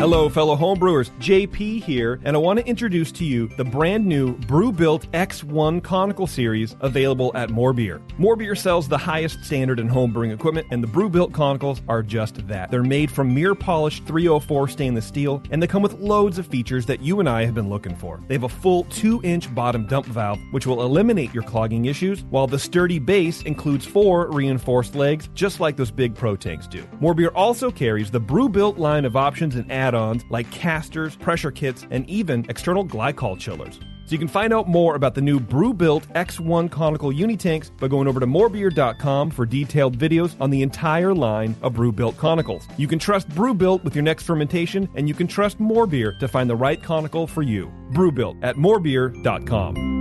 Hello, fellow homebrewers. JP here, and I want to introduce to you the brand new Brew-Built X1 Conical Series available at More Beer. More Beer sells the highest standard in homebrewing equipment, and the Brew-Built Conicals are just that. They're made from mirror-polished 304 stainless steel, and they come with loads of features that you and I have been looking for. They have a full 2-inch bottom dump valve, which will eliminate your clogging issues, while the sturdy base includes 4 reinforced legs, just like those big Pro tanks do. More Beer also carries the Brew-Built line of options and add-ons like casters, pressure kits, and even external glycol chillers. So you can find out more about the new Brew-Built X1 Conical Unitanks by going over to morebeer.com for detailed videos on the entire line of Brew-Built Conicals. You can trust Brew-Built with your next fermentation, and you can trust More Beer to find the right conical for you. Brew-Built at morebeer.com.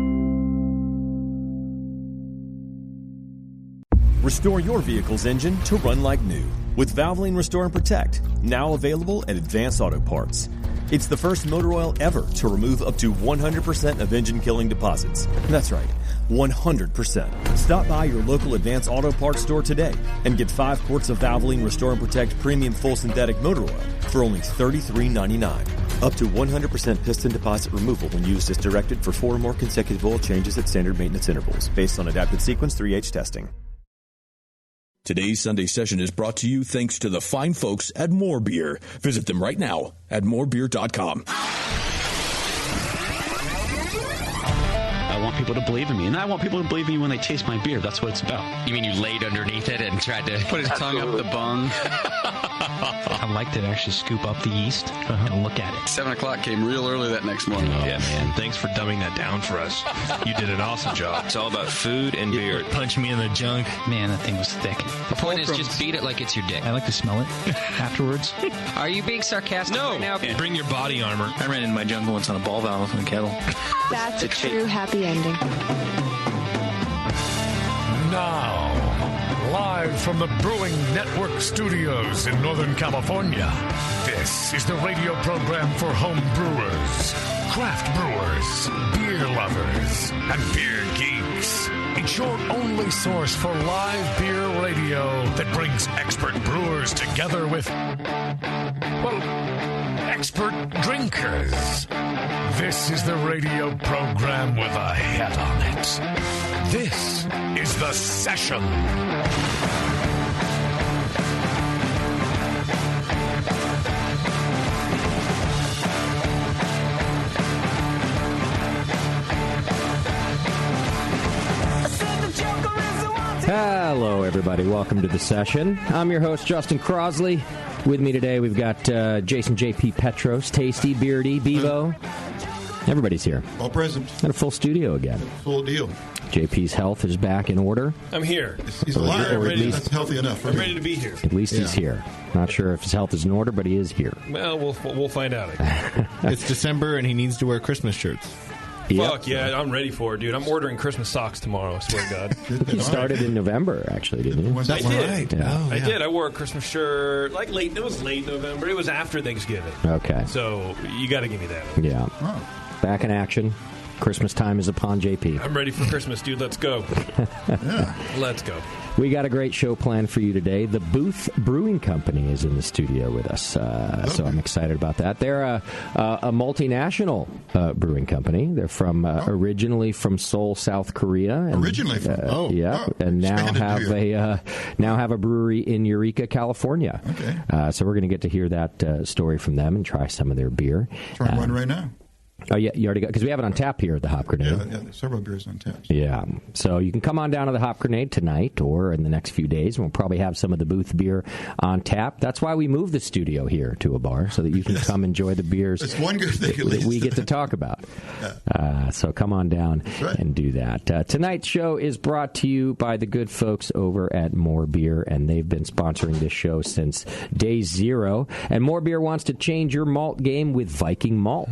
Restore your vehicle's engine to run like new with Valvoline Restore and Protect, now available at Advanced Auto Parts. It's the first motor oil ever to remove up to 100% of engine-killing deposits. That's right, 100%. Stop by your local Advanced Auto Parts store today and get 5 quarts of Valvoline Restore and Protect Premium Full Synthetic Motor Oil for only $33.99. Up to 100% piston deposit removal when used as directed for 4 or more consecutive oil changes at standard maintenance intervals, based on adapted sequence 3H testing. Today's Sunday session is brought to you thanks to the fine folks at More Beer. Visit them right now at morebeer.com. I want people to believe in me, and I want people to believe in me when they taste my beer. That's what it's about. You mean you laid underneath it and tried to Put his tongue up the bung? I like to actually scoop up the yeast and look at it. 7 o'clock came real early that next morning. Yeah, man. Thanks for dumbing that down for us. You did an awesome job. It's all about food and beer. Punch me in the junk. Man, that thing was thick. The point is just beat it like it's your dick. I like to smell it afterwards. Are you being sarcastic right now? Yeah. Bring your body armor. I ran into my junk once on a ball valve in a kettle. That's a true happy ending. Now, live from the Brewing Network studios in Northern California, this is the radio program for home brewers, craft brewers, beer lovers, and beer geeks. It's your only source for live beer radio that brings expert brewers together with, well, expert drinkers. This is the radio program with a head on it. This is The Session. Hello, everybody. Welcome to The Session. I'm your host, Justin Crosley. With me today, we've got Jason J.P. Petros, Tasty, Beardy, Bevo. Everybody's here. All present. And a full studio again. Full deal. JP's health is back in order. I'm here. He's alive. That's healthy enough. I'm ready to be here. At least he's here. Not sure if his health is in order, but he is here. Well, we'll find out. It's December, and he needs to wear Christmas shirts. Fuck, yeah, I'm ready for it, dude. I'm ordering Christmas socks tomorrow, I swear to God. You started in November, actually, didn't you? I did. Right? Yeah. I did. I wore a Christmas shirt, it was late November. It was after Thanksgiving. Okay. So you got to give me that. Yeah. Oh. Back in action. Christmas time is upon JP. I'm ready for Christmas, dude. Let's go. Yeah. Let's go. We got a great show planned for you today. The Booth Brewing Company is in the studio with us, so I'm excited about that. They're a multinational brewing company. They're from originally from Seoul, South Korea. And, and now have a brewery in Eureka, California. Okay. So we're going to get to hear that story from them and try some of their beer. Trying one right now. Oh, yeah, you already got, because we have it on tap here at the Hop Grenade. Yeah, there's several beers on tap. Yeah, so you can come on down to the Hop Grenade tonight or in the next few days. We'll probably have some of the Booth beer on tap. That's why we moved the studio here to a bar, so that you can come enjoy the beers It's one good thing, that we get to talk about. So come on down and do that. Tonight's show is brought to you by the good folks over at More Beer, and they've been sponsoring this show since day zero. And More Beer wants to change your malt game with Viking Malt.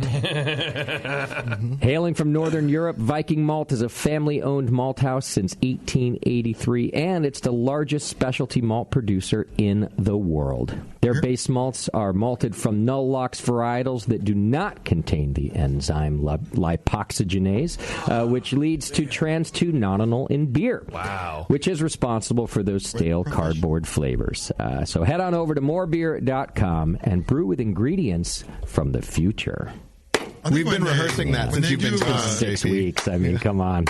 Hailing from Northern Europe, Viking Malt is a family-owned malt house since 1883, and it's the largest specialty malt producer in the world. Their base malts are malted from null-lox varietals that do not contain the enzyme lipoxygenase, which leads to trans-2-nonenal in beer. Wow. Which is responsible for those stale cardboard flavors. So head on over to morebeer.com and brew with ingredients from the future. We've been rehearsing that since you've been 6 weeks. I mean, come on.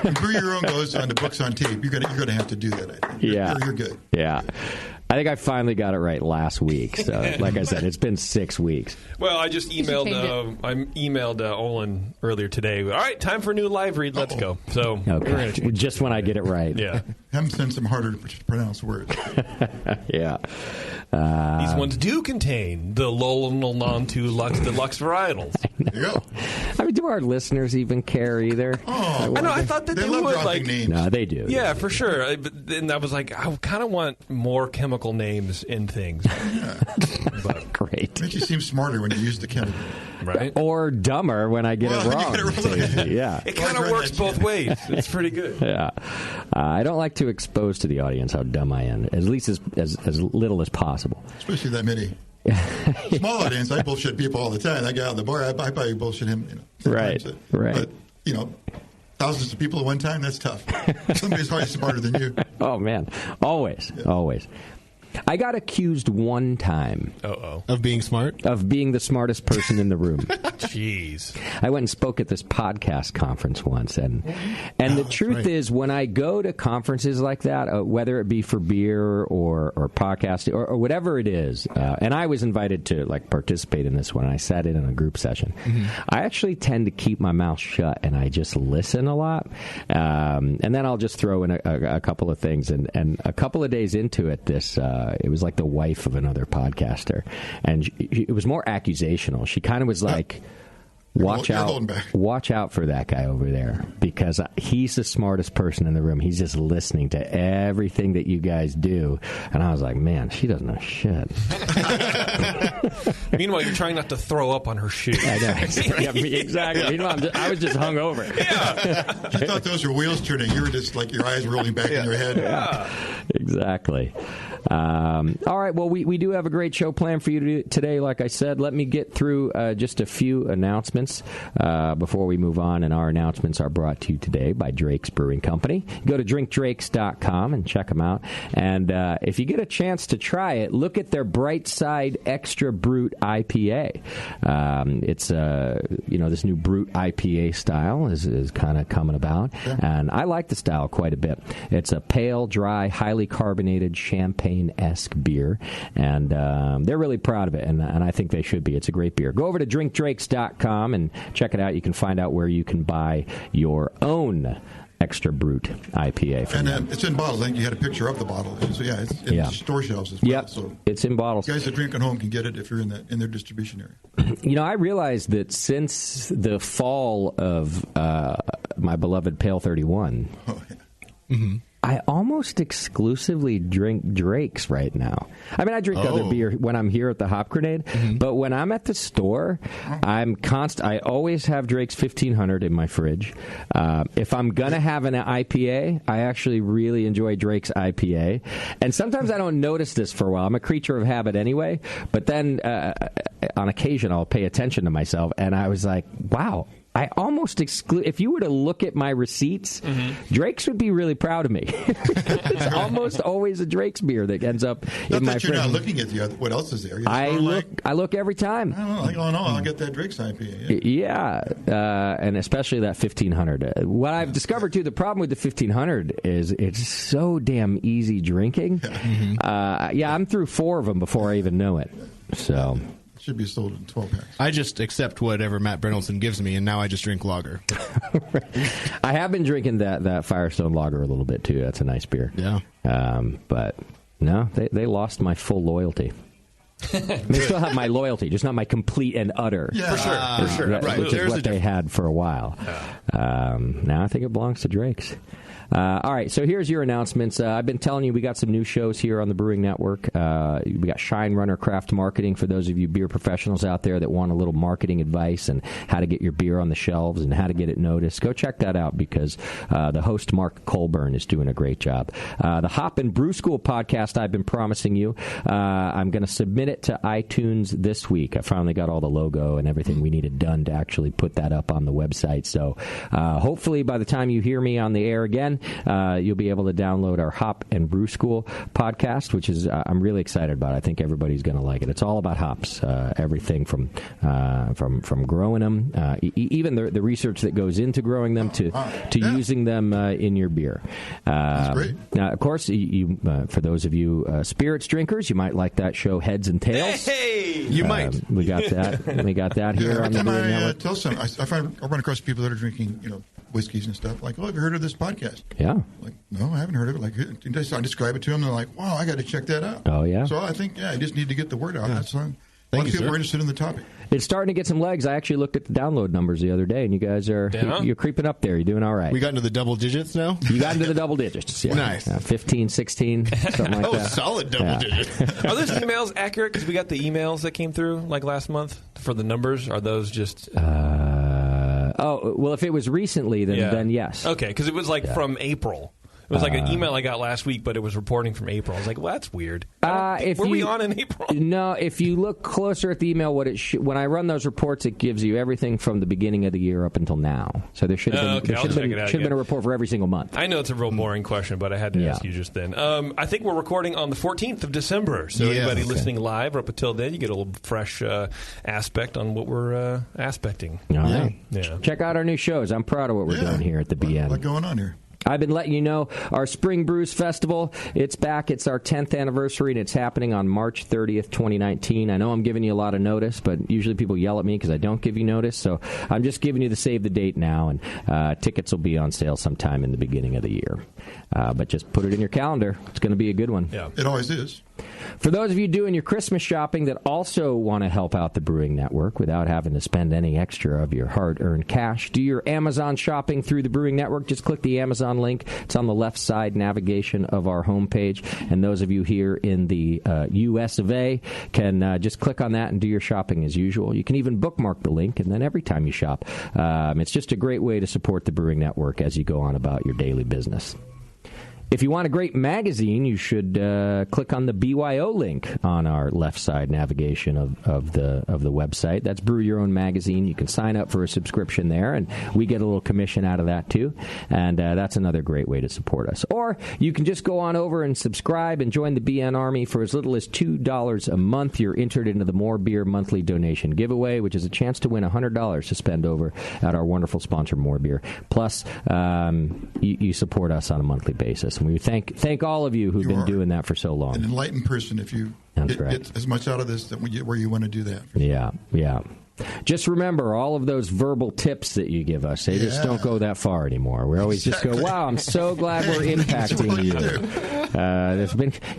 When Brew Your Own goes on the books on tape, you're gonna have to do that, I think. You're good. Yeah. I think I finally got it right last week. So, like I said, it's been 6 weeks. Well, I just emailed Olin earlier today. All right, time for a new live read. Let's go. So, okay. Just when I get it right. Yeah. Have them send some harder to pronounce words. Yeah. These ones do contain the Lolonol-Non-2-Lux Deluxe varietals. There you go. I mean, do our listeners even care either? Oh, I know. I thought that they love would. dropping names. No, they do. Yeah, for sure. And I was like, I kind of want more chemical names in things. But, great. Makes you seem smarter when you use the chemical. Right? Or dumber when I get it wrong. Yeah. It kind of works both ways. It's pretty good. Yeah. I don't like to expose to the audience how dumb I am, at least as little as possible. Especially that many. Small audience, I bullshit people all the time. That guy out in the bar, I probably bullshit him. Right. But, thousands of people at one time, that's tough. Somebody's probably smarter than you. Oh, man. Always. I got accused one time. Of being smart? Of being the smartest person in the room. Jeez. I went and spoke at this podcast conference once, and the truth is, when I go to conferences like that, whether it be for beer or podcasting or whatever it is, and I was invited to participate in this one, I sat in on a group session. I actually tend to keep my mouth shut, and I just listen a lot, and then I'll just throw in a couple of things, and a couple of days into it, it was like the wife of another podcaster, and it was more accusational. She kind of was like, watch out for that guy over there, because he's the smartest person in the room. He's just listening to everything that you guys do. And I was like, man, she doesn't know shit. Meanwhile, you're trying not to throw up on her shoes. I know. Yeah, exactly. Meanwhile, I was just hungover. Yeah. She thought those were wheels turning. You were just like your eyes rolling back in your head. Yeah. Exactly. All right. Well, we do have a great show planned for you today. Like I said, let me get through just a few announcements before we move on. And our announcements are brought to you today by Drake's Brewing Company. Go to drinkdrakes.com and check them out. And if you get a chance to try it, look at their Bright Side Extra Brut IPA. It's this new Brut IPA style is kind of coming about, and I like the style quite a bit. It's a pale, dry, highly carbonated champagne-esque beer, and they're really proud of it, and I think they should be. It's a great beer. Go over to drinkdrakes.com and check it out. You can find out where you can buy your own Extra Brut IPA. And it's in bottles. I think you had a picture of the bottle. So it's in store shelves as well. Yep, so it's in bottles. Guys that drink at home can get it if you're in their distribution area. I realized that since the fall of my beloved Pale 31, I almost exclusively drink Drake's right now. I mean, I drink other beer when I'm here at the Hop Grenade, but when I'm at the store, I always have Drake's 1500 in my fridge. If I'm going to have an IPA, I actually really enjoy Drake's IPA. And sometimes I don't notice this for a while. I'm a creature of habit anyway, but then on occasion I'll pay attention to myself, and I was like, wow, I almost exclude. If you were to look at my receipts, Drake's would be really proud of me. It's almost always a Drake's beer that ends up in my fridge. You're not looking at what else is there. I look every time. I don't know. I'll get that Drake's IPA. Yeah, and especially that 1500. What I've discovered too, the problem with the 1500 is it's so damn easy drinking. I'm through 4 of them before I even know it. So. Should be sold in 12 packs. I just accept whatever Matt Brennelson gives me, and now I just drink lager. I have been drinking that Firestone lager a little bit, too. That's a nice beer. Yeah. But, no, they lost my full loyalty. They still have my loyalty, just not my complete and utter. Yeah, for sure. Right. Which is what they had for a while. Now I think it belongs to Drake's. All right, so here's your announcements. I've been telling you we got some new shows here on the Brewing Network. We got Shine Runner Craft Marketing for those of you beer professionals out there that want a little marketing advice and how to get your beer on the shelves and how to get it noticed. Go check that out because the host, Mark Colburn, is doing a great job. The Hop and Brew School podcast I've been promising you, I'm going to submit it to iTunes this week. I finally got all the logo and everything we needed done to actually put that up on the website. So hopefully by the time you hear me on the air again, you'll be able to download our Hop and Brew School podcast, which is I'm really excited about. I think everybody's going to like it. It's all about hops, everything from growing them, even the research that goes into growing them to using them in your beer. That's great. Now, of course, you for those of you spirits drinkers, you might like that show Heads and Tails. Hey, you might. We got that. We got that here on the Brewing Network. Tell some, I run across people that are drinking, whiskeys and stuff. Like, have you heard of this podcast? Yeah. Like, no, I haven't heard of it. Like, I describe it to them. They're like, wow, I got to check that out. Oh, yeah. So I think, I just need to get the word out. That's fine. A lot of you, people sir. are interested in the topic. It's starting to get some legs. I actually looked at the download numbers the other day, and you guys are you're creeping up there. You're doing all right. We got into the double digits now? You got into the double digits. Yeah. Nice. 15, 16, something like that. Solid double digits. Are those emails accurate? Because we got the emails that came through like last month for the numbers. Are those just... well, if it was recently, then yes. Okay, because it was like from April. It was like an email I got last week, but it was reporting from April. I was like, well, that's weird. Were we on in April? No, if you look closer at the email, when I run those reports, it gives you everything from the beginning of the year up until now. So there should have been a report for every single month. I know it's a real boring question, but I had to ask you just then. I think we're recording on the 14th of December. So anybody listening live or up until then, you get a little fresh aspect on what we're aspecting. All right. Yeah. Check out our new shows. I'm proud of what we're doing here at the BN. What's going on here? I've been letting you know our Spring Brews Festival, it's back. It's our 10th anniversary, and it's happening on March 30th, 2019. I know I'm giving you a lot of notice, but usually people yell at me because I don't give you notice. So I'm just giving you the save the date now, and tickets will be on sale sometime in the beginning of the year. But just put it in your calendar. It's going to be a good one. Yeah, it always is. For those of you doing your Christmas shopping that also want to help out the Brewing Network without having to spend any extra of your hard-earned cash, do your Amazon shopping through the Brewing Network. Just click the Amazon link. It's on the left side navigation of our homepage. And those of you here in the U.S. of A. can just click on that and do your shopping as usual. You can even bookmark the link, and then every time you shop, it's just a great way to support the Brewing Network as you go on about your daily business. If you want a great magazine, you should click on the BYO link on our left side navigation of the website. That's Brew Your Own Magazine. You can sign up for a subscription there, and we get a little commission out of that too. And that's another great way to support us. Or you can just go on over and subscribe and join the BN Army for as little as $2 a month. You're entered into the More Beer monthly donation giveaway, which is a chance to win $100 to spend over at our wonderful sponsor, More Beer. Plus, you support us on a monthly basis. And we thank all of you who've been doing that for so long. An enlightened person if you get as much out of this that where you want to do that. Yeah. Just remember, all of those verbal tips that you give us, they just don't go that far anymore. We always just go, wow, I'm so glad we're impacting you.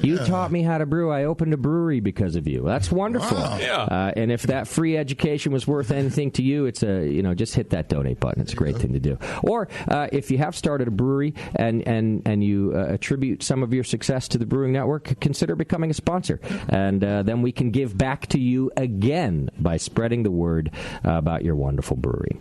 You taught me how to brew. I opened a brewery because of you. That's wonderful. Wow. Yeah. And if that free education was worth anything to you, it's just hit that donate button. It's a great thing to do. Or if you have started a brewery and you attribute some of your success to the Brewing Network, consider becoming a sponsor. And then we can give back to you again by spreading the word about your wonderful brewery.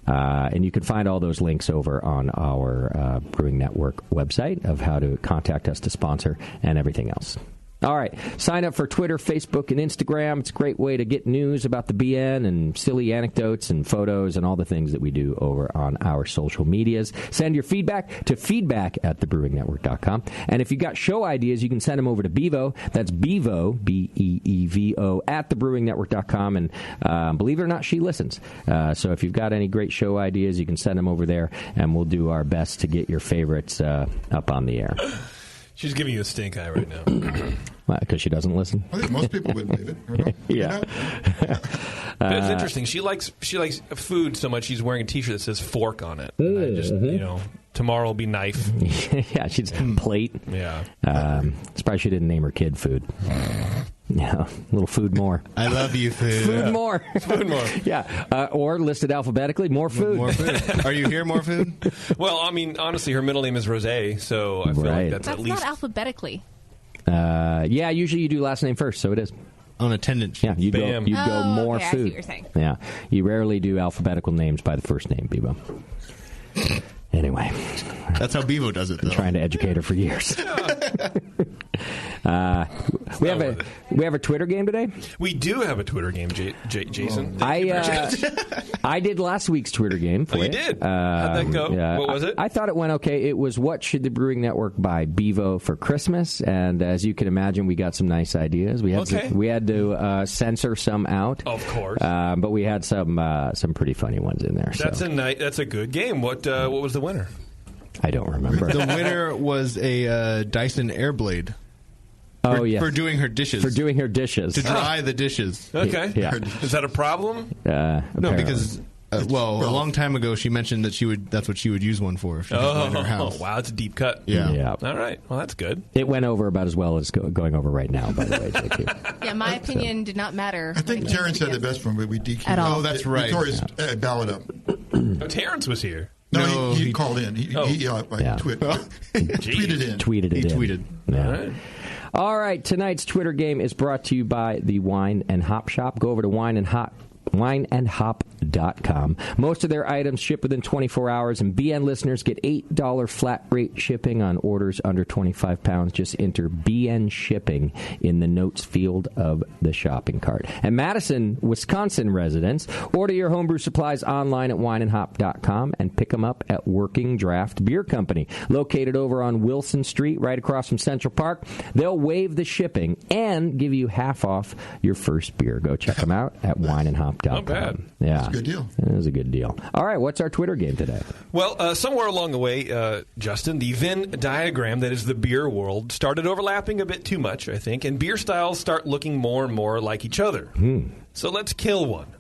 And you can find all those links over on our Brewing Network website of how to contact us to sponsor and everything else. All right. Sign up for Twitter, Facebook, and Instagram. It's a great way to get news about the BN and silly anecdotes and photos and all the things that we do over on our social medias. Send your feedback to feedback@thebrewingnetwork.com. And if you got show ideas, you can send them over to Bevo. That's Bevo, Beevo, @thebrewingnetwork.com. And believe it or not, she listens. So if you've got any great show ideas, you can send them over there, and we'll do our best to get your favorites up on the air. She's giving you a stink eye right now. Because she doesn't listen? I think most people would believe it. Yeah. But it's interesting. She likes food so much she's wearing a T-shirt that says fork on it. And I just, tomorrow will be knife. Yeah, she's plate. Yeah. Surprised she didn't name her kid food. Yeah, a little food more. I love you, food. Food more. Food more. Yeah, or listed alphabetically, more food. More food. Are you here, more food? Well, I mean, honestly, her middle name is Rosé, so I feel like that's at least... not alphabetically. Yeah, usually you do last name first, so it is. On attendance. Yeah, you go more okay, food. I see what you're saying. Yeah, you rarely do alphabetical names by the first name, Bebo. Anyway. That's how Bevo does it, though. Been trying to educate her for years. We have a Twitter game today. We do have a Twitter game, Jason. I did last week's Twitter game for you. You did? How'd that go? What was it? I thought it went okay. It was what should the Brewing Network buy Bevo for Christmas? And as you can imagine, we got some nice ideas. We had to censor some out, of course, but we had some pretty funny ones in there. That's a good game. What was the winner? I don't remember. The winner was a Dyson Airblade. Oh, yeah. For doing her dishes. To dry the dishes. Okay. Yeah. Is that a problem? No, because, a long time ago she mentioned that that's what she would use one for if she was in her house. Oh, wow, that's a deep cut. Yeah. All right. Well, that's good. It went over about as well as going over right now, by the way, JP. Yeah, my opinion did not matter. I think Terrence had the best one, but we DQ'd At all. Oh, that's right. Victoria's ballot up. Oh, Terrence was here. No, he called in. He tweeted in. Tweeted. Yeah. All right. All right, tonight's Twitter game is brought to you by the Wine and Hop Shop. Go over to wineandhop.com. Most of their items ship within 24 hours, and BN listeners get $8 flat rate shipping on orders under 25 pounds. Just enter BN shipping in the notes field of the shopping cart. And Madison, Wisconsin residents, order your homebrew supplies online at wineandhop.com and pick them up at Working Draft Beer Company, located over on Wilson Street, right across from Central Park. They'll waive the shipping and give you half off your first beer. Go check them out at wineandhop.com. Not bad. Yeah. That's a good deal. It was a good deal. All right, what's our Twitter game today? Well, somewhere along the way, Justin, the Venn diagram that is the beer world started overlapping a bit too much, I think, and beer styles start looking more and more like each other. So let's kill one.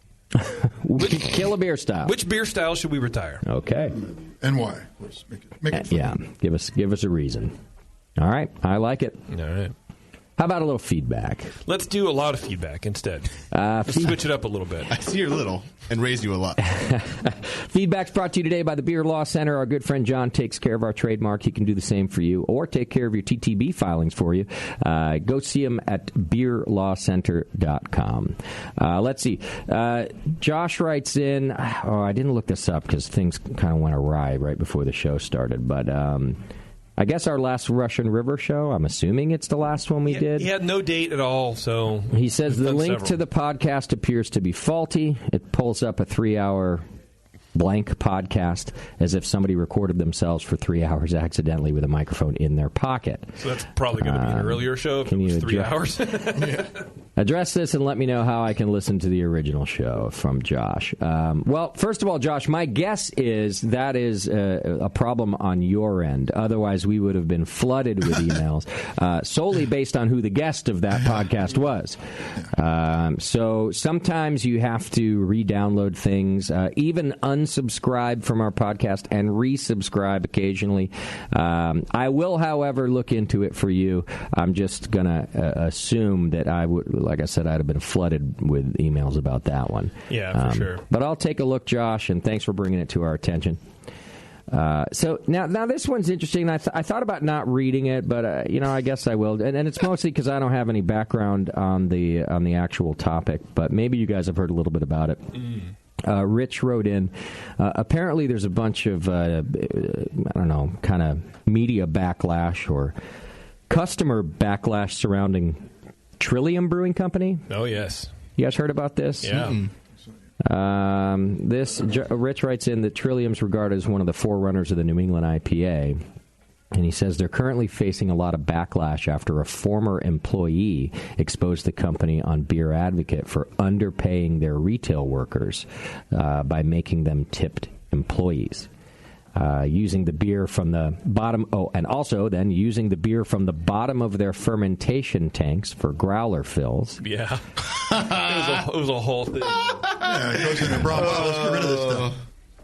Kill a beer style. Which beer style should we retire? Okay. And why? Make it fun. Yeah, give us a reason. All right, I like it. All right. How about a little feedback? Let's do a lot of feedback instead. Let's switch it up a little bit. I see you're little and raised you a lot. Feedback's brought to you today by the Beer Law Center. Our good friend John takes care of our trademark. He can do the same for you or take care of your TTB filings for you. Go see him at beerlawcenter.com. Let's see. Josh writes in, I didn't look this up because things kind of went awry right before the show started, but I guess our last Russian River show, I'm assuming it's the last one we did. He had no date at all, so... He says the link to the podcast appears to be faulty. It pulls up a 3-hour blank podcast as if somebody recorded themselves for 3 hours accidentally with a microphone in their pocket. So that's probably going to be an earlier show if it was 3 hours. Address this and let me know how I can listen to the original show from Josh. Well, first of all, Josh, my guess is that is a problem on your end. Otherwise, we would have been flooded with emails solely based on who the guest of that podcast was. So sometimes you have to re-download things, even unsubscribe from our podcast and resubscribe occasionally. I will, however, look into it for you. I'm just going to assume that I would, like I said, I'd have been flooded with emails about that one. Yeah, for sure. But I'll take a look, Josh, and thanks for bringing it to our attention. So now this one's interesting. I thought about not reading it, but I guess I will. And it's mostly because I don't have any background on the actual topic. But maybe you guys have heard a little bit about it. Rich wrote in, apparently there's a bunch of, kind of media backlash or customer backlash surrounding Trillium Brewing Company. Oh, yes. You guys heard about this? Yeah. Rich writes in that Trillium's regarded as one of the forerunners of the New England IPA. And he says they're currently facing a lot of backlash after a former employee exposed the company on Beer Advocate for underpaying their retail workers by making them tipped employees. Using the beer from the bottom, and also then using the beer from the bottom of their fermentation tanks for growler fills. Yeah. It was a whole thing. Yeah, it goes in a brown bottle. Let's get rid of this stuff.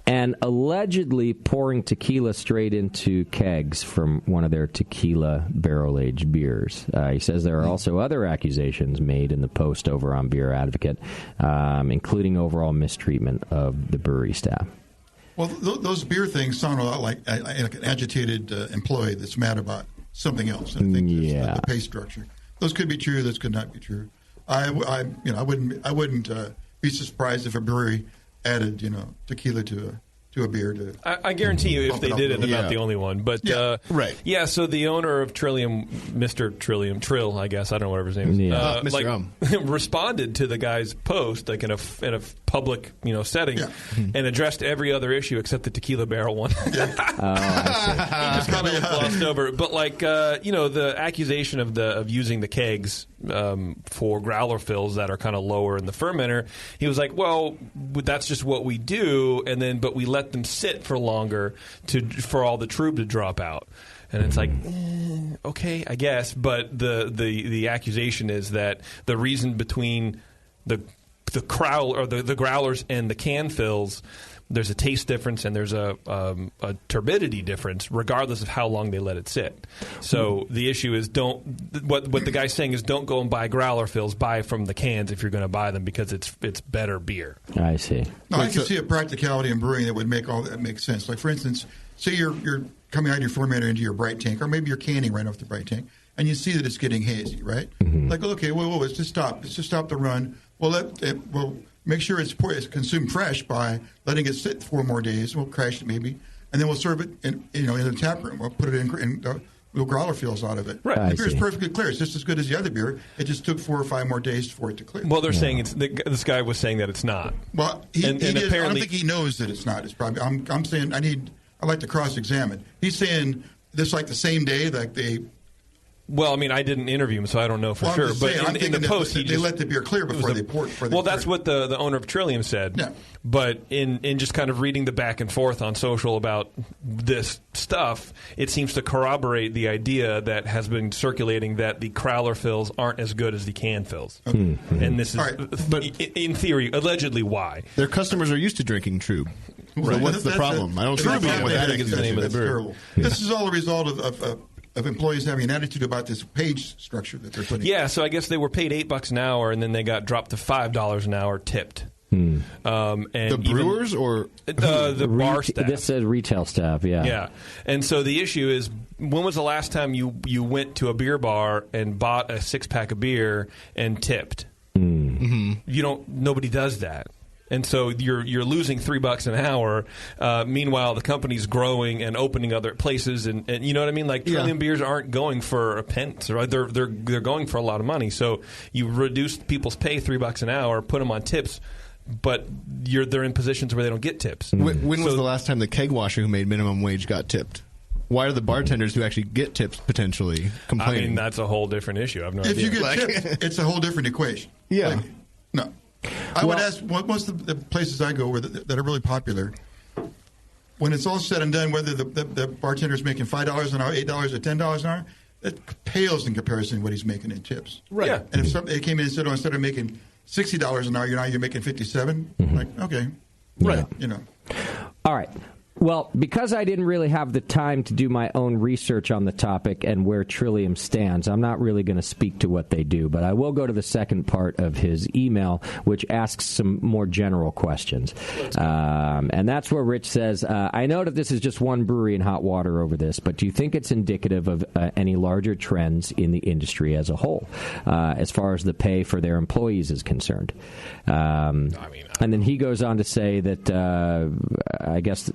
and allegedly pouring tequila straight into kegs from one of their tequila barrel-aged beers. He says there are also other accusations made in the post over on Beer Advocate, including overall mistreatment of the brewery staff. Well, those beer things sound a lot like an agitated employee that's mad about something else. I think the pay structure. Those could be true. Those could not be true. I wouldn't be surprised if a brewery added tequila to a beer. I guarantee you, if they did it, they're not the only one. But right. Yeah. So the owner of Trillium, Mr. Trillium, Trill, I guess I don't know whatever his name is. Responded to the guy's post in a public setting, and addressed every other issue except the tequila barrel one. He just kind of glossed over it. But the accusation of using the kegs for growler fills that are kind of lower in the fermenter, he was like, well, that's just what we do, but we let them sit for longer for all the trub to drop out. And it's like, okay, I guess. But the accusation is that the reason between the growlers and the can fills, there's a taste difference and there's a turbidity difference, regardless of how long they let it sit. So the issue is what the guy's saying is don't go and buy growler fills. Buy from the cans if you're going to buy them because it's better beer. I see. No, I can see a practicality in brewing that would make all that make sense. Like for instance, say you're coming out of your fermenter into your bright tank, or maybe you're canning right off the bright tank, and you see that it's getting hazy, right? Mm-hmm. Like, okay, whoa, let's just stop. Let's just stop the run. We'll make sure it's consumed fresh by letting it sit 4 more days. We'll crash it maybe, and then we'll serve it in the tap room. We'll put it in little growler fills out of it. Right. The beer is perfectly clear. It's just as good as the other beer. It just took 4 or 5 more days for it to clear. Well, they're saying this guy was saying that it's not. Well, apparently, I don't think he knows that it's not. It's probably. I'm saying I'd like to cross-examine. He's saying this like the same day, like they. Well, I mean, I didn't interview him, so I don't know for sure. But in the post, they let the beer clear before they poured. That's what the owner of Trillium said. Yeah. But in just kind of reading the back and forth on social about this stuff, it seems to corroborate the idea that has been circulating that the growler fills aren't as good as the can fills. Okay. Mm-hmm. And this is, but in theory, allegedly why. Their customers are used to drinking Trub. Right. So what's the problem? I don't see what that is the name of the brew. This is all a result of employees having an attitude about this page structure that they're putting. Yeah, so I guess they were paid $8 an hour, and then they got dropped to $5 an hour tipped. And the brewers or the bar staff? This says retail staff. Yeah. Yeah, and so the issue is, when was the last time you went to a beer bar and bought a 6-pack of beer and tipped? Mm-hmm. Nobody does that. And so you're losing $3 an hour. Meanwhile, the company's growing and opening other places, and you know what I mean. Like Trillium beers aren't going for a pence, right? They're going for a lot of money. So you reduce people's pay $3 an hour, put them on tips, but they're in positions where they don't get tips. When was the last time the keg washer who made minimum wage got tipped? Why are the bartenders who actually get tips potentially complaining? I mean, that's a whole different issue. I have no idea. If you get tips, it's a whole different equation. Yeah. No. I would ask, most of the places I go that are really popular, when it's all said and done, whether the bartender is making $5 an hour, $8 or $10 an hour, it pales in comparison to what he's making in tips. Right. Yeah. And if they came in and said, instead of making $60 an hour, you're making $57, like, okay. Right. All right. Well, because I didn't really have the time to do my own research on the topic and where Trillium stands, I'm not really going to speak to what they do, but I will go to the second part of his email, which asks some more general questions. And that's where Rich says, I know that this is just one brewery in hot water over this, but do you think it's indicative of any larger trends in the industry as a whole, as far as the pay for their employees is concerned? And then he goes on to say that I guess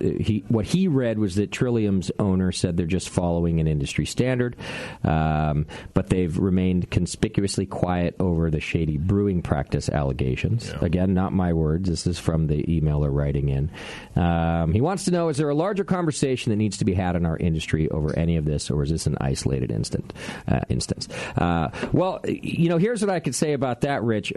what he read was that Trillium's owner said they're just following an industry standard, but they've remained conspicuously quiet over the shady brewing practice allegations. Yeah. Again, not my words. This is from the emailer writing in. He wants to know, is there a larger conversation that needs to be had in our industry over any of this, or is this an isolated instance? Well, here's what I could say about that, Rich.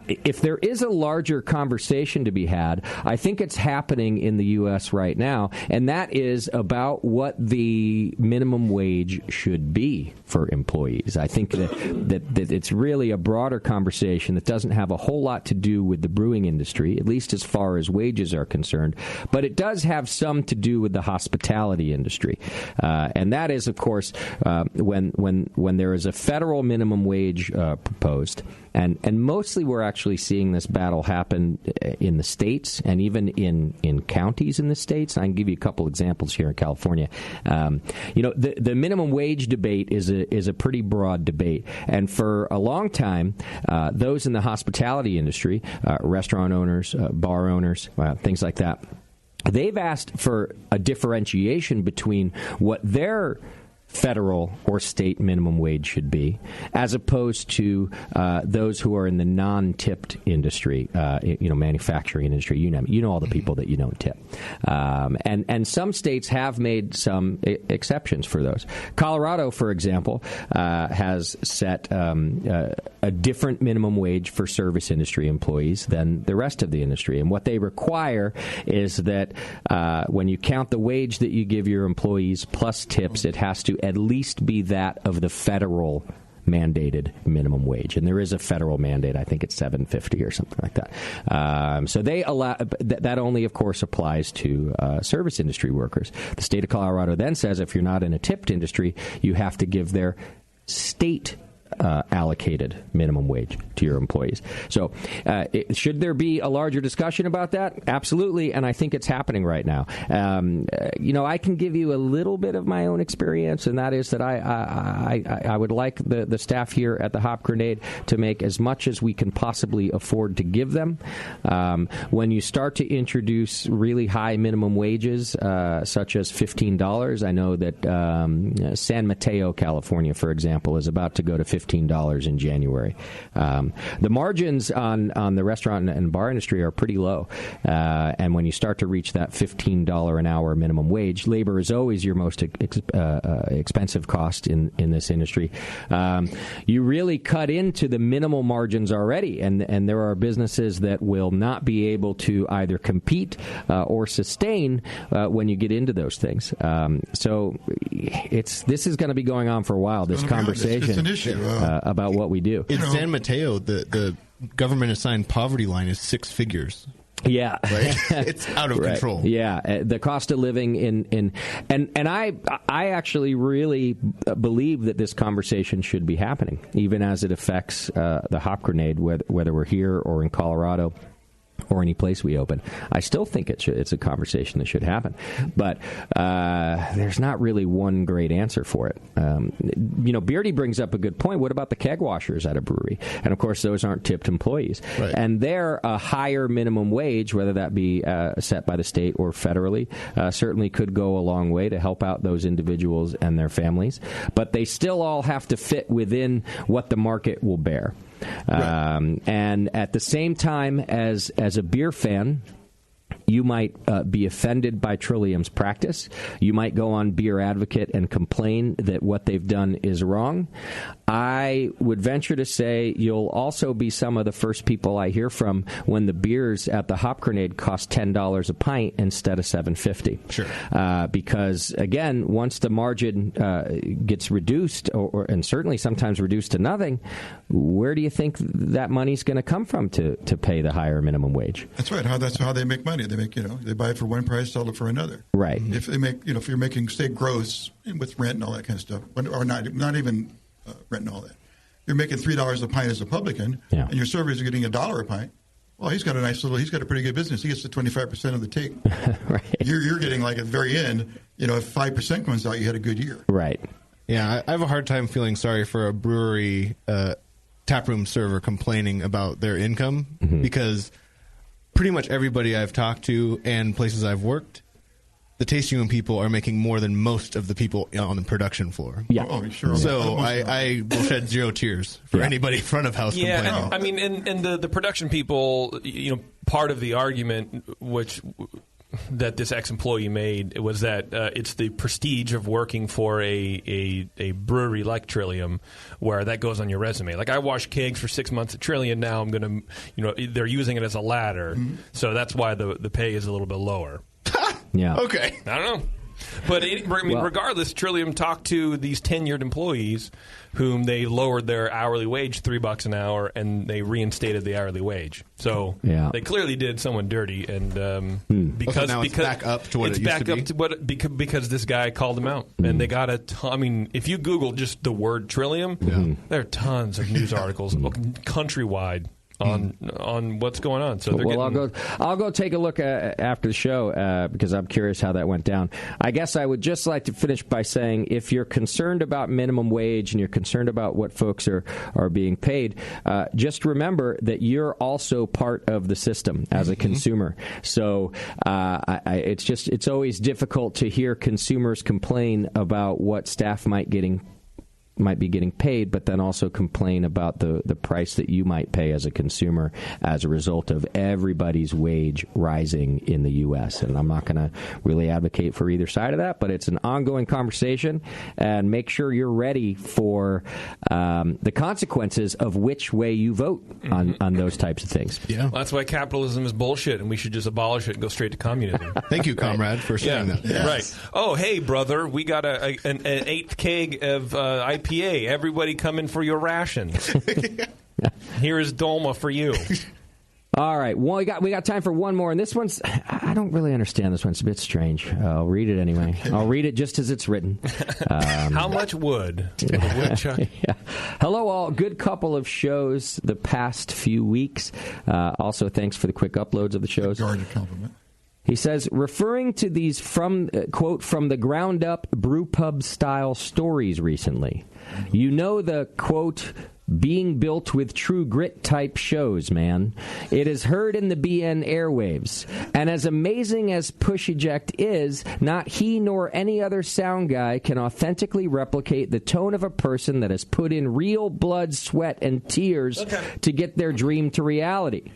If there is a larger conversation to be had, I think it's happening in the U.S. right now, and that is about what the minimum wage should be for employees. I think that it's really a broader conversation that doesn't have a whole lot to do with the brewing industry, at least as far as wages are concerned, but it does have some to do with the hospitality industry. And that is, of course, when there is a federal minimum wage proposed, and mostly we're actually seeing this battle happen in the states and even in counties in the states. I can give you a couple examples here in California. The minimum wage debate is a pretty broad debate, and for a long time, those in the hospitality industry, restaurant owners, bar owners, things like that, they've asked for a differentiation between what their federal or state minimum wage should be, as opposed to those who are in the non-tipped industry, manufacturing industry. You know all the people that you don't tip, and some states have made some exceptions for those. Colorado, for example, has set a different minimum wage for service industry employees than the rest of the industry, and what they require is that when you count the wage that you give your employees plus tips, it has to at least be that of the federal mandated minimum wage, and there is a federal mandate. I think it's $7.50 or something like that. So they allow that only, of course, applies to service industry workers. The state of Colorado then says if you're not in a tipped industry, you have to give their state allocated minimum wage to your employees. So should there be a larger discussion about that? Absolutely, and I think it's happening right now. I can give you a little bit of my own experience, and that is that I would like the staff here at the Hop Grenade to make as much as we can possibly afford to give them. When you start to introduce really high minimum wages, such as $15, I know that San Mateo, California, for example, is about to go to $15 in January. The margins on the restaurant and bar industry are pretty low. And when you start to reach that $15 an hour minimum wage, labor is always your most expensive cost in this industry. You really cut into the minimal margins already, and there are businesses that will not be able to either compete or sustain when you get into those things. So this is going to be going on for a while, this conversation. It's an issue. About what we do. In San Mateo, the government-assigned poverty line is 6 figures. Yeah, right? It's out of control. Yeah, the cost of living and I actually really believe that this conversation should be happening, even as it affects the Hop Grenade, whether we're here or in Colorado or any place we open. I still think it's a conversation that should happen. But there's not really one great answer for it. Beardy brings up a good point. What about the keg washers at a brewery? And, of course, those aren't tipped employees. Right. And they're a higher minimum wage, whether that be set by the state or federally, certainly could go a long way to help out those individuals and their families. But they still all have to fit within what the market will bear. Right. And at the same time, as a beer fan, you might be offended by Trillium's practice. You might go on Beer Advocate and complain that what they've done is wrong. I would venture to say you'll also be some of the first people I hear from when the beers at the Hop Grenade cost $10 a pint instead of $7.50. Sure. Because, again, once the margin gets reduced, and certainly sometimes reduced to nothing, where do you think that money's going to come from to pay the higher minimum wage? That's right. That's how they make money. They buy it for one price, sell it for another. Right. If they make, if you're making, say, gross with rent and all that kind of stuff, or not even rent and all that, you're making $3 a pint as a publican, and your servers are getting $1 a pint. Well, he's got a pretty good business. He gets the 25% of the take. Right. You're getting like at the very end, if 5% comes out, you had a good year. Right. Yeah, I have a hard time feeling sorry for a brewery taproom server complaining about their income because pretty much everybody I've talked to and places I've worked, the tasting room people are making more than most of the people on the production floor. Yeah. Oh, sure. So I will shed 0 tears for anybody front of house complaining. And the production people, part of the argument that this ex-employee made was that it's the prestige of working for a brewery like Trillium, where that goes on your resume. Like, I washed kegs for 6 months at Trillium. Now I'm going to, they're using it as a ladder, so that's why the pay is a little bit lower. Yeah. Okay. I don't know. But regardless, Trillium talked to these tenured employees whom they lowered their hourly wage $3 an hour, and they reinstated the hourly wage. So they clearly did someone dirty, and because now it's back up to what it used to be? Because this guy called them out, and they got a ton. I mean, if you Google just the word Trillium, there are tons of news articles countrywide on what's going on. So I'll go take a look after the show because I'm curious how that went down. I guess I would just like to finish by saying if you're concerned about minimum wage and you're concerned about what folks are being paid, just remember that you're also part of the system as a consumer. So it's always difficult to hear consumers complain about what staff might be getting paid, but then also complain about the price that you might pay as a consumer as a result of everybody's wage rising in the U.S. And I'm not going to really advocate for either side of that, but it's an ongoing conversation, and make sure you're ready for the consequences of which way you vote on those types of things. Yeah, well, that's why capitalism is bullshit, and we should just abolish it and go straight to communism. Thank you, comrade, for saying that. Yes. Right. Oh, hey, brother, we got an eighth keg of IPA. Everybody come in for your rations. Here is Dolma for you. All right. Well, we got time for one more, and this one's I don't really understand this one. It's a bit strange. I'll read it anyway. I'll read it just as it's written. How much wood? Woodchuck? Yeah. Hello, all. Good couple of shows the past few weeks. Also, thanks for the quick uploads of the shows. Guarded compliment. He says, referring to these quote, from the ground up brew pub style stories recently. You know the, quote, being built with true grit type shows, man. It is heard in the BN airwaves. And as amazing as Push Eject is, not he nor any other sound guy can authentically replicate the tone of a person that has put in real blood, sweat, and tears to get their dream to reality.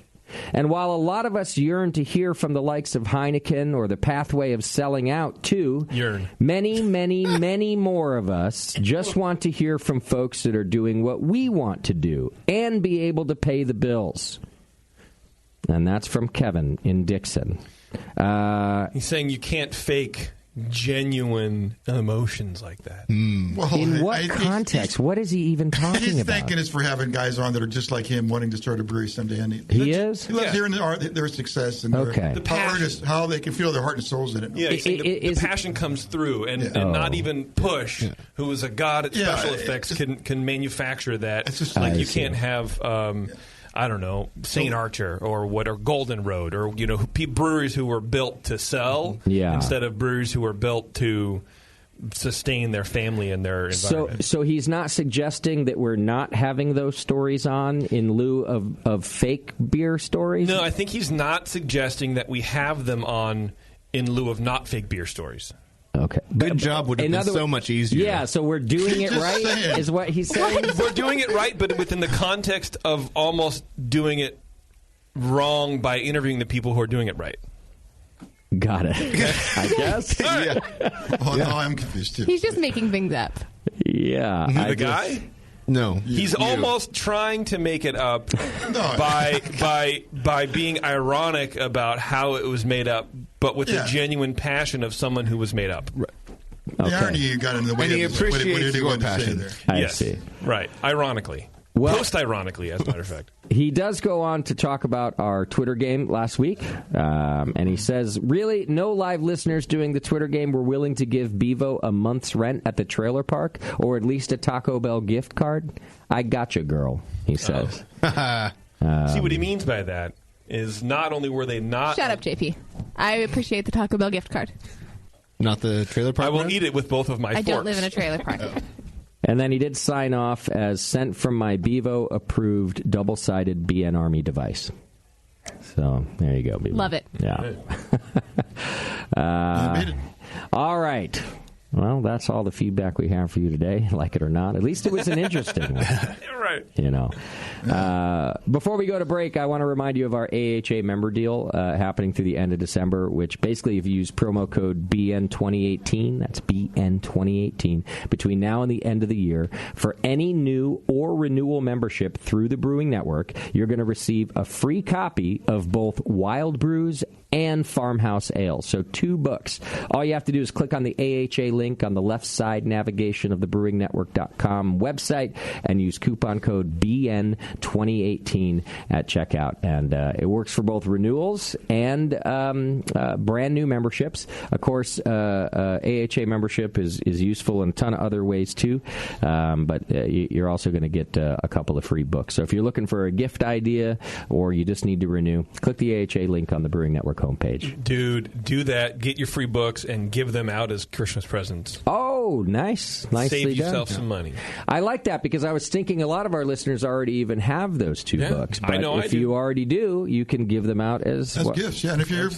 And while a lot of us yearn to hear from the likes of Heineken or the pathway of selling out, too, many, many, many more of us just want to hear from folks that are doing what we want to do and be able to pay the bills. And that's from Kevin in Dixon. He's saying you can't fake genuine emotions like that. Well, in what context? What is he even talking about? He's thanking us for having guys on that are just like him, wanting to start a brewery someday. And he is? He loves hearing their success and how they can feel their heart and souls in it. Yeah, the passion comes through, and not even Push, who is a god at special effects, can manufacture that. It's just like you can't have... I don't know, St. Archer or Golden Road, or breweries who were built to sell instead of breweries who were built to sustain their family and their environment. So he's not suggesting that we're not having those stories on in lieu of fake beer stories? No, I think he's not suggesting that we have them on in lieu of not fake beer stories. Okay. Good job would have been so much easier. Yeah, so we're doing it right, is what he's saying? We're doing it right, but within the context of almost doing it wrong by interviewing the people who are doing it right. Got it. I guess. No, I'm confused, too. He's just making things up. Yeah. The guy? No. He's almost trying to make it up by being ironic about how it was made up, but with the genuine passion of someone who was made up. Right. The irony got in the way. And he appreciates your passion. I see. Right. Ironically. Well, post-ironically, as a matter of fact. He does go on to talk about our Twitter game last week, and he says, really, no live listeners doing the Twitter game were willing to give Bevo a month's rent at the trailer park, or at least a Taco Bell gift card? I gotcha, girl, he says. See, what he means by that is not only were they not... Shut up, JP. I appreciate the Taco Bell gift card. Not the trailer park? I will eat it with both of my forks. I don't live in a trailer park. And then he did sign off as sent from my Bevo-approved double-sided BN Army device. So, there you go, Bevo. Love it. Yeah. All right. Well, that's all the feedback we have for you today, like it or not. At least it was an interesting one. Right. right. Before we go to break, I want to remind you of our AHA member deal happening through the end of December, which basically if you use promo code BN2018, that's BN2018, between now and the end of the year, for any new or renewal membership through the Brewing Network, you're going to receive a free copy of both Wild Brews and Farmhouse Ale. So 2 books. All you have to do is click on the AHA link on the left side navigation of the brewingnetwork.com website and use coupon code BN2018 at checkout. And it works for both renewals and brand new memberships. Of course, AHA membership is useful in a ton of other ways too, but you're also going to get a couple of free books. So if you're looking for a gift idea or you just need to renew, click the AHA link on the Brewing Network homepage. Dude, do that. Get your free books and give them out as Christmas presents. Oh, nice. Nicely Save yourself done. some money. I like that because I was thinking a lot of our listeners already even have those 2 books. But if you already do, you can give them out as gifts. Yeah, and if your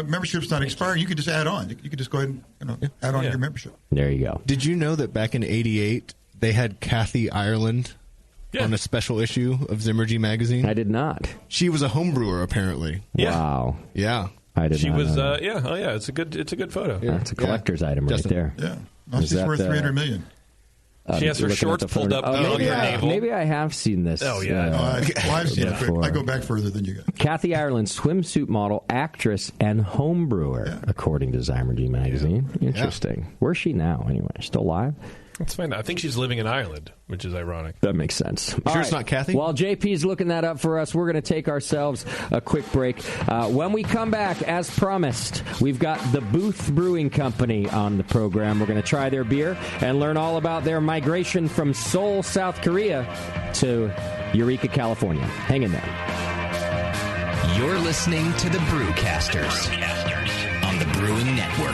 membership's not expiring, you can just add on. You can just go ahead and add on to your membership. There you go. Did you know that back in '88 they had Kathy Ireland on a special issue of Zimmergy magazine? I did not. She was a homebrewer, apparently. Yeah. Wow. Yeah. I did She not was, know. it's a good photo. Yeah. It's a collector's item right there. Yeah. No, she's worth $300 million. She has her shorts pulled up beyond her navel. Maybe I have seen this. Oh, yeah. I've seen it. I go back further than you guys. Kathy Ireland, swimsuit model, actress, and home brewer, according to Zymurgy magazine. Interesting. Where's she now, anyway? Still alive? Let's find out. I think she's living in Ireland, which is ironic. That makes sense. Sure it's not Kathy? While JP's looking that up for us, we're going to take ourselves a quick break. When we come back, as promised, we've got the Booth Brewing Company on the program. We're going to try their beer and learn all about their migration from Seoul, South Korea to Eureka, California. Hang in there. You're listening to the Brewcasters on the Brewing Network.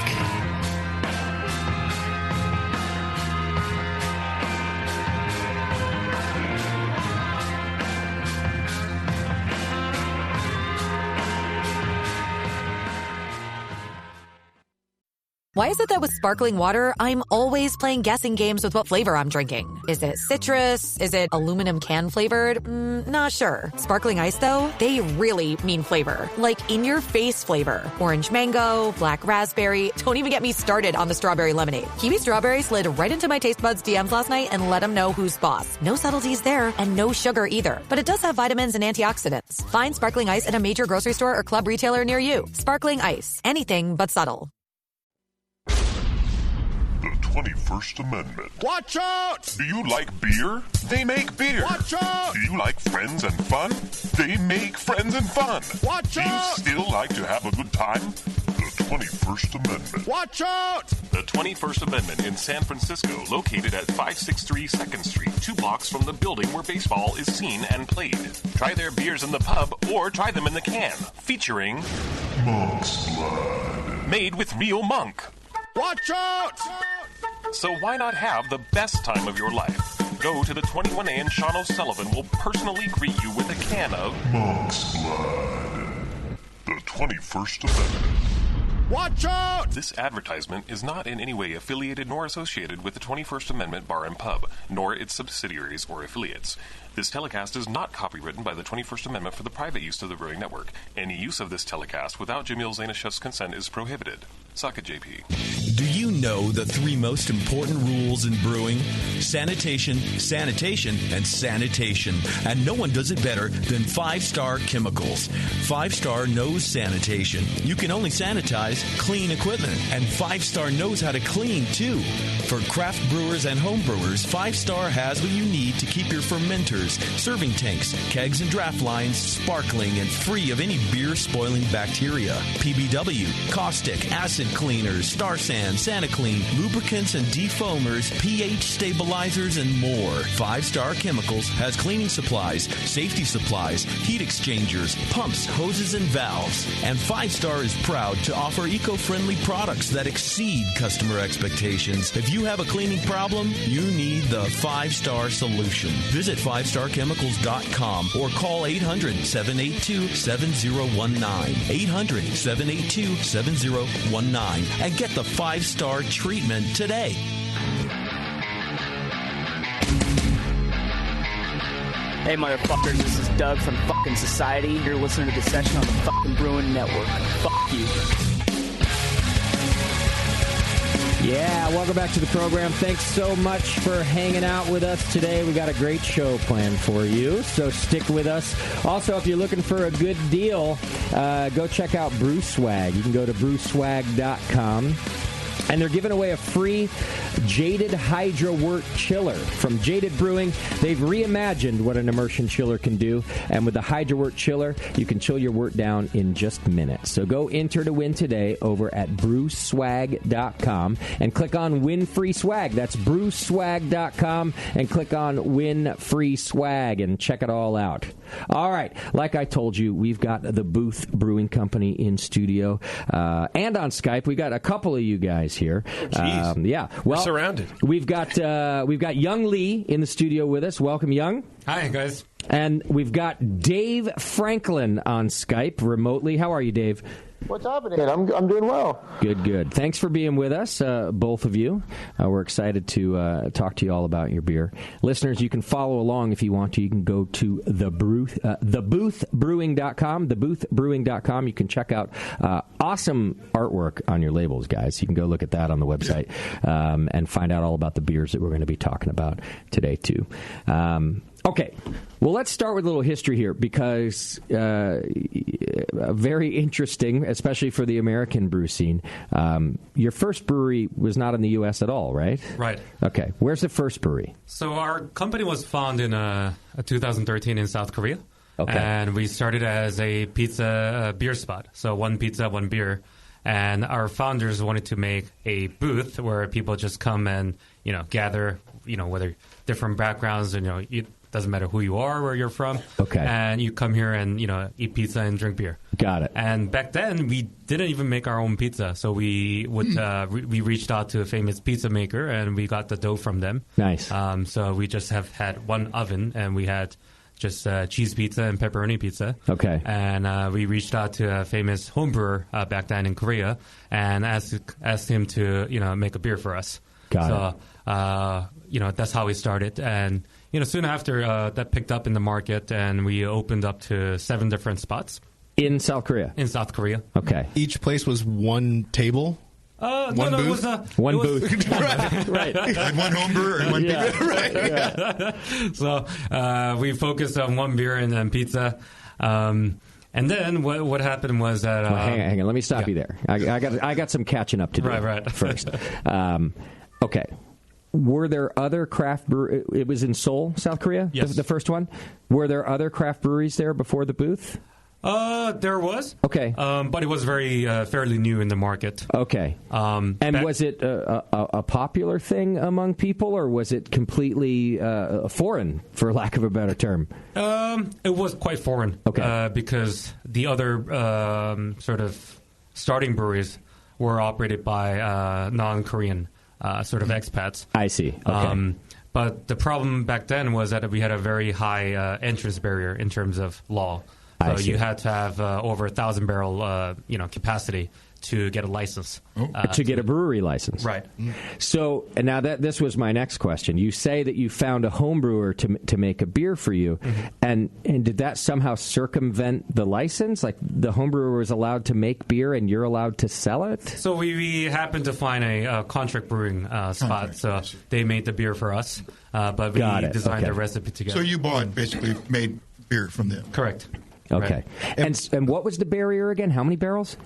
Why is it that with sparkling water, I'm always playing guessing games with what flavor I'm drinking? Is it citrus? Is it aluminum can flavored? Not sure. Sparkling ice, though, they really mean flavor. Like in-your-face flavor. Orange mango, black raspberry. Don't even get me started on the strawberry lemonade. Kiwi Strawberry slid right into my taste buds DMs last night and let them know who's boss. No subtleties there, and no sugar either. But it does have vitamins and antioxidants. Find sparkling ice at a major grocery store or club retailer near you. Sparkling ice. Anything but subtle. The 21st Amendment. Watch out! Do you like beer? They make beer. Watch out! Do you like friends and fun? They make friends and fun. Watch out! Do you still like to have a good time? The 21st Amendment. Watch out! The 21st Amendment in San Francisco, located at 563 2nd Street, 2 blocks from the building where baseball is seen and played. Try their beers in the pub or try them in the can, featuring Monk's Blood. Made with real monk. Watch out! So why not have the best time of your life? Go to the 21A and Sean O'Sullivan will personally greet you with a can of Monk's Blood. The 21st Amendment. Watch out! This advertisement is not in any way affiliated nor associated with the 21st Amendment Bar and Pub, nor its subsidiaries or affiliates. This telecast is not copywritten by the 21st Amendment for the private use of the Brewing Network. Any use of this telecast without Jamil Zainashev's consent is prohibited. Suck it, JP. Do you know the 3 most important rules in brewing? Sanitation, sanitation, and sanitation. And no one does it better than 5-Star Chemicals. 5-Star knows sanitation. You can only sanitize clean equipment. And 5-Star knows how to clean, too. For craft brewers and home brewers, 5-Star has what you need to keep your fermenters, serving tanks, kegs, and draft lines sparkling and free of any beer-spoiling bacteria. PBW, caustic, acid cleaners, Star Sand, SaniClean, lubricants and defoamers, pH stabilizers, and more. 5-Star Chemicals has cleaning supplies, safety supplies, heat exchangers, pumps, hoses, and valves. And 5-Star is proud to offer eco-friendly products that exceed customer expectations. If you have a cleaning problem, you need the 5-Star solution. Visit 5starchemicals.com or call 800-782-7019. 800-782-7019 and get the 5-Star treatment today. Hey, motherfuckers, this is Doug from fucking Society. You're listening to The Session on the fucking Brewing Network. Fuck you. Yeah, welcome back to the program. Thanks so much for hanging out with us today. We got a great show planned for you, so stick with us. Also, if you're looking for a good deal, go check out Brew Swag. You can go to brewswag.com. And they're giving away a free Jaded Hydro Wort chiller from Jaded Brewing. They've reimagined what an immersion chiller can do. And with the Hydro Wort chiller, you can chill your wort down in just minutes. So go enter to win today over at brewswag.com and click on Win Free Swag. That's brewswag.com and click on Win Free Swag and check it all out. All right. Like I told you, we've got the Booth Brewing Company in studio and on Skype. We got a couple of you guys here. Yeah. Well, we're surrounded. We've got Young Lee in the studio with us. Welcome, Young. Hi, guys. And we've got Dave Franklin on Skype remotely. How are you, Dave? What's happening? I'm doing well. Good. Thanks for being with us, both of you. We're excited to talk to you all about your beer. Listeners, you can follow along if you want to. You can go to theboothbrewing.com, theboothbrewing.com. You can check out awesome artwork on your labels, guys. You can go look at that on the website and find out all about the beers that we're going to be talking about today, too. Okay, well, let's start with a little history here because very interesting, especially for the American brew scene. Your first brewery was not in the U.S. at all, right? Right. Okay, where's the first brewery? So our company was founded in 2013 in South Korea. Okay. And we started as a pizza beer spot, so one pizza, one beer. And our founders wanted to make a booth where people just come and, gather, whether different backgrounds, it doesn't matter who you are, where you're from. Okay. And you come here and, eat pizza and drink beer. Got it. And back then, we didn't even make our own pizza. So we would we reached out to a famous pizza maker, and we got the dough from them. Nice. So we just have had one oven, and we had just cheese pizza and pepperoni pizza. Okay. And we reached out to a famous home brewer back then in Korea and asked him to, make a beer for us. Got it. That's how we started. And, soon after, that picked up in the market, and we opened up to 7 different spots. In South Korea? In South Korea. Okay. Each place was one table? One booth? It was one booth. Right. And one home brewer and one pizza. Right. Yeah. So we focused on one beer and then pizza. And then what happened was that... hang on. Let me stop you there. I got some catching up to do first. Okay. Were there other craft breweries? It was in Seoul, South Korea? Yes. The first one? Were there other craft breweries there before the booth? There was. Okay. But it was fairly new in the market. Okay. And was it a popular thing among people, or was it completely foreign, for lack of a better term? It was quite foreign. Okay. Because the other sort of starting breweries were operated by non-Korean sort of expats. I see. Okay. But the problem back then was that we had a very high entrance barrier in terms of law. So you had to have over 1,000 barrel, capacity to get a license. To get a brewery license. Right. So now this was my next question. You say that you found a home brewer to make a beer for you, and did that somehow circumvent the license? Like the home brewer was allowed to make beer and you're allowed to sell it? So we happened to find a contract brewing spot. So they made the beer for us, but we designed the recipe together. So you basically made beer from them. Correct. Okay. Right. And what was the barrier again? How many barrels?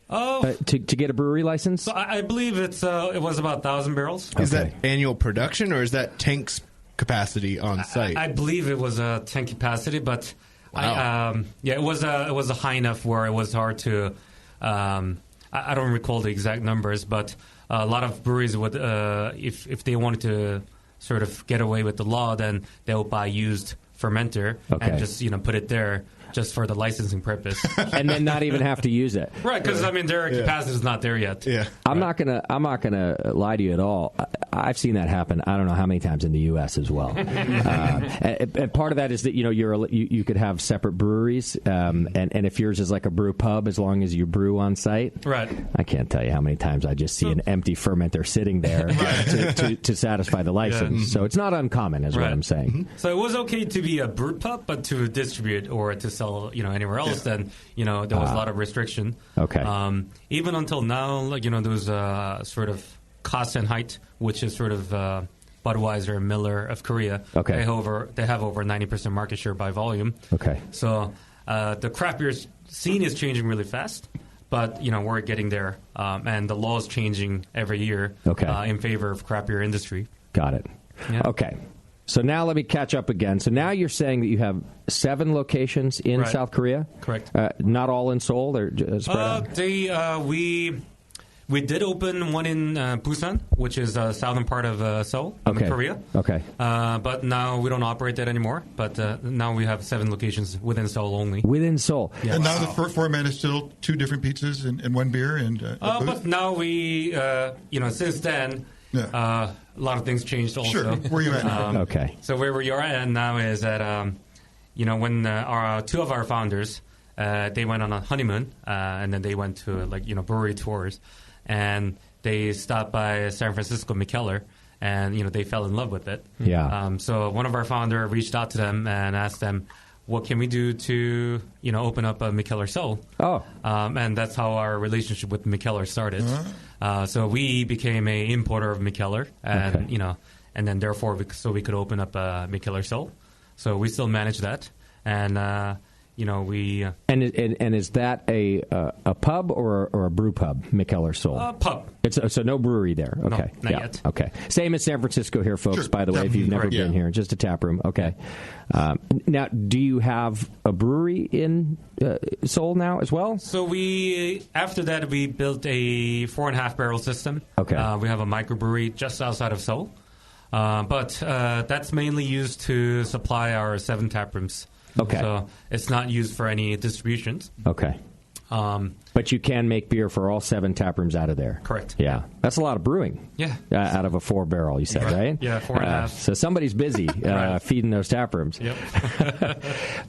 To get a brewery license? So I believe it was about 1,000 barrels. Is that annual production, or is that tank's capacity on site? I believe it was a tank capacity, but it was a high enough where it was hard to. I don't recall the exact numbers, but a lot of breweries would, if they wanted to sort of get away with the law, then they'll buy used fermenter and just put it there. just for the licensing purpose, and then not even have to use it. Right, because I mean their capacity is not there yet. Yeah, I'm not gonna lie to you at all. I've seen that happen. I don't know how many times in the U.S. as well. And part of that is that you could have separate breweries, and if yours is like a brew pub, as long as you brew on site. Right. I can't tell you how many times I just see an empty fermenter sitting there to satisfy the license. Yeah. So it's not uncommon, is what I'm saying. So it was okay to be a brew pub, but to distribute or to sell, anywhere else, then there was a lot of restriction. Okay. Even until now, there was sort of Cost and Height, which is sort of Budweiser and Miller of Korea. Okay. They have over 90% market share by volume. Okay. So the craft beer scene is changing really fast. But, we're getting there, and the law is changing every year in favor of craft beer industry. Got it. Yeah. Okay. So now let me catch up again. So now you're saying that you have 7 locations in South Korea? Correct. Not all in Seoul? They're spread out? We did open one in Busan, which is the southern part of Seoul, Korea. Okay. But now we don't operate that anymore. But now we have 7 locations within Seoul only. Within Seoul. Yes. And now the format is still 2 different pizzas and 1 beer and a booth? But now we, since then, a lot of things changed also. Sure. Where are you at now? Okay. So where we are at now is that, when our 2 of our founders, they went on a honeymoon, and then they went to brewery tours, and they stopped by San Francisco Mikkeller, and they fell in love with it. Yeah. So one of our founder reached out to them and asked them, what can we do to open up a Mikkeller Seoul? Oh. And that's how our relationship with Mikkeller started. So we became a importer of Mikkeller, and and then therefore we could open up a Mikkeller Seoul. So we still manage that, and we and is that a pub or a brew pub, Mikkeller Seoul? Pub. So no brewery there. Okay. No, not yet. Okay. Same as San Francisco here, folks. By the way, if you've never been here, just a tap room. Okay. Now, do you have a brewery in Seoul now as well? So after that we built a 4.5 barrel system. Okay. We have a microbrewery just outside of Seoul, but that's mainly used to supply our 7 tap rooms. Okay. So it's not used for any distributions. Okay. But you can make beer for all 7 tap rooms out of there. Correct. Yeah. That's a lot of brewing. Yeah. Out of a 4 barrel, you said, right? Yeah, 4.5. So somebody's busy feeding those tap rooms. Yep.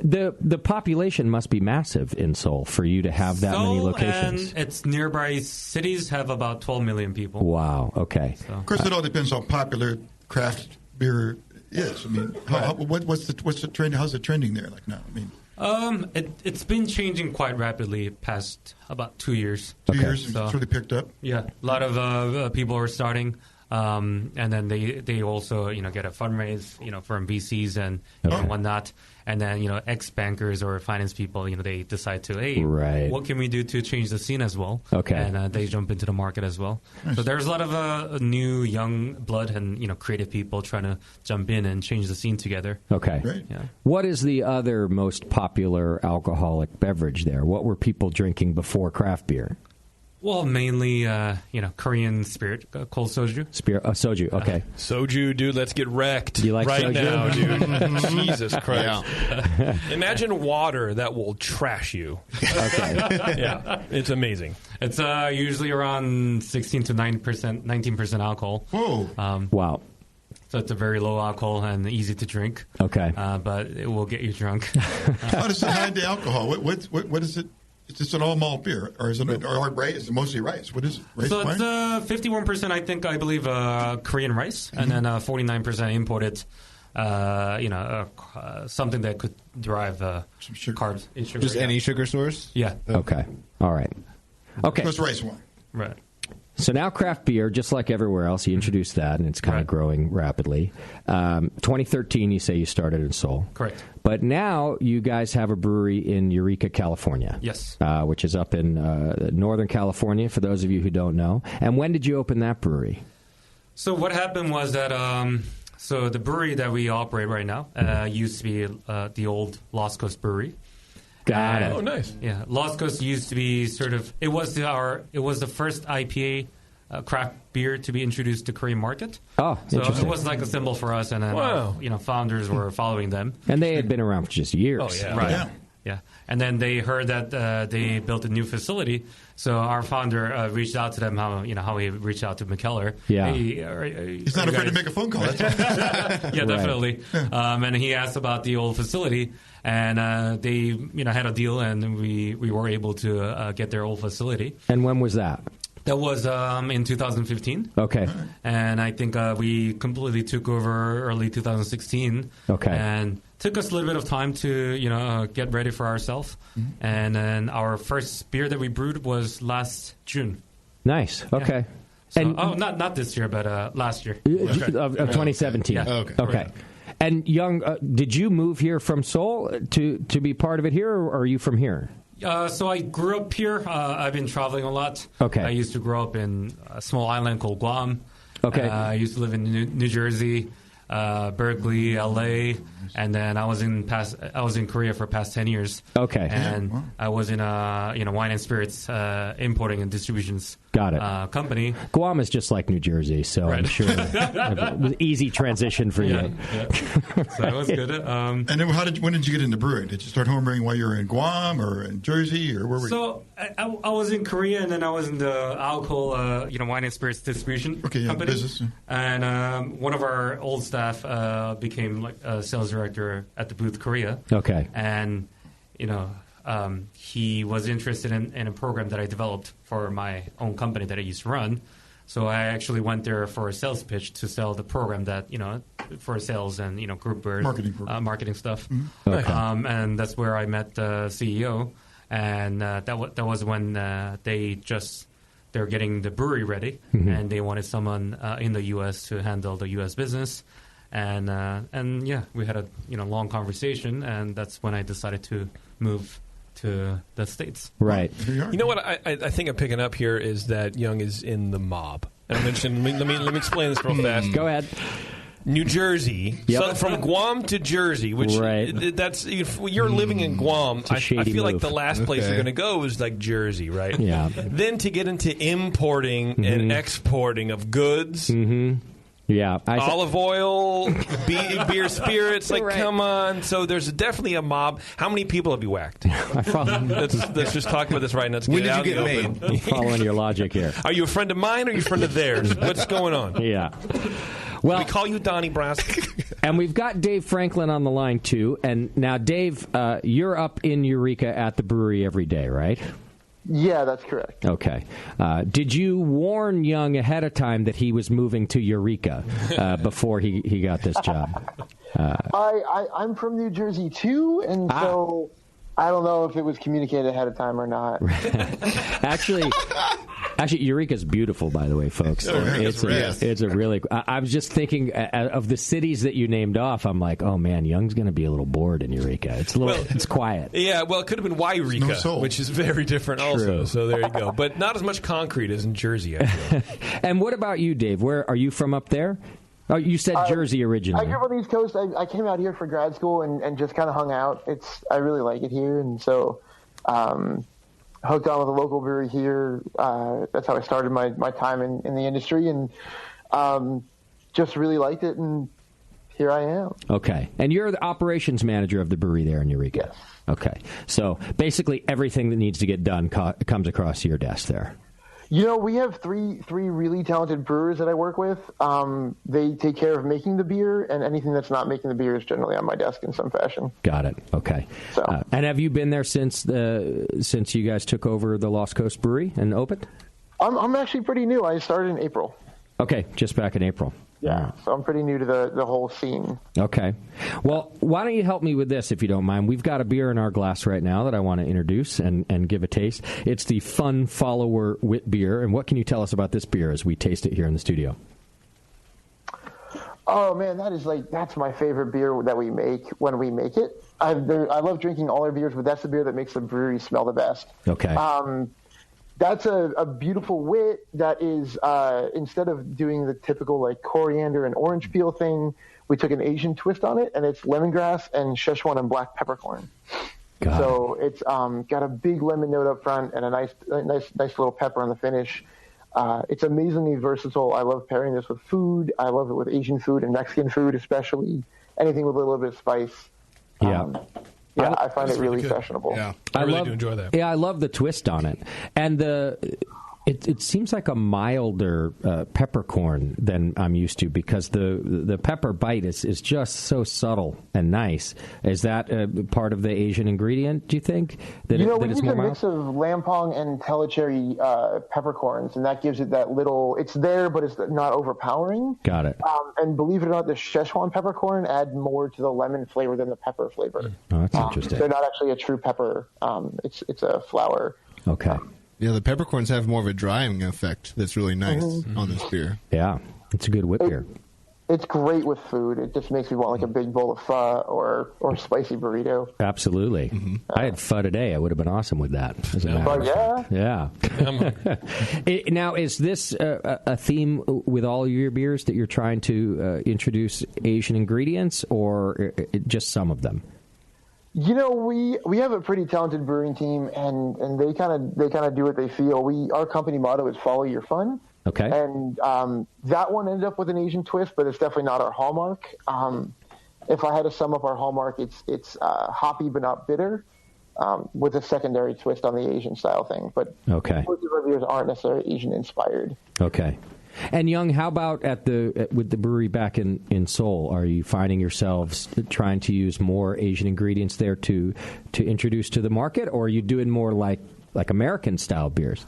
The population must be massive in Seoul for you to have that many locations. And its nearby cities have about 12 million people. Wow. Okay. So. Of course, it all depends how popular craft beer is. I mean, what's the trend? How's it trending there? Like now, I mean, it's been changing quite rapidly past about 2 years. 2 years, it's really picked up. Yeah, a lot of people are starting, and then they also get a fundraise from VCs and whatnot, and then ex-bankers or finance people they decide to what can we do to change the scene as well? Okay, and they jump into the market as well. Nice. So there's a lot of new young blood and creative people trying to jump in and change the scene together. Okay, great. Yeah. What is the other most popular alcoholic beverage there? What were people drinking before craft beer? Well, mainly, Korean spirit, cold soju. Soju, okay. Soju, dude, let's get wrecked you like right soju? now, dude. Jesus Christ. Yeah. Imagine water that will trash you. Okay. Yeah, it's amazing. It's usually around 16 to 19% alcohol. Whoa. Wow. So it's a very low alcohol and easy to drink. Okay. But it will get you drunk. How does it hide the alcohol? What is it? Is this an all malt beer, or is it rice? Is it mostly rice? What is it? Rice So wine? it's 51%, I believe, Korean rice, and then 49% imported. Something that could derive carbs in sugar. Just any sugar source? Yeah. Okay. All right. Okay. It's rice wine. Right. So now craft beer, just like everywhere else, you introduced that, and it's kind of growing rapidly. 2013, you say you started in Seoul. Correct. But now you guys have a brewery in Eureka, California. Yes. Which is up in Northern California, for those of you who don't know. And when did you open that brewery? So what happened was that so the brewery that we operate right now used to be the old Lost Coast Brewery. Got it. Oh, nice. Yeah, Lost Coast used to be sort of it was the first IPA craft beer to be introduced to Korean market. Oh, so interesting. it was like a symbol for us, and then our, founders were following them. And they had been around for just years. Oh, yeah. Right. Yeah. Yeah, and then they heard that they built a new facility. So our founder reached out to them how he reached out to McKellar. Yeah, he's not afraid to make a phone call. Yeah, definitely. And he asked about the old facility, and they had a deal, and we were able to get their old facility. And when was that? That was in 2015. Okay. And I think we completely took over early 2016. Okay. And took us a little bit of time to, get ready for ourselves. Mm-hmm. And then our first beer that we brewed was last June. Nice. Okay. So, And not this year, but last year. Of 2017. Yeah. Okay. And Young, did you move here from Seoul to be part of it here, or are you from here? So I grew up here. I've been traveling a lot. Okay. I used to grow up in a small island called Guam. Okay. I used to live in New Jersey, Berkeley, LA, and then I was in Korea for past 10 years. Okay. And I was in wine and spirits importing and distributions. Got it. Company. Guam is just like New Jersey, so I'm sure it was an easy transition for you. Yeah. So it was good. And then when did you get into brewing? Did you start homebrewing while you were in Guam or in Jersey, or where were you? So I was in Korea, and then I was in the alcohol, wine and spirits distribution company. Business. And one of our old staff became like a sales director at the Booth Korea. Okay. And he was interested in a program that I developed for my own company that I used to run. So I actually went there for a sales pitch to sell the program that, for sales and, group beers, marketing stuff. Mm-hmm. Okay. And that's where I met the CEO. And that was when they're getting the brewery ready. Mm-hmm. And they wanted someone in the U.S. to handle the U.S. business. And we had a long conversation, and that's when I decided to move to the States. Right. You know what I think I'm picking up here is that Young is in the mob. And I mentioned, let me explain this real fast. Go ahead. New Jersey, Yep. so from Guam to Jersey, which that's if you're living in Guam. I feel shady like move. the last place you're going to go is like Jersey, right? Yeah. Then to get into importing and exporting of goods. Mm-hmm. Yeah, olive oil, beer, spirits. Like, Right. come on. So there's definitely a mob. How many people have you whacked? Let's just talk about this right now. Let's When get did it you out get in the open. I'm following your logic here. Are you a friend of mine or are you a friend of theirs? What's going on? Yeah. Well, we call you Donnie Brask. And we've got Dave Franklin on the line, too. And now, Dave, you're up in Eureka at the brewery every day, right? Yeah, that's correct. Okay. Did you warn Young ahead of time that he was moving to Eureka before he got this job? I'm from New Jersey, too, and so I don't know if it was communicated ahead of time or not. Actually, Eureka's beautiful, by the way, folks. It's a really. I was just thinking of the cities that you named off. I'm like, oh man, Young's going to be a little bored in Eureka. It's quiet. Yeah, well, it could have been Eureka, which is very different also. True. So there you go. But not as much concrete as in Jersey, I feel. And what about you, Dave? Where are you from up there? Oh, you said Jersey originally. I grew up on the East Coast. I came out here for grad school and just kind of hung out. I really like it here, and so hooked on with a local brewery here. That's how I started my time in the industry, and just really liked it, and here I am. Okay. And you're the operations manager of the brewery there in Eureka? Yes. Okay. So basically everything that needs to get done comes across your desk there. We have three really talented brewers that I work with. They take care of making the beer, and anything that's not making the beer is generally on my desk in some fashion. Got it. Okay. So, and have you been there since you guys took over the Lost Coast Brewery and opened? I'm actually pretty new. I started in April. Okay, just back in April. Yeah, so I'm pretty new to the whole scene. Okay. Well, why don't you help me with this, if you don't mind? We've got a beer in our glass right now that I want to introduce and give a taste. It's the Fun Follower Wit Beer. And what can you tell us about this beer as we taste it here in the studio? Oh, man, that's my favorite beer that we make when we make it. I love drinking all our beers, but that's the beer that makes the brewery smell the best. Okay. That's a beautiful wit that is, instead of doing the typical coriander and orange peel thing, we took an Asian twist on it, and it's lemongrass and Szechuan and black peppercorn. So it's got a big lemon note up front and a nice little pepper on the finish. It's amazingly versatile. I love pairing this with food. I love it with Asian food and Mexican food, especially anything with a little bit of spice. Yeah. Yeah, I find it really sessionable. Yeah, I really do enjoy that. Yeah, I love the twist on it, and it seems like a milder peppercorn than I'm used to, because the pepper bite is just so subtle and nice. Is that part of the Asian ingredient, do you think? We use a mix of lampong and telecherry peppercorns, and that gives it that little, it's there, but it's not overpowering. Got it. And believe it or not, the Szechuan peppercorn add more to the lemon flavor than the pepper flavor. Oh, that's interesting. They're not actually a true pepper. It's a flower. Okay. Yeah, the peppercorns have more of a drying effect that's really nice on this beer. Yeah, it's a good whip beer. It's great with food. It just makes me want like a big bowl of pho or spicy burrito. Absolutely. I had pho today. I would have been awesome with that. As a matter of fact. Yeah. Now, is this a theme with all your beers, that you're trying to introduce Asian ingredients, or just some of them? We have a pretty talented brewing team, and they kind of do what they feel. Our company motto is "Follow your fun." Okay. And that one ended up with an Asian twist, but it's definitely not our hallmark. If I had to sum up our hallmark, it's hoppy but not bitter, with a secondary twist on the Asian style thing. But most of our beers aren't necessarily Asian inspired. Okay. And Young, how about with the brewery back in Seoul? Are you finding yourselves trying to use more Asian ingredients there to introduce to the market, or are you doing more like American style beers?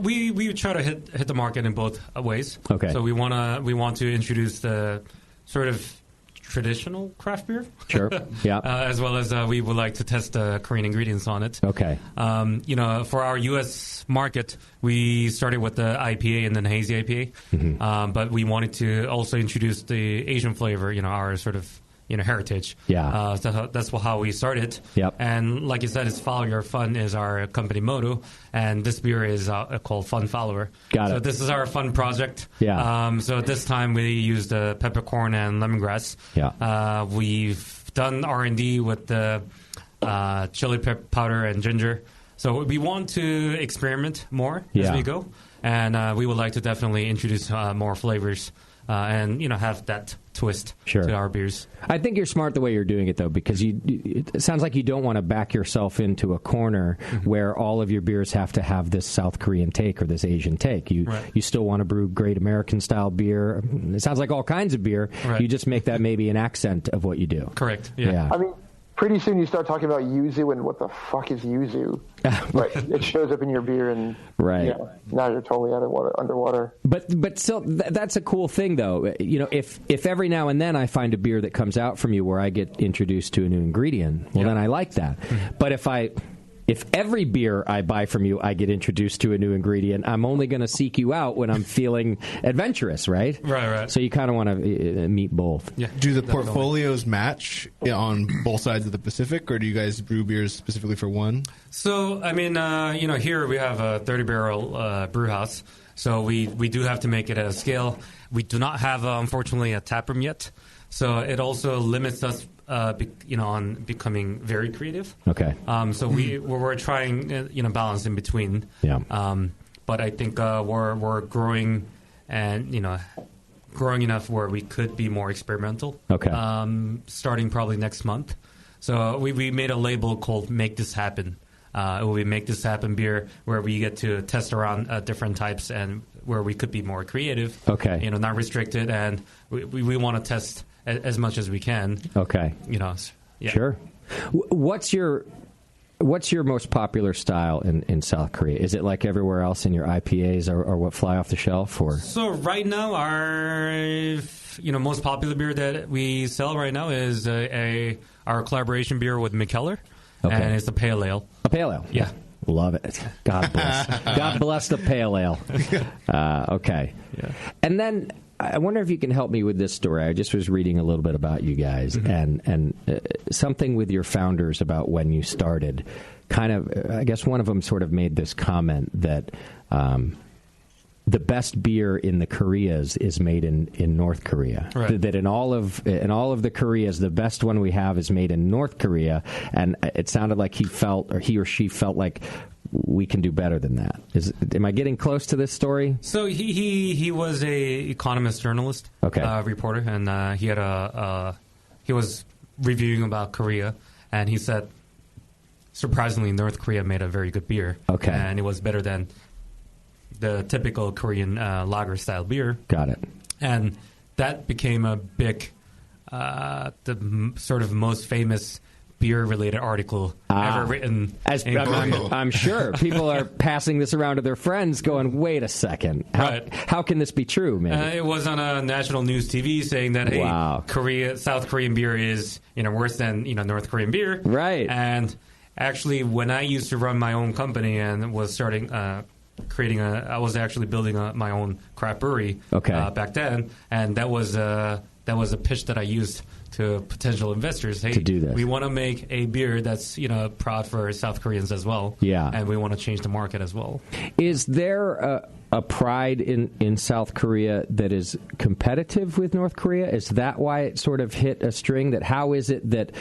We try to hit the market in both ways. Okay. So we want to introduce the sort of traditional craft beer. Sure. Yeah. As well as we would like to test Korean ingredients on it. Okay. For our U.S. market, we started with the IPA and then hazy IPA. But we wanted to also introduce the Asian flavor, our sort of heritage. Yeah. That's how we started. Yep. And like you said, it's Follow Your Fun is our company motto, and this beer is called Fun Follower. Got it. So this is our fun project. Yeah. So this time we used peppercorn and lemongrass. Yeah. We've done R&D with the chili powder and ginger. So we want to experiment more as we go, and we would like to definitely introduce more flavors. And have that twist to our beers. I think you're smart the way you're doing it, though, because it sounds like you don't want to back yourself into a corner where all of your beers have to have this South Korean take or this Asian take. You still want to brew great American style beer. It sounds like all kinds of beer. Right. You just make that maybe an accent of what you do. Correct. Yeah. I mean, pretty soon you start talking about yuzu and what the fuck is yuzu. But it shows up in your beer, and now you're totally underwater. But still, that's a cool thing, though. If every now and then I find a beer that comes out from you where I get introduced to a new ingredient, then I like that. But if every beer I buy from you, I get introduced to a new ingredient, I'm only going to seek you out when I'm feeling adventurous, right? Right. So you kind of want to meet both. Yeah. Do the portfolios match on both sides of the Pacific, or do you guys brew beers specifically for one? So, I mean, here we have a 30-barrel brew house, so we do have to make it at a scale. We do not have, unfortunately, a tap room yet, so it also limits us on becoming very creative. Okay. So we're trying, balance in between. Yeah. But I think we're growing, and growing enough where we could be more experimental. Okay. Starting probably next month. So we made a label called "Make This Happen." It will be "Make This Happen" beer, where we get to test around different types and where we could be more creative. Okay. Not restricted, and we want to test as much as we can. Okay. Sure. What's your most popular style in South Korea? Is it like everywhere else in your IPAs or what fly off the shelf? Or so right now our most popular beer that we sell right now is our collaboration beer with Mikkeller, and it's a pale ale. A pale ale. Yeah. Love it. God bless. God bless the pale ale. Okay. Yeah. And then I wonder if you can help me with this story. I just was reading a little bit about you guys and something with your founders about when you started. Kind of, I guess one of them sort of made this comment that the best beer in the Koreas is made in North Korea. Right. That in all of the Koreas, the best one we have is made in North Korea. And it sounded like he or she felt like we can do better than that. Am I getting close to this story? So he was a economist journalist, reporter, and he was reviewing about Korea, and he said, surprisingly, North Korea made a very good beer. Okay. And it was better than the typical Korean lager-style beer. Got it. And that became a big, sort of most famous beer-related article ever written. I'm sure people are passing this around to their friends going, wait a second. How can this be true, man? It was on a national news TV saying that, hey, South Korean beer is worse than North Korean beer. Right. And actually, when I used to run my own company and was starting I was actually building my own craft brewery back then, and that was a pitch that I used to potential investors. Hey, to do this. We want to make a beer that's proud for South Koreans as well. Yeah, and we want to change the market as well. Is there a pride in South Korea that is competitive with North Korea? Is that why it sort of hit a string? That how is it that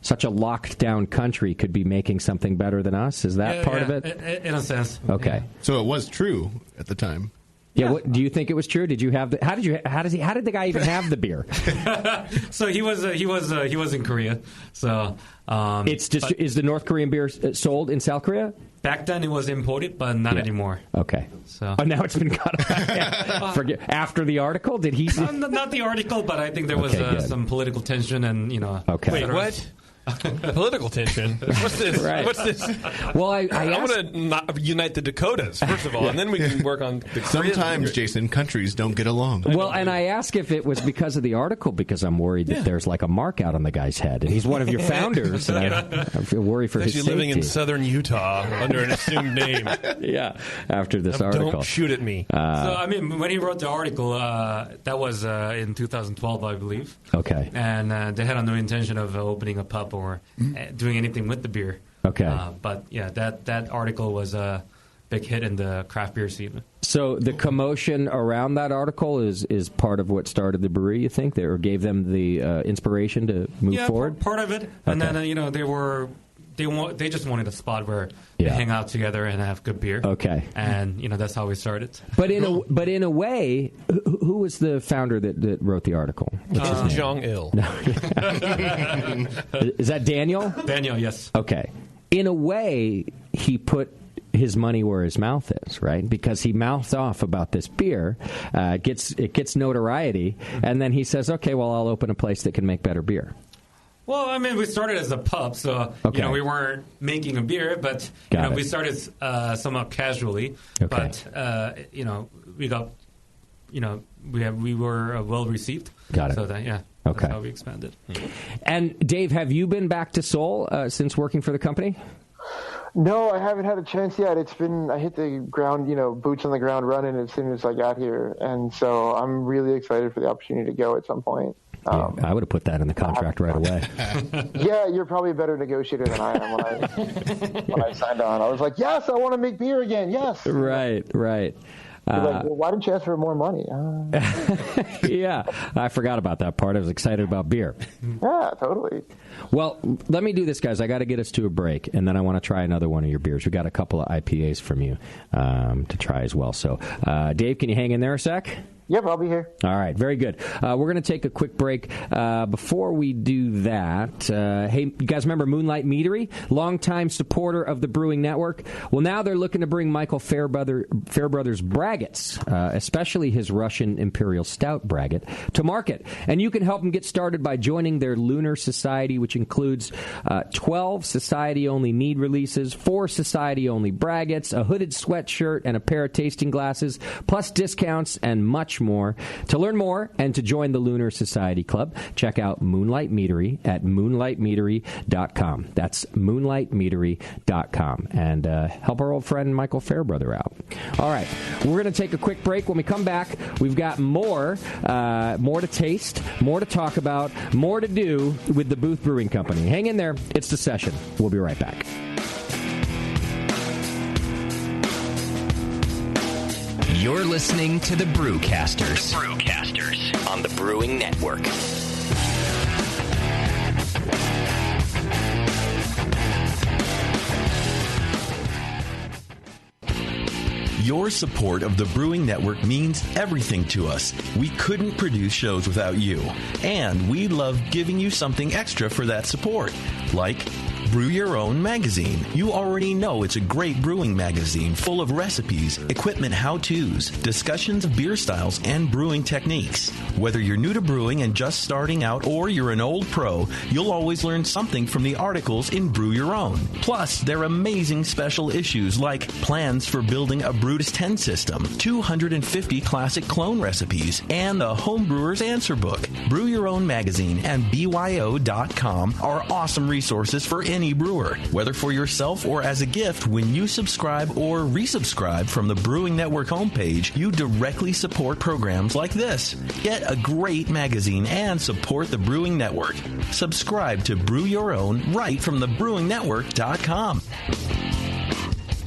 such a locked down country could be making something better than us? Is that part of it? In a sense. Okay, so it was true at the time. Yeah. What, do you think it was true? Did you have the? How did the guy even have the beer? So he was in Korea. So is the North Korean beer sold in South Korea? Back then it was imported, but not anymore. Okay. So now it's been cut off. Forget after the article. Did he? Not the article, but I think there was some political tension, and Okay. Wait, what? Political tension. What's this? Right. What's this? Well, I want to unite the Dakotas first of all, and then we can work on the Sometimes, Jason, countries don't get along. Well, and I ask if it was because of the article, because I'm worried that there's like a mark out on the guy's head, and he's one of your founders, and I feel worried for his safety. living in southern Utah under an assumed name. Yeah, after this article. Don't shoot at me. So, I mean, when he wrote the article, that was in 2012, I believe. Okay. And they had no intention of opening a pub or doing anything with the beer. Okay. But yeah, that article was a big hit in the craft beer scene. So the commotion around that article is part of what started the brewery, you think, or gave them the inspiration to move forward? Yeah, part of it. And then they just wanted a spot where they hang out together and have good beer. Okay. And that's how we started. But in a way, who was the founder that wrote the article? Kim Jong-il. Is that Daniel? Daniel, yes. Okay. In a way, he put his money where his mouth is, right? Because he mouthed off about this beer, it gets notoriety, and then he says, okay, well, I'll open a place that can make better beer. Well, I mean, we started as a pub, so we weren't making a beer, but we started somewhat casually. Okay. But we got, we were well received. Got it. So that's how we expanded. And Dave, have you been back to Seoul since working for the company? No, I haven't had a chance yet. I hit the ground, boots on the ground running as soon as I got here, and so I'm really excited for the opportunity to go at some point. I would have put that in the contract right away. Yeah, you're probably a better negotiator than I am when I signed on. I was like, yes, I want to make beer again. Yes. Right. You're like, well, why didn't you ask for more money? Yeah, I forgot about that part. I was excited about beer. Yeah, totally. Well, let me do this, guys. I got to get us to a break, and then I want to try another one of your beers. We got a couple of IPAs from you to try as well. So, Dave, can you hang in there a sec? Yep, I'll be here. All right, very good. We're going to take a quick break. Before we do that, hey, you guys remember Moonlight Meadery? Longtime supporter of the Brewing Network. Well, now they're looking to bring Michael Fairbrother's braggots, especially his Russian Imperial Stout braggot, to market. And you can help them get started by joining their Lunar Society, which includes 12 Society-only mead releases, 4 Society-only braggots, a hooded sweatshirt, and a pair of tasting glasses, plus discounts and much more. To learn more and to join the Lunar Society Club, check out Moonlight Meadery at moonlightmeadery.com. That's moonlightmeadery.com. And help our old friend Michael Fairbrother out. All right, we're going to take a quick break. When we come back, we've got more to taste, more to talk about, more to do with the Booth Brewing Company. Hang in there. It's The Session. We'll be right back. You're listening to the Brewcasters. On the Brewing Network. Your support of the Brewing Network means everything to us. We couldn't produce shows without you. And we love giving you something extra for that support, like Brew Your Own magazine. You already know it's a great brewing magazine full of recipes, equipment how-tos, discussions of beer styles, and brewing techniques. Whether you're new to brewing and just starting out or you're an old pro, you'll always learn something from the articles in Brew Your Own. Plus, there are amazing special issues like plans for building a Brutus 10 system, 250 classic clone recipes, and the Homebrewer's Answer Book. Brew Your Own magazine and BYO.com are awesome resources for any brewer, whether for yourself or as a gift. When you subscribe or resubscribe from the Brewing Network homepage, you directly support programs like this. Get a great magazine and support the Brewing Network. Subscribe to Brew Your Own right from thebrewingnetwork.com.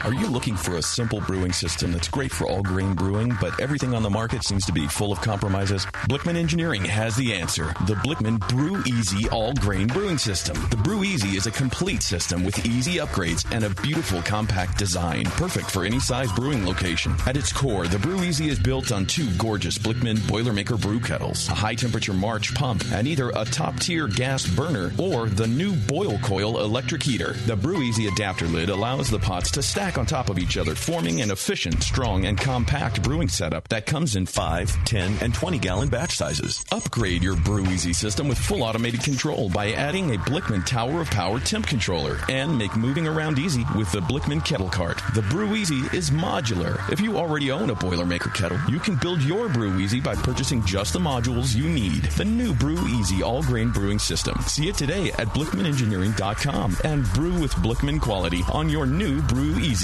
Are you looking for a simple brewing system that's great for all grain brewing, but everything on the market seems to be full of compromises? Blickman Engineering has the answer. The Blickman Brew Easy All Grain Brewing System. The Brew Easy is a complete system with easy upgrades and a beautiful compact design, perfect for any size brewing location. At its core, the Brew Easy is built on two gorgeous Blickman Boilermaker brew kettles, a high-temperature March pump, and either a top-tier gas burner or the new Boil Coil electric heater. The Brew Easy adapter lid allows the pots to stack on top of each other, forming an efficient, strong, and compact brewing setup that comes in 5, 10, and 20-gallon batch sizes. Upgrade your Brew Easy system with full automated control by adding a Blickman Tower of Power temp controller, and make moving around easy with the Blickman Kettle Cart. The Brew Easy is modular. If you already own a Boilermaker kettle, you can build your Brew Easy by purchasing just the modules you need. The new Brew Easy all-grain brewing system. See it today at BlickmanEngineering.com and brew with Blickman quality on your new Brew Easy.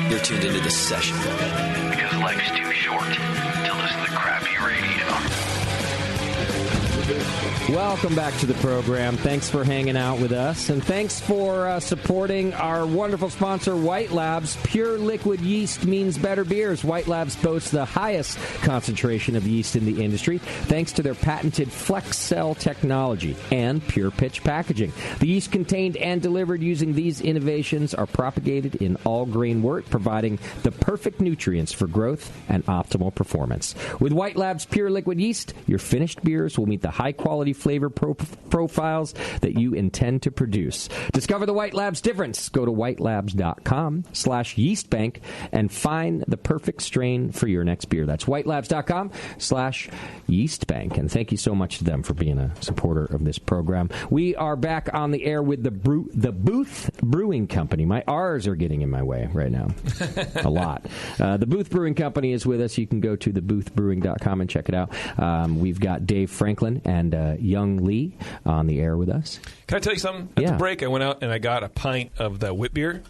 You're tuned into the session. Because life's too short to listen to crappy radio. Welcome back to the program. Thanks for hanging out with us, and thanks for supporting our wonderful sponsor, White Labs. Pure liquid yeast means better beers. White Labs boasts the highest concentration of yeast in the industry, thanks to their patented Flex Cell technology and pure pitch packaging. The yeast contained and delivered using these innovations are propagated in all grain wort, providing the perfect nutrients for growth and optimal performance. With White Labs Pure Liquid Yeast, your finished beers will meet the high-quality flavor profiles that you intend to produce. Discover the White Labs difference. Go to whitelabs.com/yeastbank and find the perfect strain for your next beer. That's whitelabs.com/yeastbank. And thank you so much to them for being a supporter of this program. We are back on the air with the Booth Brewing Company. My R's are getting in my way right now. A lot. The Booth Brewing Company is with us. You can go to theboothbrewing.com and check it out. We've got Dave Franklin and Young Lee on the air with us. Can I tell you something? At the break, I went out and I got a pint of the wit beer.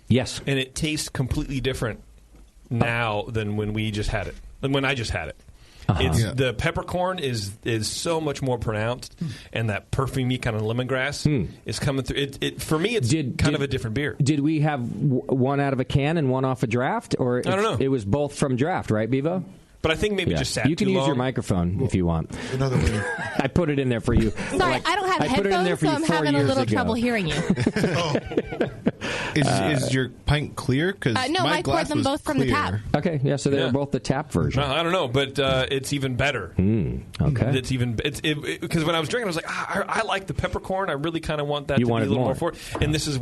Yes. And it tastes completely different now than when we just had it. Than when I just had it. It's the peppercorn is so much more pronounced, and that perfumey kind of lemongrass is coming through. It for me, it's kind of a different beer. Did we have one out of a can and one off a draft, or I don't know. It was both from draft, right, Bevo? But I think maybe just sat You can too use long. your microphone if you want. Another way. I put it in there for you. Sorry, I don't have I put it in there headphones, for so you I'm 4 having a years little ago. trouble hearing you. Is your pint clear? Because No, my I poured glass them was both from the clear. tap. Okay, yeah, so they're both the tap version. No, I don't know, but it's even better. Okay. It's even because when I was drinking, I was like, I like the peppercorn. I really kind of want that You to be a wanted little more. more for it. And this is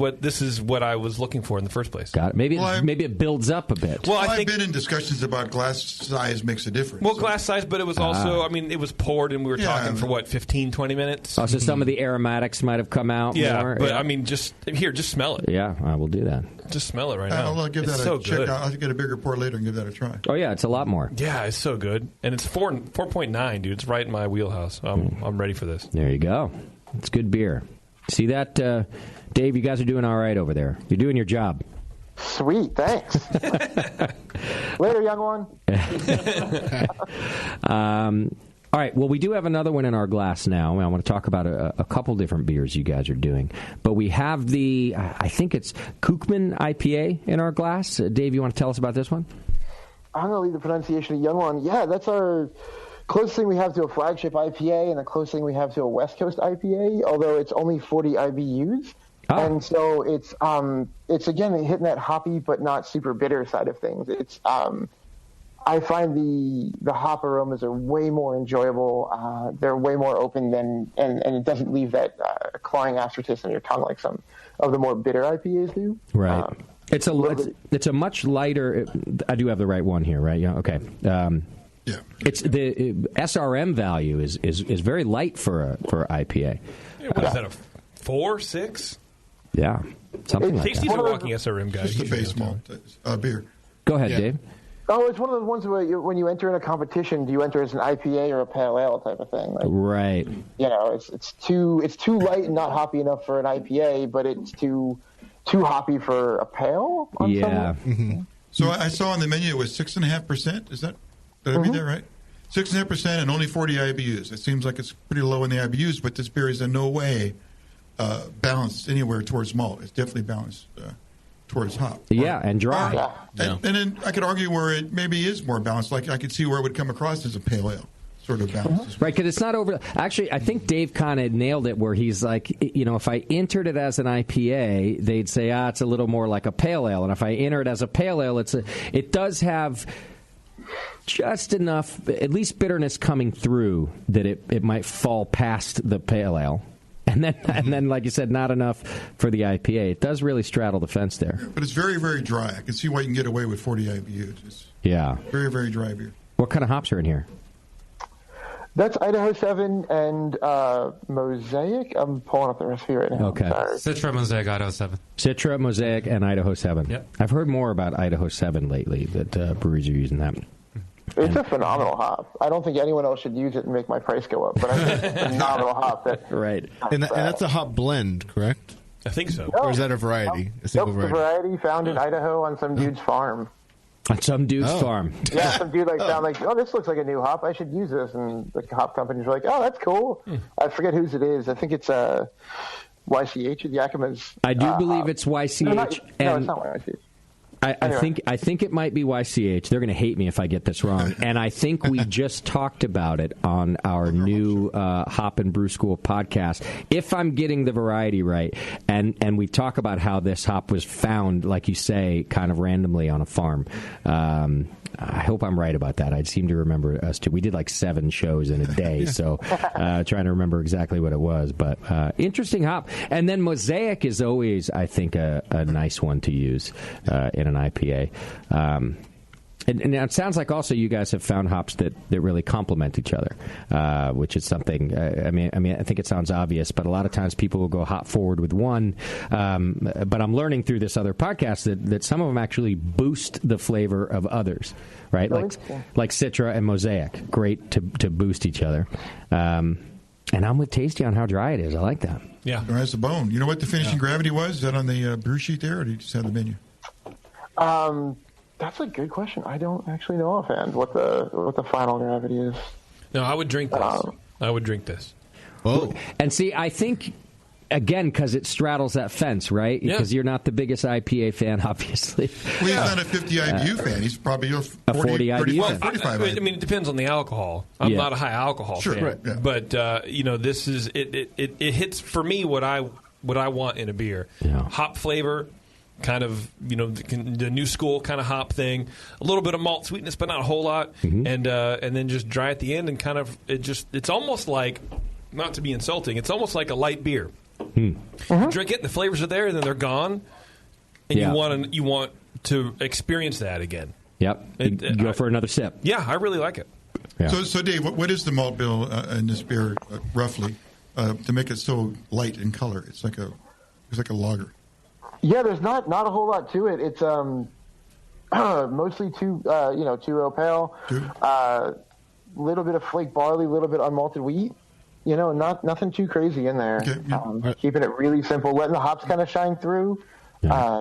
what I was looking for in the first place. Got it. Maybe it builds up a bit. Well, I've been in discussions about glass size makes a difference. Well, glass size, but it was also, I mean, it was poured and we were talking for 15, 20 minutes. Oh, so some of the aromatics might have come out more. But I mean, just smell it. Yeah, I will do that. Just smell it right now. I'll give it's that so a check good. out. I'll get a bigger pour later and give that a try. Oh, yeah, it's a lot more. Yeah, it's so good. And it's 4.9, dude. It's right in my wheelhouse. I'm ready for this. There you go. It's good beer. See that, Dave? You guys are doing all right over there. You're doing your job. Sweet, thanks. Later, young one. All right, well, we do have another one in our glass now. I want to talk about a couple different beers you guys are doing. But we have I think it's Kookman IPA in our glass. Dave, you want to tell us about this one? I'm going to leave the pronunciation of Youngwon. Yeah, that's our closest thing we have to a flagship IPA and the closest thing we have to a West Coast IPA, although it's only 40 IBUs. Oh. And so it's again hitting that hoppy but not super bitter side of things. It's I find the hop aromas are way more enjoyable. They're way more open and it doesn't leave that clawing aftertaste on your tongue like some of the more bitter IPAs do. Right. It's a much lighter. I do have the right one here, right? Yeah. Okay. Yeah. It's the SRM value is very light for IPA. Yeah, what is that? A 4, 6? Yeah, something like Tasty's that. a walking SRM guy. Just a base malt beer. Go ahead, Dave. Oh, it's one of those ones where when you enter in a competition, do you enter as an IPA or a pale ale type of thing? Like, right. You know, it's too light and not hoppy enough for an IPA, but it's too hoppy for a pale. Yeah. Mm-hmm. So I saw on the menu it was 6.5%. Did I read that right? 6.5% and only 40 IBUs. It seems like it's pretty low in the IBUs, but this beer is in no way balanced anywhere towards malt. It's definitely balanced towards hop. Yeah, and dry. And then I could argue where it maybe is more balanced. Like I could see where it would come across as a pale ale. Sort of balance. Right, because it's not over. Actually, I think Dave kind of nailed it where he's like, you know, if I entered it as an IPA, they'd say, it's a little more like a pale ale. And if I enter it as a pale ale, it does have just enough, at least bitterness coming through, that it might fall past the pale ale. And then, like you said, not enough for the IPA. It does really straddle the fence there. But it's very, very dry. I can see why you can get away with 40 IBUs. It's very, very dry beer. What kind of hops are in here? That's Idaho 7 and Mosaic. I'm pulling up the recipe right now. Okay. Citra, Mosaic, Idaho 7. Citra, Mosaic, and Idaho 7. Yep. I've heard more about Idaho 7 lately, that breweries are using that. It's a phenomenal hop. I don't think anyone else should use it and make my price go up, but I think it's a phenomenal hop. Right. And that's a hop blend, correct? I think so. Or is that a variety? A single variety? It's a variety found in Idaho on some dude's farm. On some dude's farm. Yeah, some dude found this looks like a new hop. I should use this. And the hop companies were like, oh, that's cool. I forget whose it is. I think it's YCH, Yakima's. I do believe it's YCH. No, it's not YCH. I think it might be YCH. They're going to hate me if I get this wrong. And I think we just talked about it on our new Hop and Brew School podcast, if I'm getting the variety right. And we talk about how this hop was found, like you say, kind of randomly on a farm. I hope I'm right about that. I seem to remember us too. We did like 7 shows in a day, so trying to remember exactly what it was. But interesting hop. And then Mosaic is always, I think, a nice one to use in an IPA. And it sounds like also you guys have found hops that really complement each other, which is something. I mean, I think it sounds obvious, but a lot of times people will go hop forward with one. But I'm learning through this other podcast that some of them actually boost the flavor of others, right? Like Citra and Mosaic, great to boost each other. And I'm with Tasty on how dry it is. I like that. Yeah, dry as a bone. You know what the finishing gravity was? Is that on the brew sheet there, or do you just have the menu? That's a good question. I don't actually know offhand what the final gravity is. No, I would drink this. I would drink this. Oh, and see, I think again because it straddles that fence, right? Yeah. Because you're not the biggest IPA fan, obviously. Well, he's not a 50 IBU fan. He's probably a 40 IBU fan. 45 I mean, it depends on the alcohol. I'm not a high alcohol fan, right, yeah. But this is it hits for me what I want in a beer. Yeah. Hop flavor. Kind of, the new school kind of hop thing. A little bit of malt sweetness, but not a whole lot. Mm-hmm. And then just dry at the end and kind of, it's almost like, not to be insulting, it's almost like a light beer. You drink it, and the flavors are there, and then they're gone. And you want to experience that again. Yep. You go for another sip. Yeah, I really like it. Yeah. So Dave, what is the malt bill in this beer, roughly, to make it so light in color? It's like a lager. Yeah, there's not a whole lot to it. It's mostly two row pale, little bit of flake barley, little bit unmalted wheat. Nothing too crazy in there. Okay. Keeping it really simple, letting the hops kind of shine through.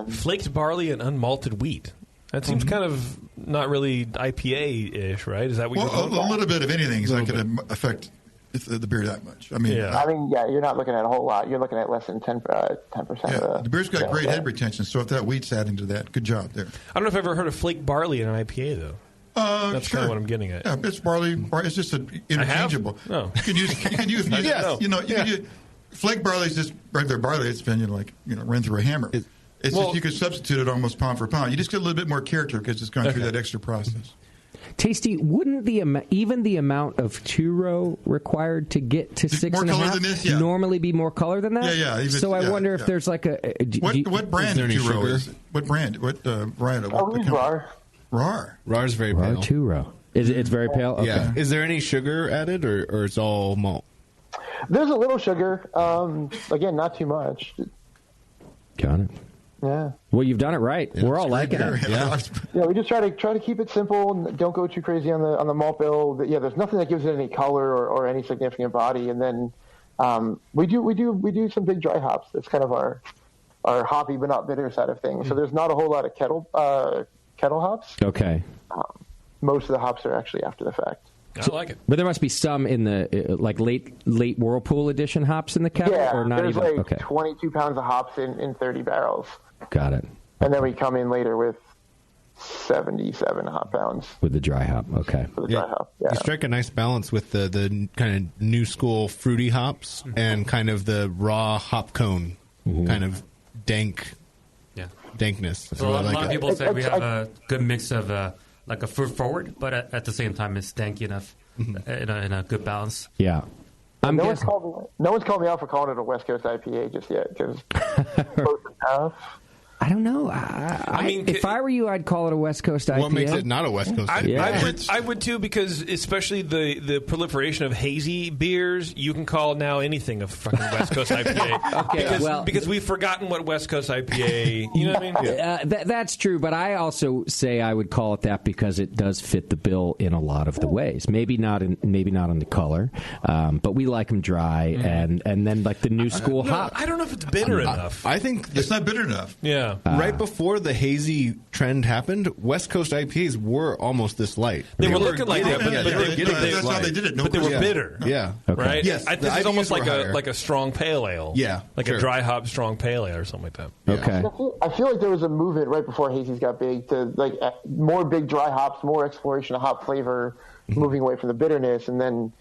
Flaked barley and unmalted wheat. That seems kind of not really IPA-ish, right? Is that what you're a doing? little bit of anything is not going to affect the beer that much. I mean, you're not looking at a whole lot. You're looking at less than 10%. The beer's got great head retention, so if that wheat's adding to that, good job there. I don't know if I've ever heard of flake barley in an IPA, though. That's kind of what I'm getting at. Yeah, it's barley. It's just interchangeable. No. You can use flake barley is just regular barley. It's been run through a hammer. You could substitute it almost pound for pound. You just get a little bit more character because it's gone through that extra process. Tasty, wouldn't even the amount of churro required to get to 6.5 normally be more color than that? Yeah. So I wonder if there's like a... What brand of churro is it? What brand? What variety? Rar. Rar's very pale. Churro. It's very pale? Okay. Yeah. Is there any sugar added, or it's all malt? There's a little sugar. Again, not too much. Got it. Yeah. Well, you've done it right. Yeah, we're all liking it. Yeah, we just try to keep it simple and don't go too crazy on the malt bill. Yeah, there's nothing that gives it any color or any significant body. And then we do some big dry hops. That's kind of our hoppy but not bitter side of things. So there's not a whole lot of kettle hops. Okay. Most of the hops are actually after the fact. I like it. But there must be some in the late Whirlpool edition hops in the kettle, or not there's even. like 22 pounds of hops in 30 barrels. Got it. And then we come in later with 77 hop pounds. With the dry hop, okay. For the dry hop, yeah. You strike a nice balance with the kind of new school fruity hops and kind of the raw hop cone kind of dankness. So a lot of people say we have a good mix of like a fruit forward, but at the same time it's stanky enough in a good balance. Yeah. No one's called me out for calling it a West Coast IPA just yet because close enough. I don't know. I mean, if I were you, I'd call it a West Coast IPA. What makes it not a West Coast IPA? I would too, because especially the proliferation of hazy beers, you can call now anything a fucking West Coast IPA. Because we've forgotten what West Coast IPA. You know what I mean? That's true, but I also say I would call it that because it does fit the bill in a lot of the ways. Maybe not in the color, but we like them dry, and then like the new school hop. I don't know if it's bitter enough. I think it's not bitter enough. Yeah. Right before the hazy trend happened, West Coast IPAs were almost this light. They were looking like that, but that's how they did it. But they were bitter. Yeah. Okay. Right? Yes. I think it's almost like a strong pale ale. Yeah. Like a dry hop strong pale ale or something like that. Okay. I feel like there was a movement right before hazies got big to like more big dry hops, more exploration of hop flavor, moving away from the bitterness, and then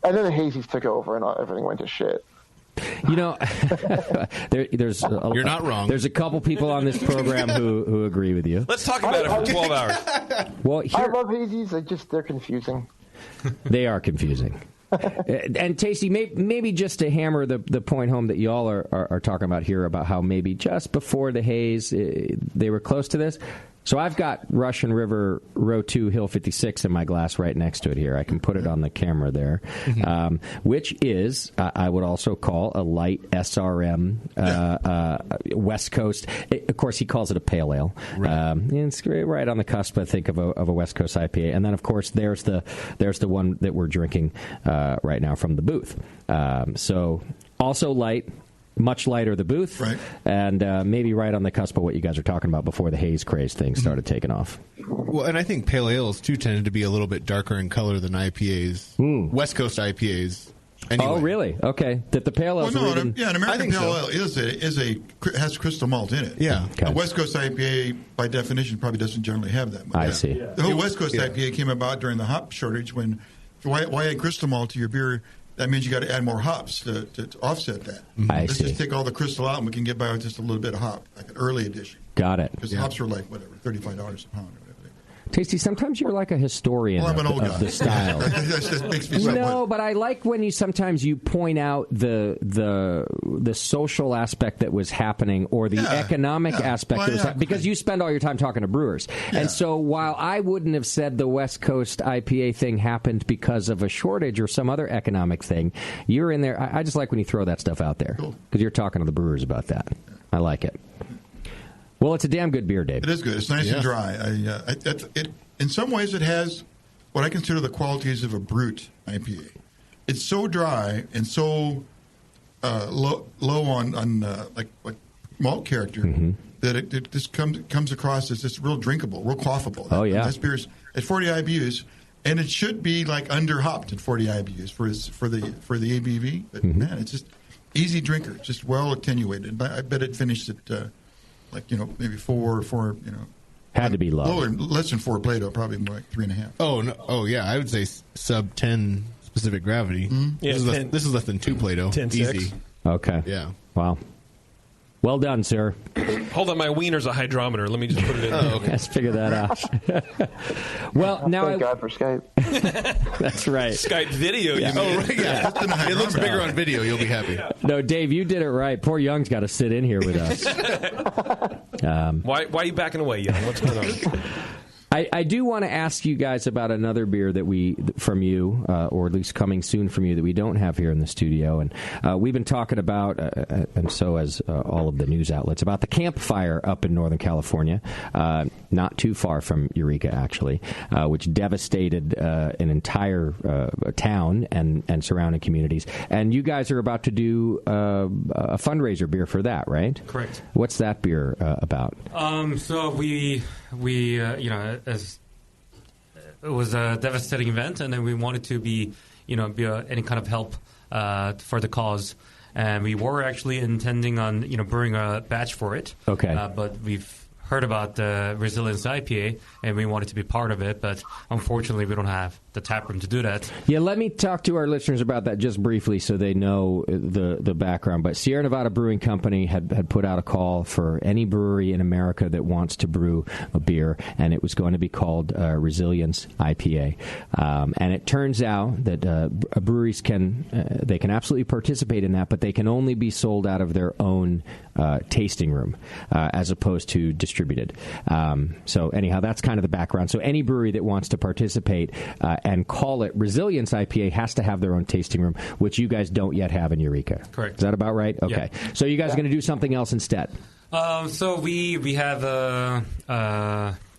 the hazies took over and everything went to shit. You know, there's you're not wrong. There's a couple people on this program who agree with you. Let's talk about it for 12 hours. Well, I love hazies. They're confusing. They are confusing. And Tasty, maybe just to hammer the point home that y'all are talking about here about how maybe just before the haze they were close to this. So I've got Russian River Row 2 Hill 56 in my glass right next to it here. I can put it on the camera there, which is, I would also call a light SRM West Coast. Of course, he calls it a pale ale. Right. It's right on the cusp, I think, of a West Coast IPA. And then, of course, there's the one that we're drinking right now from the booth. So also light. Much lighter, the booth, right. And maybe right on the cusp of what you guys are talking about before the haze craze thing started taking off. Well, and I think pale ales, too, tended to be a little bit darker in color than IPAs. West Coast IPAs. Anyway. Oh, really? Okay. That the pale ales an American pale ale has crystal malt in it. Yeah. A West Coast IPA, by definition, probably doesn't generally have that much. I see. The whole West Coast IPA came about during the hop shortage when why add crystal malt to your beer? That means you got to add more hops to offset that. Let's just take all the crystal out and we can get by with just a little bit of hop, like an early edition. Got it. Because hops were like, whatever, $35 a pound or whatever. Tasty, sometimes you're like a historian I'm an old of guy. the style. That makes me No, but I like when you point out the social aspect that was happening or the economic aspect that was happening, because you spend all your time talking to brewers. Yeah. And so while I wouldn't have said the West Coast IPA thing happened because of a shortage or some other economic thing, you're in there. I just like when you throw that stuff out there because you're talking to the brewers about that. I like it. Well, it's a damn good beer, Dave. It is good. It's nice and dry. In some ways, it has what I consider the qualities of a brute IPA. It's so dry and so low on like malt character that it just comes across as just real drinkable, real quaffable. Oh, yeah. And this beer's at 40 IBUs, and it should be like under hopped at 40 IBUs for the ABV. But man, it's just easy drinker, just well attenuated. I bet it finished at maybe four. Had to be low. Lower, less than 4 Plato, probably more like 3.5. Oh no! Oh yeah, I would say sub 10 specific gravity. Yeah, this is less than 2 Plato. 10.6. Easy. Okay. Yeah. Wow. Well done, sir. Hold on, my wiener's a hydrometer. Let me just put it in there. Okay. Let's figure that out. Well, now Thank God for Skype. That's right. Skype video. Yeah. You mean? Oh, right, yeah. It looks bigger on video. You'll be happy. No, Dave, you did it right. Poor Young's got to sit in here with us. Why are you backing away, Young? What's going on? I do want to ask you guys about another beer that from you, or at least coming soon from you, that we don't have here in the studio. And we've been talking about, and so has all of the news outlets, about the campfire up in Northern California, not too far from Eureka, actually, which devastated an entire town and surrounding communities. And you guys are about to do a fundraiser beer for that, right? Correct. What's that beer about? So we as it was a devastating event, and then we wanted to be any kind of help for the cause. And we were actually intending on brewing a batch for it. Okay. But we've heard about the Resilience IPA, and we wanted to be part of it, but unfortunately we don't have the tap room to do that. Yeah, let me talk to our listeners about that just briefly so they know the background. But Sierra Nevada Brewing Company had put out a call for any brewery in America that wants to brew a beer, and it was going to be called Resilience IPA. And it turns out that breweries can absolutely participate in that, but they can only be sold out of their own tasting room as opposed to distributed. So anyhow, that's kind of the background. So any brewery that wants to participate and call it Resilience IPA has to have their own tasting room, which you guys don't yet have in Eureka. Correct. Is that about right? Okay. Yeah. So you guys are going to do something else instead. So we have a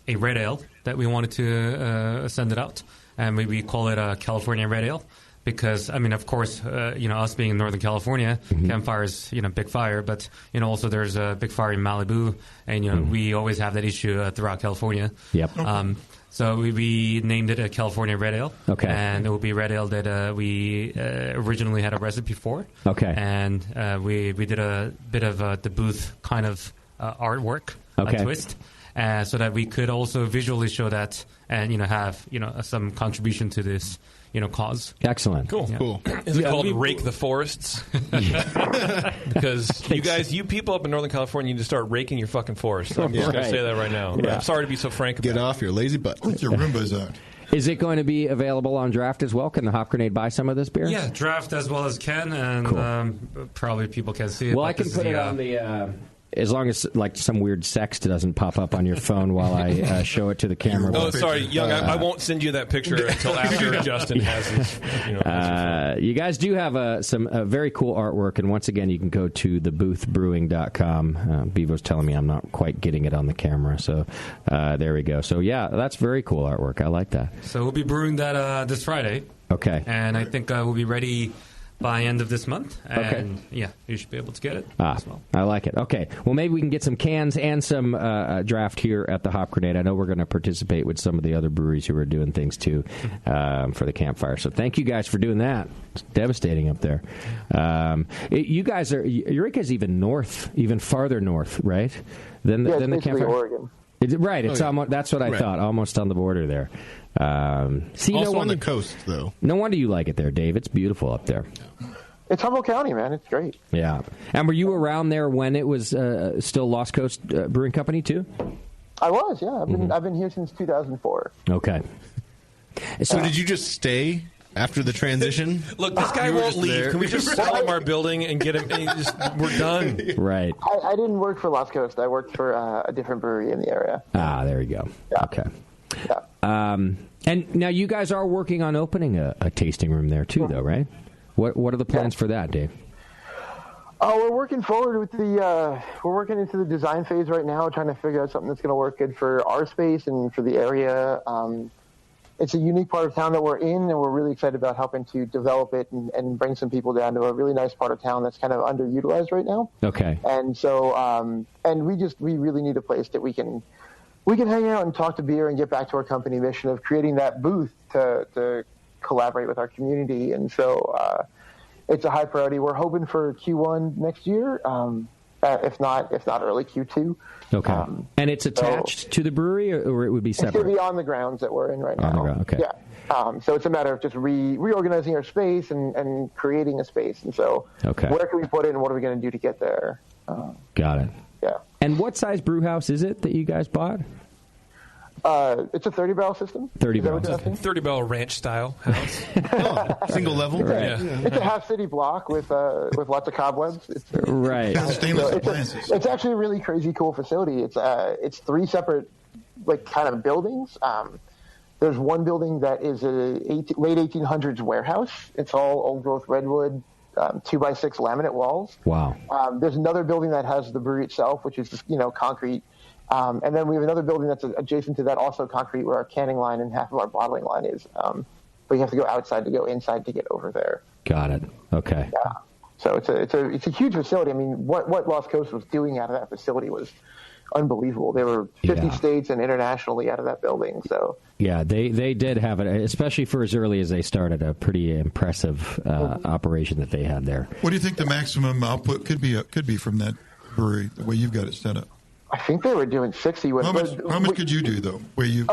red ale that we wanted to send it out, and we call it a California Red Ale. Because, I mean, of course, us being in Northern California, campfire is, big fire. But, also there's a big fire in Malibu. And, we always have that issue throughout California. Yep. So we named it a California Red Ale. Okay. And it will be Red Ale that we originally had a recipe for. Okay. And we did a bit of the Booth kind of artwork, okay. a twist. So that we could also visually show that and, have, some contribution to this cause. Excellent. Cool. Yeah. Cool. Is it called Rake the Forests? Because you people up in Northern California need to start raking your fucking forests. I'm just going to say that right now. Yeah. I'm sorry to be so frank about Get off your lazy butt. Put your Roombas out. Is it going to be available on draft as well? Can the Hop Grenade buy some of this beer? Yeah, draft as well as can, and cool. Probably people can see it. Well, I can put it on the... as long as some weird sext doesn't pop up on your phone while I show it to the camera. Oh, sorry, Young. I won't send you that picture until after Justin has his. You guys do have some very cool artwork, and once again, you can go to theboothbrewing.com. Bevo's telling me I'm not quite getting it on the camera, so there we go. So yeah, that's very cool artwork. I like that. So we'll be brewing that this Friday. Okay. And I think we'll be ready by end of this month, and yeah, you should be able to get it as well. I like it. Okay, well, maybe we can get some cans and some draft here at the Hop Grenade. I know we're going to participate with some of the other breweries who are doing things too for the campfire. So thank you guys for doing that. It's devastating up there. You guys are Eureka's even north, even farther north, right? Than the campfire. Oregon. Right, it's almost, that's what I thought, almost on the border there. See, also on the coast, though. No wonder you like it there, Dave. It's beautiful up there. It's Humboldt County, man. It's great. Yeah. And were you around there when it was still Lost Coast Brewing Company, too? I was, yeah. I've been here since 2004. Okay. So did you just stay after the transition? Look, this guy won't leave. There. Can we just sell him our building and get him? We're done. Right. I didn't work for Lost Coast. I worked for a different brewery in the area. There you go. Yeah. Okay. Yeah. And now you guys are working on opening a tasting room there, too, though, right? What are the plans for that, Dave? We're working forward with we're working into the design phase right now, trying to figure out something that's going to work good for our space and for the area. it's a unique part of town that we're in, and we're really excited about helping to develop it and bring some people down to a really nice part of town that's kind of underutilized right now. Okay. And so, and we really need a place that we can hang out and talk to beer and get back to our company mission of creating that booth to collaborate with our community. And so, it's a high priority. We're hoping for Q1 next year, if not early Q2. Okay. And it's attached to the brewery, or it would be separate? It's going to be on the grounds that we're in right now. On the ground, okay. Yeah. So it's a matter of just reorganizing our space and creating a space. And so where can we put it and what are we going to do to get there? Got it. Yeah. And what size brew house is it that you guys bought? It's a 30-barrel system. 30-barrel. 30-barrel ranch style house. Single level. Right. Yeah. It's a half-city block with lots of cobwebs. It's, right. It's actually a really crazy cool facility. It's 3 separate kind of buildings. There's one building that is a late 1800s warehouse. It's all old-growth redwood, 2x6 laminate walls. Wow. There's another building that has the brewery itself, which is just concrete. And then we have another building that's adjacent to that, also concrete, where our canning line and half of our bottling line is. But you have to go outside to go inside to get over there. Got it. Okay. Yeah. So it's a huge facility. I mean, what Lost Coast was doing out of that facility was unbelievable. There were 50 states and internationally out of that building. So yeah, they did have it, especially for as early as they started. A pretty impressive operation that they had there. What do you think the maximum output could be from that brewery, the way you've got it set up? I think they were doing 60. How much could you do, though? I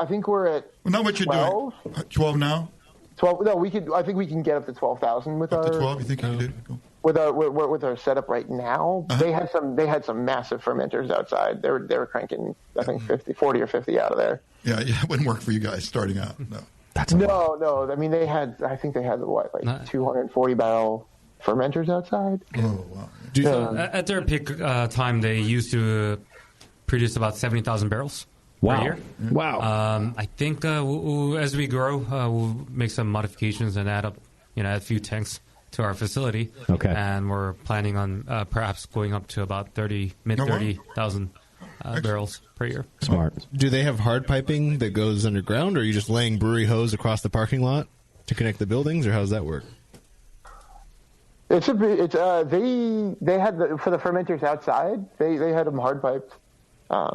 think we're at not what you're 12. doing. 12 now? 12. No, I think we can get up to 12,000 with up our. To 12, you think you can do? Cool. With our setup right now. They had some massive fermenters outside. They were cranking, I think 40 or 50 out of there. Yeah, it wouldn't work for you guys starting out. No. No. I mean, I think they had 240 barrel fermenters outside. Oh wow. At their peak time, they used to produce about 70,000 barrels per year. Wow. I think as we grow, we'll make some modifications and add a few tanks to our facility. Okay. And we're planning on perhaps going up to about mid 30,000 barrels per year. Smart. Do they have hard piping that goes underground, or are you just laying brewery hose across the parking lot to connect the buildings, or how does that work? They had for the fermenters outside. They had them hard piped. I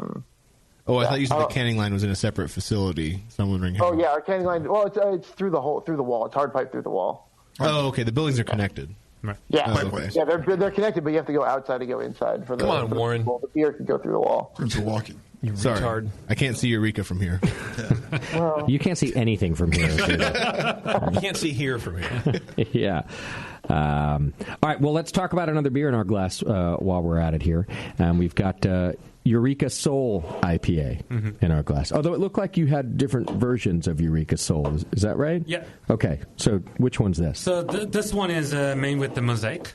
thought you said the canning line was in a separate facility. So I'm wondering. Oh yeah, our canning line. Well, it's through the wall. It's hard piped through the wall. Oh, okay. The buildings are connected. Right. Yeah, okay. Yeah, they're connected, but you have to go outside to go inside. Come on, Warren. The beer can go through the wall. It's a walking. Sorry, retard. I can't see Eureka from here. You can't see anything from here. You can't see here from here. Yeah. All right. Well, let's talk about another beer in our glass while we're at it here. We've got Eureka Seoul IPA in our glass. Although it looked like you had different versions of Eureka Seoul. Is that right? Yeah. Okay. So which one's this? So this one is made with the Mosaic.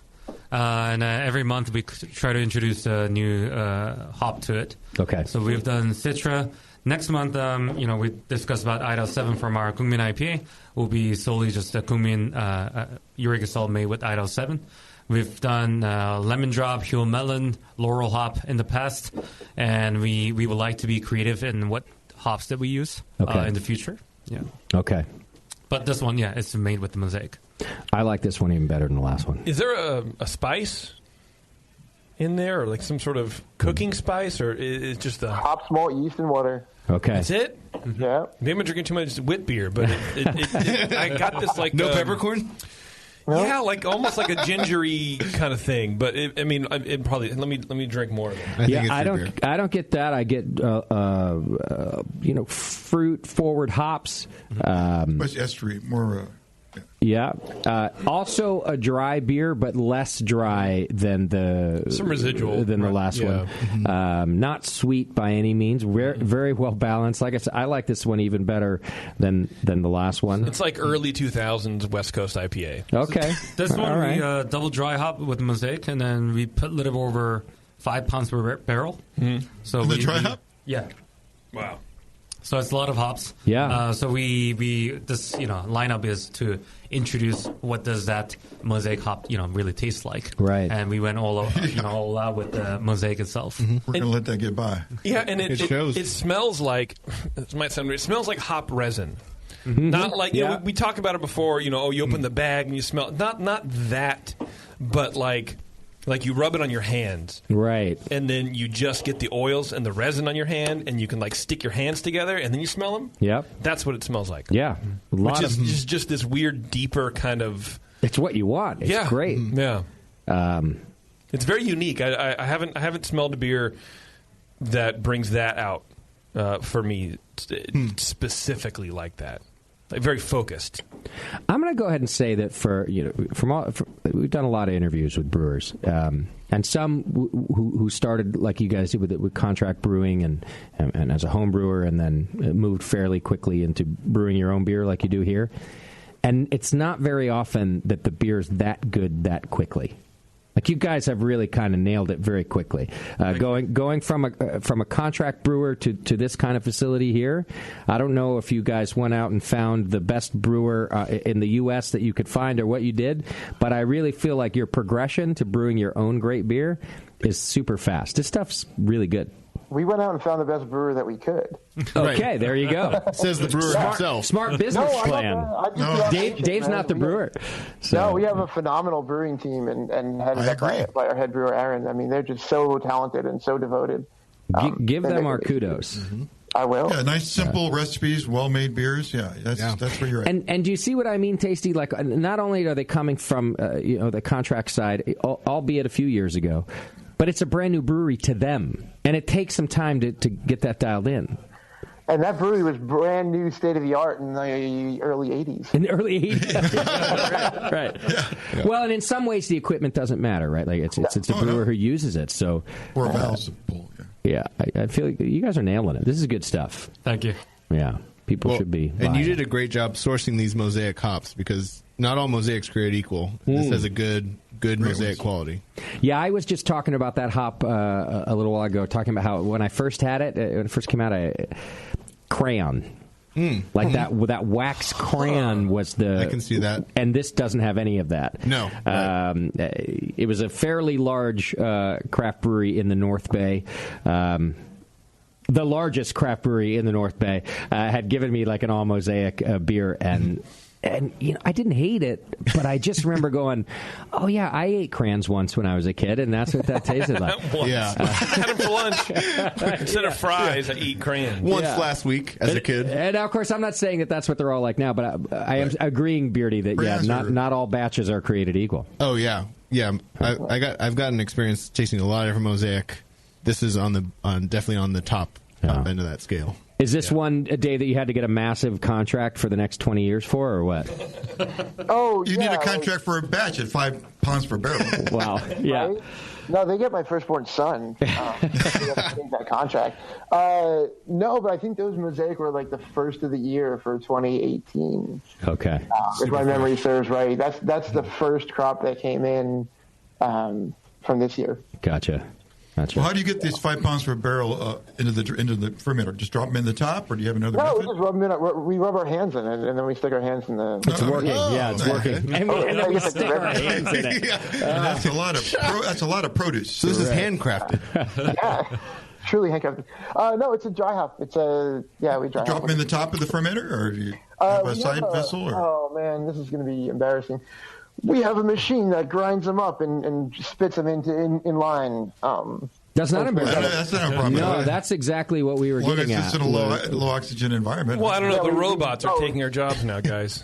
And every month we try to introduce a new hop to it. Okay. So we've done Citra. Next month, we discussed about IDAL 7 from our Kungmin IPA. Will be solely just a Kungmin Eureka Salt made with IDAL 7. We've done lemon drop, Huel melon, laurel hop in the past, and we would like to be creative in what hops that we use in the future. Yeah. Okay. But this one, it's made with the Mosaic. I like this one even better than the last one. Is there a spice in there, or like some sort of cooking spice, or is it just the hops, malt, yeast, and water? Okay, that's it. Yeah. Maybe I'm drinking too much wit beer, but I got this like no peppercorn. Yeah, like almost like a gingery kind of thing. But it probably let me drink more of it. I don't get that. I get fruit forward hops. Much estery, more. Yeah. Also a dry beer, but less dry than some residual than the last one. Not sweet by any means. Very well balanced. Like I said, I like this one even better than the last one. It's like early 2000s West Coast IPA. Okay. This one all right. we double dry hop with Mosaic, and then we put a little over 5 pounds per barrel. Mm-hmm. So the dry hop. Yeah. Wow. So it's a lot of hops. Yeah. So we this lineup is to introduce what does that mosaic hop really taste like. Right. And we went all out with the mosaic itself. We're gonna let that get by. Yeah, and it shows. It smells like this might sound weird. It smells like hop resin. Mm-hmm. Not like we talked about it before. You open the bag and you smell not that, but like you rub it on your hands, right? And then you just get the oils and the resin on your hand, and you can like stick your hands together, and then you smell them. Yep, that's what it smells like. Yeah, which is just this weird, deeper kind of. It's what you want. It's great. Yeah, it's very unique. I haven't smelled a beer that brings that out for me specifically like that. Like very focused. I'm going to go ahead and say that we've done a lot of interviews with brewers, and some who started like you guys did with contract brewing and as a home brewer, and then moved fairly quickly into brewing your own beer like you do here. And it's not very often that the beer's that good that quickly. Like you guys have really kind of nailed it very quickly. Going from a contract brewer to this kind of facility here, I don't know if you guys went out and found the best brewer in the U.S. that you could find or what you did, but I really feel like your progression to brewing your own great beer is super fast. This stuff's really good. We went out and found the best brewer that we could. Okay, there you go. Says the brewer himself. Smart business plan. Dave's not the brewer. So. No, we have a phenomenal brewing team and headed up by our head brewer, Aaron. I mean, they're just so talented and so devoted. Give them our kudos. Mm-hmm. I will. Yeah, nice, simple recipes, well-made beers. Yeah, that's where you're at. And do you see what I mean, Tasty? Like, not only are they coming from the contract side, albeit a few years ago, but it's a brand new brewery to them, and it takes some time to get that dialed in. And that brewery was brand new, state of the art in the early '80s. In the early '80s, right. Yeah. Well, and in some ways, the equipment doesn't matter, right? Like it's the brewer who uses it. So or valves of pull. Yeah, I feel like you guys are nailing it. This is good stuff. Thank you. Yeah, people should be. And you did a great job sourcing these mosaic hops because not all mosaics create equal. This has a good mosaic quality. Yeah, I was just talking about that hop a little while ago, talking about how when I first had it, when it first came out, crayon. Like that wax crayon was the... I can see that. And this doesn't have any of that. No. It was a fairly large craft brewery in the North Bay. The largest craft brewery in the North Bay had given me like an all mosaic beer, and I didn't hate it, but I just remember going, oh yeah, I ate crayons once when I was a kid, and that's what that tasted like. Yeah, I had them for lunch instead of fries. I eat crayons once last week as a kid. And of course, I'm not saying that that's what they're all like now, but I am agreeing, Beardy, that crayons not all batches are created equal. Oh yeah. I've got an experience tasting a lot of different mosaic. This is definitely on the top end of that scale. Is this one a day that you had to get a massive contract for the next 20 years for, or what? You need a contract for a batch at 5 pounds per barrel. Wow. Yeah. Right? No, they get my firstborn son. They have to change that contract. No, but I think those mosaic were like the first of the year for 2018. Okay. If my memory serves right, that's the first crop that came in from this year. Gotcha. Well, how do you get these 5 pounds per barrel into the fermenter? Just drop them in the top, or do you have another method? We just rub them in. We rub our hands in it, and then we stick our hands in the. It's working. Yeah, it's working. And then we stick our hands in it. That's a lot of produce. So this is handcrafted. Yeah. Truly handcrafted. No, it's a dry hop. We dry drop them in the top of the fermenter, or do you have a side vessel? Or? Oh man, this is going to be embarrassing. We have a machine that grinds them up and spits them in line. That's not embarrassing. That's not a problem. No, that's exactly what we were getting at. It's in a low oxygen environment. Well, I don't know. The robots are taking our jobs now, guys.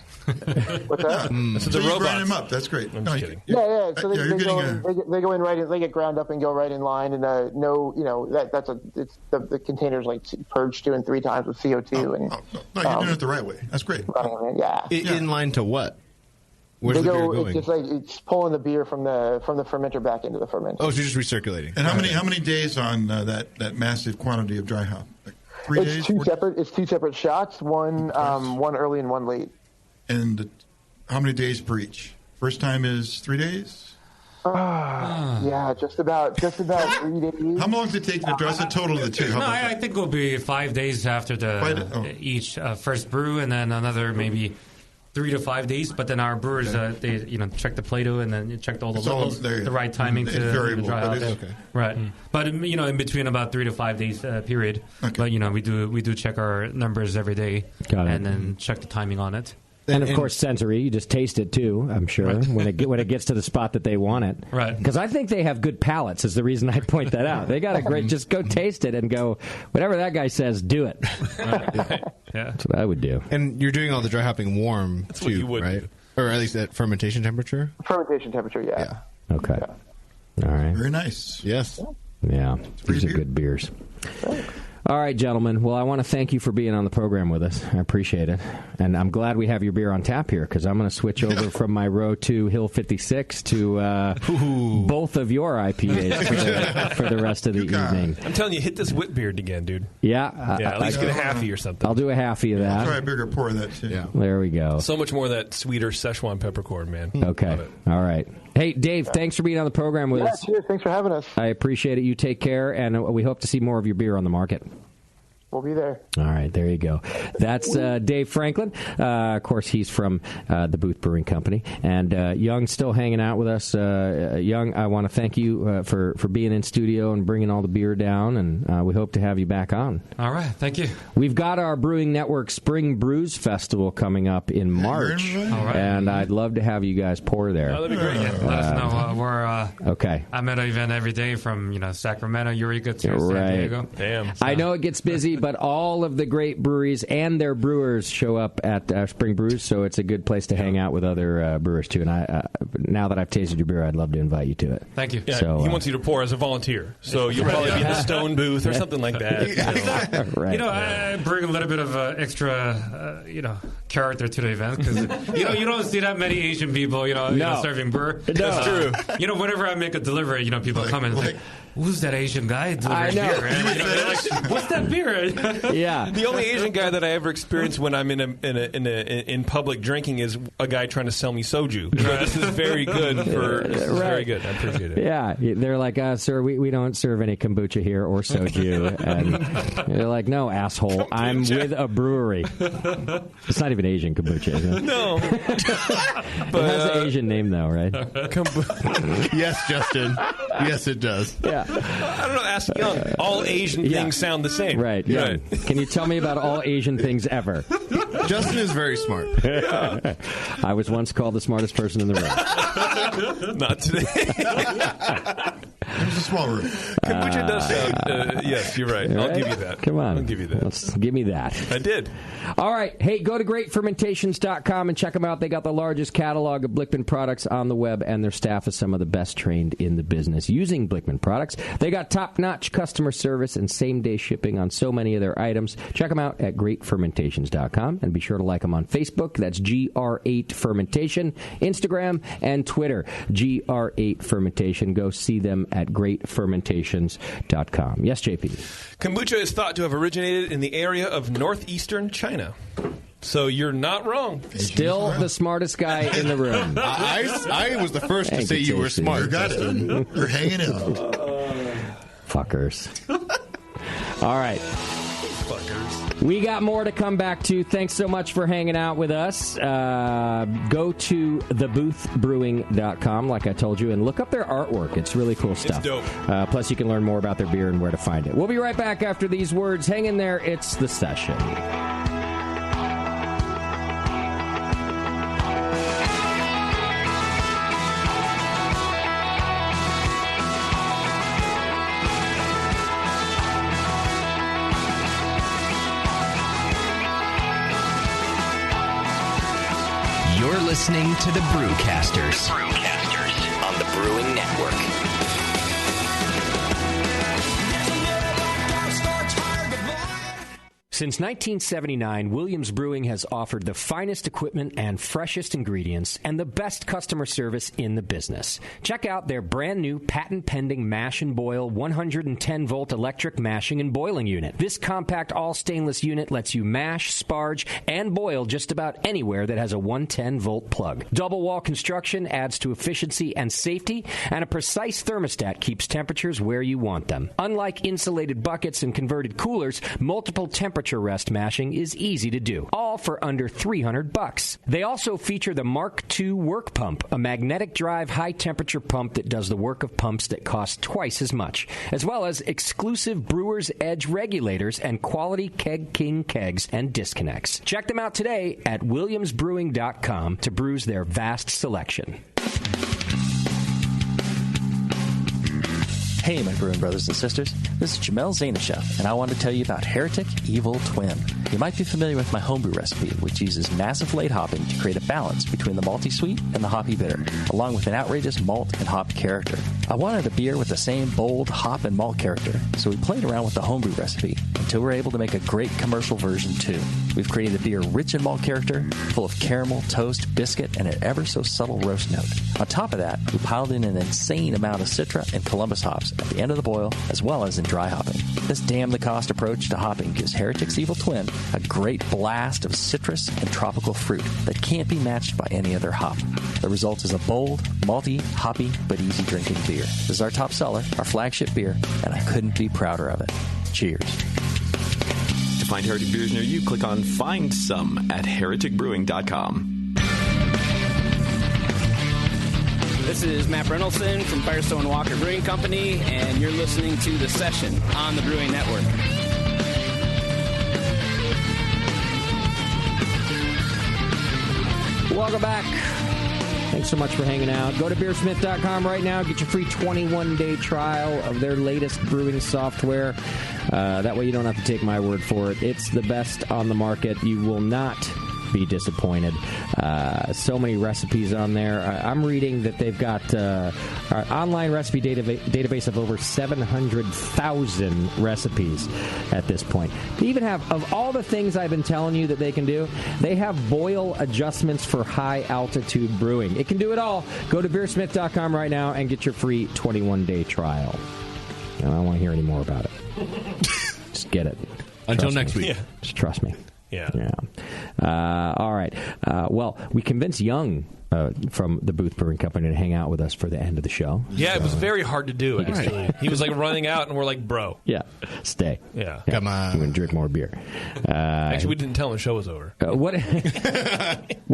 What's that? So you grind them up. That's great. I'm just kidding. Yeah. So they go in right in. They get ground up and go right in line. And it's the containers like purged 2 and 3 times with CO2. No, you're doing it the right way. That's great. Yeah. In line to what? Where's the beer going? It's just like it's pulling the beer from the fermenter back into the fermenter. Oh, so you're just recirculating. And how many days on that massive quantity of dry hop? Like 3 days? It's 2 separate shots. One early and one late. And how many days per each? First time is 3 days. Yeah, just about 3 days. How long does it take to dress a total of the two? No, I think it'll be 5 days after each first brew, and then another maybe 3 to 5 days. But then our brewers, they check the Play-Doh and then check all the levels, the right timing to dry out. Okay. Right, but in between about 3 to 5 days period. Okay. But we do check our numbers every day, and then check the timing on it. And of course, sensory. You just taste it too. I'm sure when it gets to the spot that they want it. Right. Because I think they have good palates. Is the reason I point that out. They got a great. Just go taste it and go. Whatever that guy says, do it. Right. Yeah. That's what I would do. And you're doing all the dry hopping warm too, right? Or at least at fermentation temperature. Fermentation temperature, yeah. Okay. Yeah. All right. Very nice. Yes. Yeah. These are good beers. All right, gentlemen. Well, I want to thank you for being on the program with us. I appreciate it. And I'm glad we have your beer on tap here because I'm going to switch over from my Row 2 Hill 56 to both of your IPAs for the rest of the evening. I'm telling you, hit this Whitbeard again, dude. Yeah. At least get a halfie or something. I'll do a halfie of that. I'll try a bigger pour of that, too. Yeah. There we go. So much more of that sweeter Szechuan peppercorn, man. Okay. All right. Hey, Dave, thanks for being on the program with us. Cheers. Thanks for having us. I appreciate it. You take care, and we hope to see more of your beer on the market. We'll be there. All right, there you go. That's Dave Franklin. Of course, he's from the Booth Brewing Company. And Young's still hanging out with us. Young, I want to thank you for being in studio and bringing all the beer down, and we hope to have you back on. All right, thank you. We've got our Brewing Network Spring Brews Festival coming up in March, all right. and I'd love to have you guys pour there. Oh, that'd be great. Let us know. We're okay. I'm at an event every day from Sacramento, Eureka to San Diego. Damn. I know it gets busy, but all of the great breweries and their brewers show up at Spring Brews, so it's a good place to hang out with other brewers too. And I, now that I've tasted your beer, I'd love to invite you to it. Thank you. Yeah, so, he wants you to pour as a volunteer, so you'll probably be in the Stone booth or something like that. Right. I bring a little bit of extra, character to the event because you don't see that many Asian people, serving beer. That's true. Whenever I make a delivery, people come in and say, "Who's that Asian guy delivering beer?" And, they're like, "What's that beer?" Yeah. The only Asian guy that I ever experienced when I'm in public drinking is a guy trying to sell me soju. So this is very good. This is very good. I appreciate it. Yeah, they're like, sir, we don't serve any kombucha here or soju. And they're like, no, asshole, I'm with a brewery. It's not even Asian kombucha, is it? No. But, it has an Asian name, though, right? Yes, Justin. Yes, it does. Yeah. I don't know. Ask Young. All Asian things sound the same. Right. Yeah. Can you tell me about all Asian things ever? Justin is very smart. Yeah. I was once called the smartest person in the room. Not today. It was a small room. Kombucha does sound. Yes, you're right. I'll give you that. Come on. I'll give you that. Give me that. I did. All right. Hey, go to greatfermentations.com and check them out. They got the largest catalog of Blickman products on the web, and their staff is some of the best trained in the business using Blickman products. They got top-notch customer service and same-day shipping on so many of their items. Check them out at greatfermentations.com, and be sure to like them on Facebook. That's GR8 Fermentation, Instagram, and Twitter. GR8 Fermentation. Go see them at greatfermentations.com. Yes, JP. Kombucha is thought to have originated in the area of northeastern China. So you're not wrong. Still the smartest guy in the room. I was the first to say you were smart. You got it. You're hanging out. Fuckers. All right. We got more to come back to. Thanks so much for hanging out with us. Go to theboothbrewing.com, like I told you, and look up their artwork. It's really cool stuff. It's dope. Plus, you can learn more about their beer and where to find it. We'll be right back after these words. Hang in there. It's The Session. You're listening to the Brewcasters. The Brewcasters on the Brewing Network. Since 1979, Williams Brewing has offered the finest equipment and freshest ingredients and the best customer service in the business. Check out their brand new patent-pending mash and boil 110-volt electric mashing and boiling unit. This compact all-stainless unit lets you mash, sparge, and boil just about anywhere that has a 110-volt plug. Double-wall construction adds to efficiency and safety, and a precise thermostat keeps temperatures where you want them. Unlike insulated buckets and converted coolers, multiple temperature rest mashing is easy to do, all for under $300. They also feature the Mark II work pump, a magnetic drive high-temperature pump that does the work of pumps that cost twice as much, as well as exclusive Brewer's Edge regulators and quality Keg King kegs and disconnects. Check them out today at williamsbrewing.com to brews their vast selection. Hey, my brewing brothers and sisters. This is Jamel Zanishev, and I want to tell you about Heretic Evil Twin. You might be familiar with my homebrew recipe, which uses massive late hopping to create a balance between the malty sweet and the hoppy bitter, along with an outrageous malt and hop character. I wanted a beer with the same bold hop and malt character, so we played around with the homebrew recipe until we were able to make a great commercial version too. We've created a beer rich in malt character, full of caramel, toast, biscuit, and an ever so subtle roast note. On top of that, we piled in an insane amount of Citra and Columbus hops at the end of the boil, as well as in dry hopping. This damn-the-cost approach to hopping gives Heretic's Evil Twin a great blast of citrus and tropical fruit that can't be matched by any other hop. The result is a bold, malty, hoppy, but easy-drinking beer. This is our top seller, our flagship beer, and I couldn't be prouder of it. Cheers. To find Heretic beers near you, click on Find Some at hereticbrewing.com. This is Matt Brynolfson from Firestone Walker Brewing Company, and you're listening to The Session on the Brewing Network. Welcome back. Thanks so much for hanging out. Go to beersmith.com right now. Get your free 21-day trial of their latest brewing software. That way you don't have to take my word for it. It's the best on the market. You will not be disappointed. So many recipes on there. I'm reading that they've got an online recipe database of over 700,000 recipes at this point. They even have, of all the things I've been telling you that they can do, they have boil adjustments for high-altitude brewing. It can do it all. Go to beersmith.com right now and get your free 21-day trial. I don't want to hear any more about it. Just get it. Until next week. Yeah. Just trust me. Yeah. All right. Well, we convinced Young from the Booth Brewing Company to hang out with us for the end of the show. Yeah, it was very hard to do, actually. He was like running out, and we're like, bro. Yeah, stay. Yeah. Come on. We're going to drink more beer. Actually, we didn't tell him the show was over. What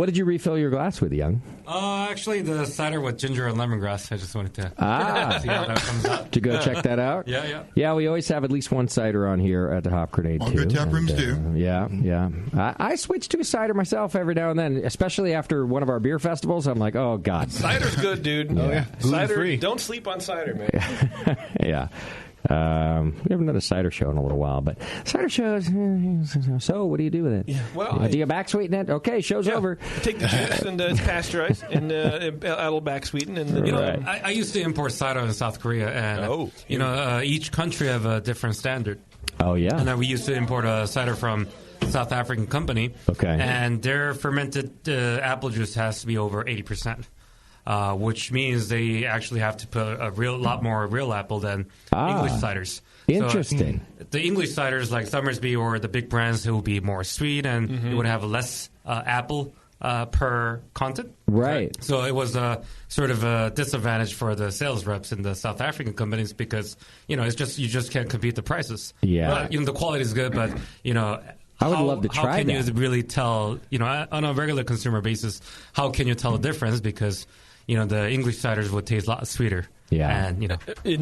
did you refill your glass with, Young? Actually, the cider with ginger and lemongrass. I just wanted to see how that comes out. To go check that out? Yeah. Yeah, we always have at least one cider on here at the Hop Grenade, too. Good tap rooms do. Yeah. I switch to a cider myself every now and then, especially after one of our beer festivals. I'm like, oh, God. Cider's good, dude. Oh, yeah. Cider, don't sleep on cider, man. Yeah. We haven't done a cider show in a little while, but cider shows, so what do you do with it? Yeah, well, do you back sweeten it? Okay, show's over. Take the juice, and it's pasteurized, and it'll back sweeten. And I used to import cider in South Korea, and each country have a different standard. Oh, yeah. And we used to import a cider from South African company. Okay. And their fermented apple juice has to be over 80%. Which means they actually have to put a lot more real apple than English ciders. Interesting. So, the English ciders like Somersby or the big brands, it will be more sweet and it would have less apple per content. Right. So it was a sort of a disadvantage for the sales reps in the South African companies because it's just you just can't compete the prices. Yeah. The quality is good, but I would love to try how can that. you really tell, on a regular consumer basis, how can you tell the difference? Because, the English ciders would taste a lot sweeter. Yeah. And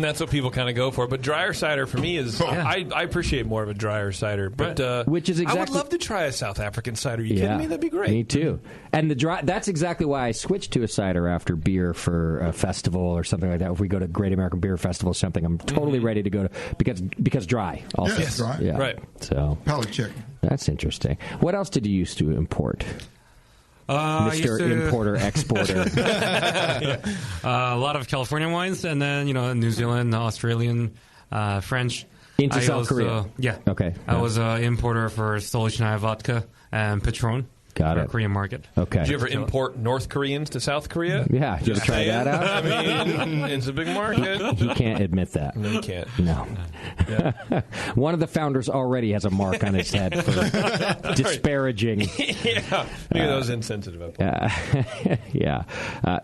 that's what people kind of go for. But drier cider for me is, I appreciate more of a drier cider. But which is exactly, I would love to try a South African cider. Are you kidding me? That'd be great. Me too. And that's exactly why I switched to a cider after beer for a festival or something like that. If we go to Great American Beer Festival or something, I'm totally ready to go to, because dry also. Yes, dry. Yeah. Right. So palate check. That's interesting. What else did you used to import? Mr. Importer, Exporter. A lot of California wines, and then New Zealand, Australian, French. Into South Korea? Yeah. Okay. I was an importer for Stolichnaya vodka and Patron. Got for it. Korean market. Okay. Did you ever import North Koreans to South Korea? Yeah. Did you ever try that out? I mean, it's a big market. He can't admit that. No, he can't. No. Yeah. One of the founders already has a mark on his head for disparaging. Yeah. Maybe that was insensitive of him. Yeah.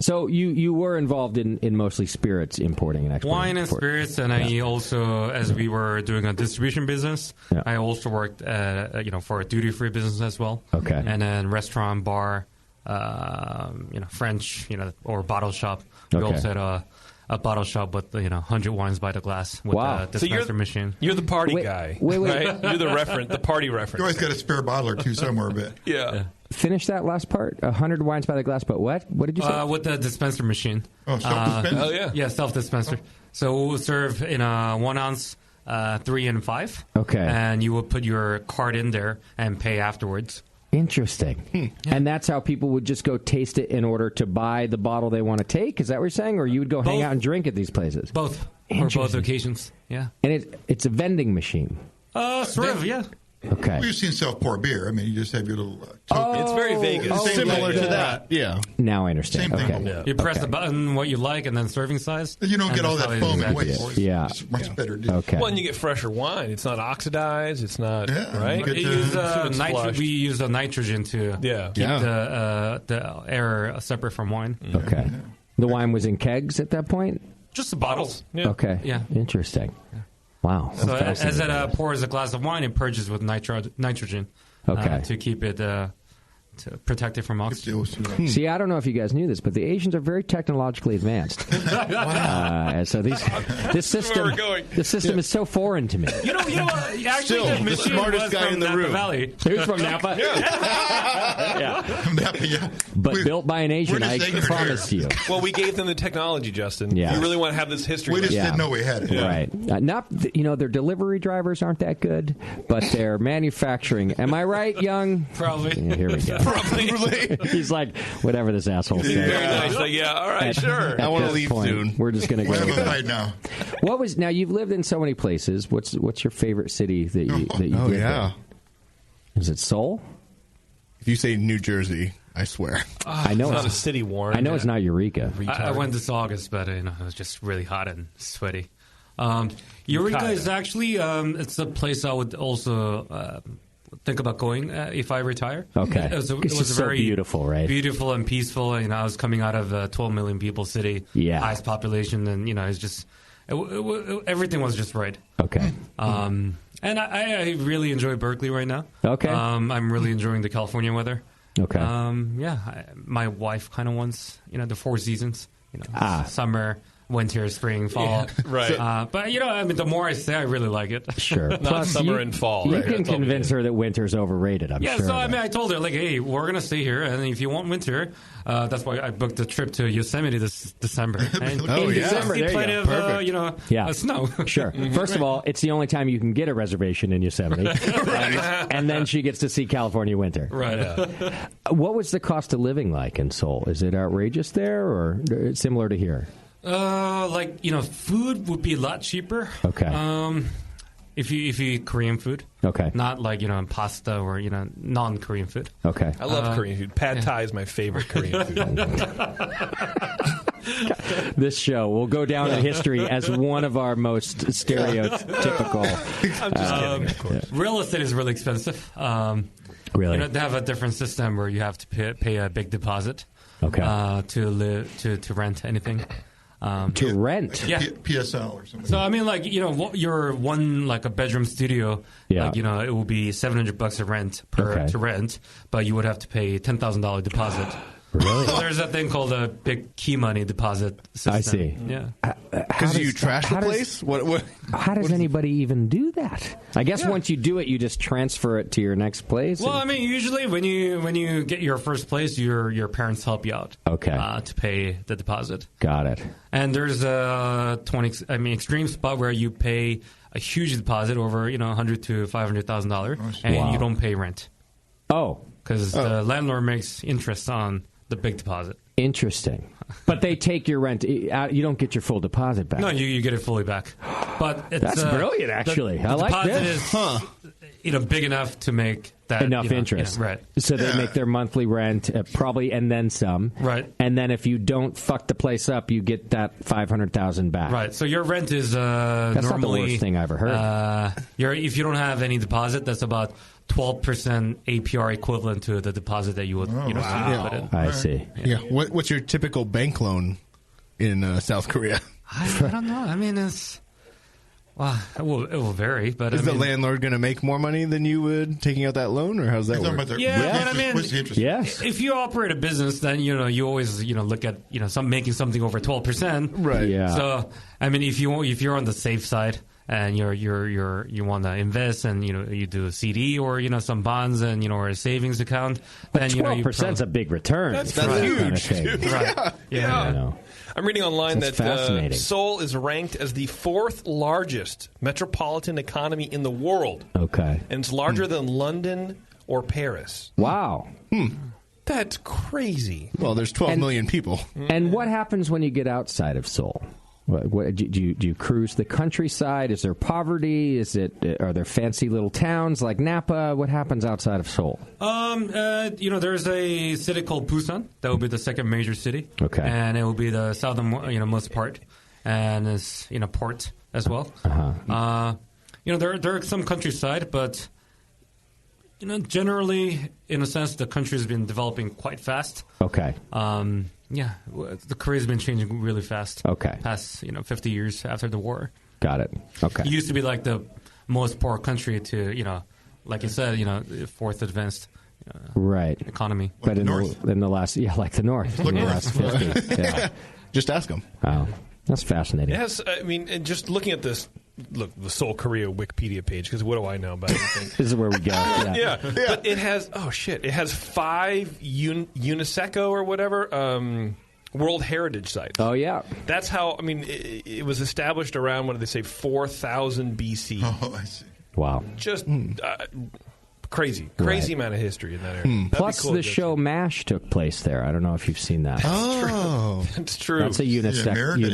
So you were involved in mostly spirits importing and exporting. Wine and spirits, and I also, as we were doing a distribution business, I also worked for a duty-free business as well. Okay. And then restaurant, bar, French, or bottle shop. We also had a bottle shop with 100 wines by the glass with a dispenser machine. You're the party guy, right? You're the party reference. You always got a spare bottle or two somewhere, a bit. Yeah. Finish that last part. 100 wines by the glass, but what? What did you say? With the dispenser machine. Oh, self-dispenser? Oh, yeah. Yeah, self-dispenser. So we'll serve in a 1 ounce, 3 and 5. Okay. And you will put your card in there and pay afterwards. Interesting. And that's how people would just go taste it in order to buy the bottle they want to take? Is that what you're saying? Or you would go hang out and drink at these places? Both. For both occasions, yeah. And it's a vending machine? Sort of, yeah. Okay. Well, you've seen self-pour beer. I mean, you just have your little token. It's very Vegas. Similar to that. Yeah. Now I understand. Same thing. Okay. Yeah. You press the button, what you like, and then serving size. You don't get all that foam and waste. Yeah. It's much better deal. Okay. Well, and you get fresher wine. It's not oxidized. It's not, right? You get We use the nitrogen to keep the air separate from wine. Okay. The wine was in kegs at that point? Just the bottles. Yeah. Okay. Yeah. Interesting. Wow. So as it pours a glass of wine, it purges with nitrogen to keep it to protect it from oxygen. See, I don't know if you guys knew this, but the Asians are very technologically advanced. Wow. So this system is so foreign to me. You know, actually, Still, the smartest guy in the room. Valley. Who's from Napa? But built by an Asian, I promise you. Well, we gave them the technology, Justin. Yeah. You really want to have this history. We just didn't know we had it. Yeah. Right. Their delivery drivers aren't that good, but their manufacturing. Am I right, Young? Probably. Yeah, here we go. Probably. He's like, whatever this asshole says. Very nice. Like, yeah, all right, sure. I want to leave soon. We're just going to go We have with a that. fight now. Now you've lived in so many places. What's your favorite city that you lived in? Is it Seoul? If you say New Jersey, I swear. I know it's not a city, Warren. I know it's not Eureka. I went this August, but it was just really hot and sweaty. Eureka is actually it's a place I would also think about going if I retire. Okay. It was just very so beautiful, right? Beautiful and peaceful. I was coming out of a 12 million people city, highest population, and it's just everything was just right. Okay. And I really enjoy Berkeley right now. Okay. I'm really enjoying the California weather. Okay. My wife kind of wants the 4 seasons. Summer, winter, spring, fall. Yeah, right. But the more I say, I really like it. Sure. Not Plus, summer and fall. You right? can convince her that winter's overrated. I'm sure. Yeah. So I told her hey, we're gonna stay here, and if you want winter, that's why I booked a trip to Yosemite this December. And in December, see there plenty you go. of snow. Sure. First of all, it's the only time you can get a reservation in Yosemite, and then she gets to see California winter. Right. What was the cost of living like in Seoul? Is it outrageous there, or similar to here? Food would be a lot cheaper. Okay. If you eat Korean food. Okay. Not like, pasta or, non-Korean food. Okay. I love Korean food. Pad Thai is my favorite Korean food. This show will go down in history as one of our most stereotypical. I'm just kidding, of course. Real estate is really expensive. Really? They have a different system where you have to pay a big deposit. Okay. To rent anything. To rent? Yeah. PSL or something. So, your one, a bedroom studio, it will be $700 a rent to rent, but you would have to pay $10,000 deposit. Really? So there's a thing called a big key money deposit system. I see. Yeah. Because you trash the place? How does anybody even do that? I guess once you do it, you just transfer it to your next place? Well, usually when you get your first place, your parents help you out. Okay. To pay the deposit. Got it. And there's a extreme spot where you pay a huge deposit over $100,000 to $500,000, and you don't pay rent. Oh. Because the landlord makes interest on the big deposit. Interesting. But they take your rent. You don't get your full deposit back. No, you get it fully back. But it's, that's brilliant, actually. The I like deposit this. is big enough to make that enough interest. Right. So they make their monthly rent probably and then some. Right. And then if you don't fuck the place up, you get that $500,000 back. Right. So your rent is that's normally not the worst thing I ever heard. If you don't have any deposit, that's about 12% APR equivalent to the deposit that you would put in. I see. Yeah. What's your typical bank loan in South Korea? I don't know. I mean, it's it will vary. But is the landlord going to make more money than you would taking out that loan, or how's that work? But I mean, if you operate a business, then you always look at making something over 12%. Right. Yeah. So I mean, if you're on the safe side, and you want to invest, and you do a CD or some bonds and or a savings account, then 12% is a big return. That's huge. Kind of right? Yeah. I'm reading online that Seoul is ranked as the 4th largest metropolitan economy in the world. Okay, and it's larger than London or Paris. Wow. That's crazy. Well, there's 12 million people. And what happens when you get outside of Seoul? Do you cruise the countryside? Is there poverty? Are there fancy little towns like Napa? What happens outside of Seoul? There's a city called Busan. That will be the second major city. Okay. And it will be the southern, most part, and it's port as well. There are some countryside, but generally, in a sense, the country has been developing quite fast. Okay. Yeah, the Korea's been changing really fast. Okay. Past 50 years after the war. Got it. Okay. It used to be like the most poor country to like you said, fourth advanced economy. But in the last like the North, in the last 50. Yeah. Just ask them. Wow, that's fascinating. It has. I mean, and just looking at this. Look, the Seoul Korea Wikipedia page, because what do I know about anything? This is where we go. Yeah. But it has, it has 5 UNESCO or whatever World Heritage sites. Oh, yeah. That's how, it was established around, what did they say, 4000 BC. Oh, I see. Wow. Just crazy amount of history in that area. Plus, the show MASH took place there. I don't know if you've seen that. Oh, that's true. That's a UNESCO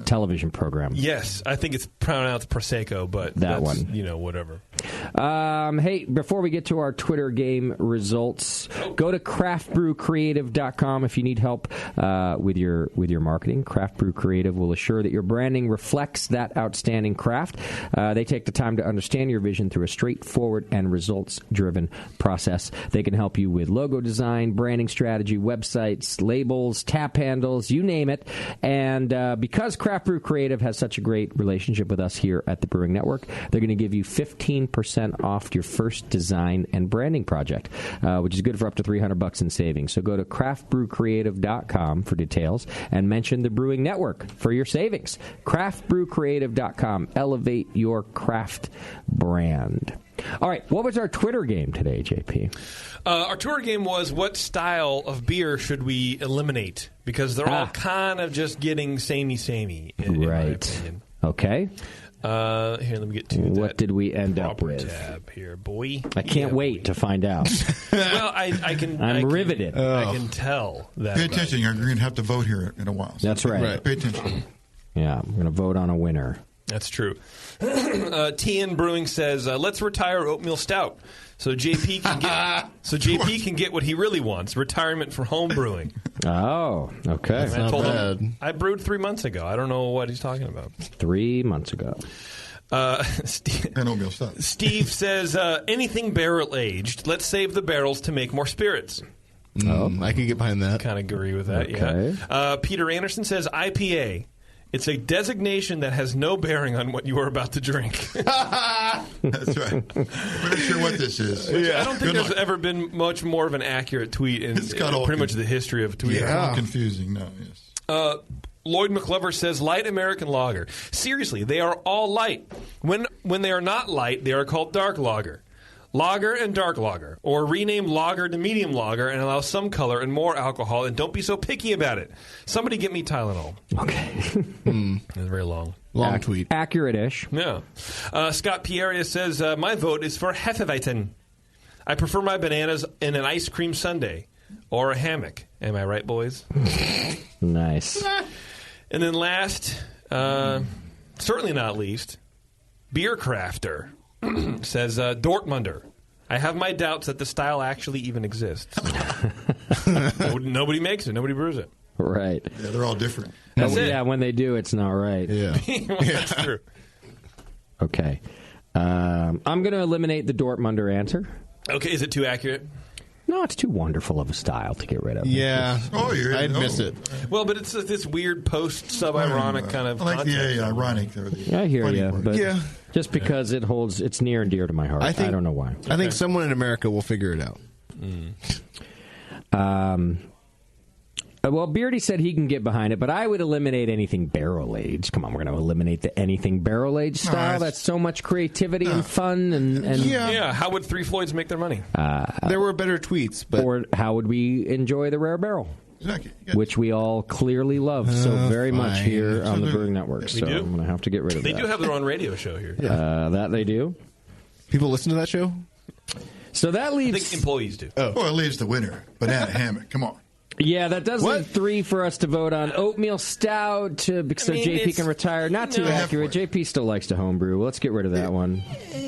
television program. Yes, I think it's pronounced Prosecco, but that one, whatever. Hey, before we get to our Twitter game results, go to craftbrewcreative.com if you need help with your marketing. Craft Brew Creative will assure that your branding reflects that outstanding craft. They take the time to understand your vision through a straightforward and results-driven process. They can help you with logo design, branding strategy, websites, labels, tap handles, you name it. And because Craft Brew Creative has such a great relationship with us here at the Brewing Network, they're going to give you 15% off your first design and branding project, which is good for up to $300 in savings. So go to craftbrewcreative.com for details and mention the Brewing Network for your savings. Craftbrewcreative.com. Elevate your craft brand. All right, what was our Twitter game today, JP? Our Twitter game was what style of beer should we eliminate? Because they're all kind of just getting samey, in my opinion. Okay. Here, let me get to what did we end up with? Tab here, boy. I can't wait to find out. Well, I can. I'm riveted. I can tell that. Pay attention. You're going to have to vote here in a while. So that's right. Pay attention. Yeah, I'm going to vote on a winner. That's true. TN Brewing says, let's retire oatmeal stout so JP can get what he really wants, retirement for home brewing. Oh, okay. That's not bad. Him I brewed 3 months ago. I don't know what he's talking about. 3 months ago. Steve says, anything barrel-aged. Let's save the barrels to make more spirits. I can get behind that. Kind of agree with that, yeah. Peter Anderson says, IPA. It's a designation that has no bearing on what you are about to drink. That's right. We're not sure what this is. I don't think there's ever been much more of an accurate tweet in pretty much the history of tweeting. Yeah, all confusing. No, yes. Lloyd McClever says, light American lager. Seriously, they are all light. When they are not light, they are called dark lager. Lager and dark lager, or rename lager to medium lager and allow some color and more alcohol, and don't be so picky about it. Somebody get me Tylenol. Okay. It's very long. Long tweet. Accurate-ish. Yeah. Scott Pieria says, my vote is for Hefeweizen. I prefer my bananas in an ice cream sundae. or a hammock. Am I right, boys? Nice. And then last, certainly not least, Beer Crafter says, Dortmunder. I have my doubts that the style actually even exists. Nobody makes it. Nobody brews it. Right. Yeah, they're all different. That's it. Yeah, when they do, it's not right. Yeah. That's true. Okay. I'm going to eliminate the Dortmunder answer. Okay, is it too accurate? No, it's too wonderful of a style to get rid of. Yeah. I'd miss it. Well, but it's this weird post-sub-ironic kind of I like context. the ironic. Or the I hear you, part. but just because it's near and dear to my heart. I don't know why. I think someone in America will figure it out. Well, Beardy said he can get behind it, but I would eliminate anything barrel-aged. Come on, we're going to eliminate the anything barrel-aged style. That's so much creativity and fun. And yeah, how would Three Floyds make their money? There were better tweets. But or how would we enjoy the Rare Barrel? Exactly. Which we all clearly love so very much here on the Brewing Network. We So do. I'm going to have to get rid of They that. do have their own radio show here. That they do. People listen to that show? So that leaves... I think employees do. Well, it leaves the winner. Banana hammock. Come on. Yeah, that does leave 3 for us to vote on. Oatmeal stout, so JP can retire. Not too accurate. JP still likes to homebrew. Let's get rid of that one.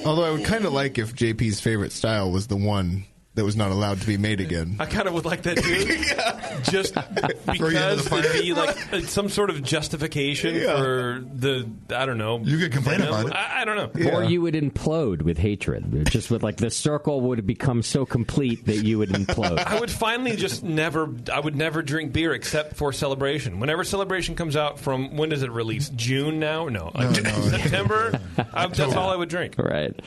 Although I would kind of like if JP's favorite style was the one that was not allowed to be made again. I kind of would like that too. Just because it'd be like some sort of justification for the, I don't know. You could complain about it. I don't know. Or you would implode with hatred. Just with the circle would become so complete that you would implode. I would finally I would never drink beer except for Celebration. Whenever Celebration comes out from, when does it release? June now? No. September? That's all I would drink. Right.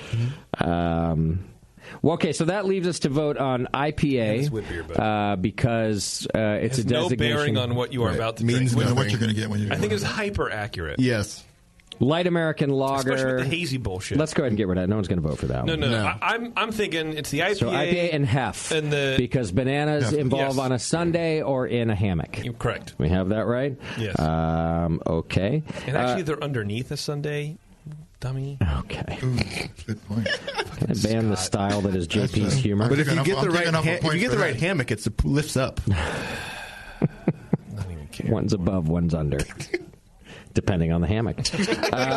Well, okay, so that leaves us to vote on IPA because it's a designation. No bearing on what you are about to drink. What you're going to get when you I think it's hyper accurate. Yes. Light American Lager. Especially with the hazy bullshit. Let's go ahead and get rid of that. No one's going to vote for that one. No. I'm thinking it's the IPA. So IPA and hef. Because bananas involve on a Sundae or in a hammock. Correct. We have that right? Yes. Okay. And actually, they're underneath a Sundae. Dummy. Okay. Good point. Can I ban the style that is JP's humor? But if you get the right hammock, it lifts up. One's above, one's under. Depending on the hammock.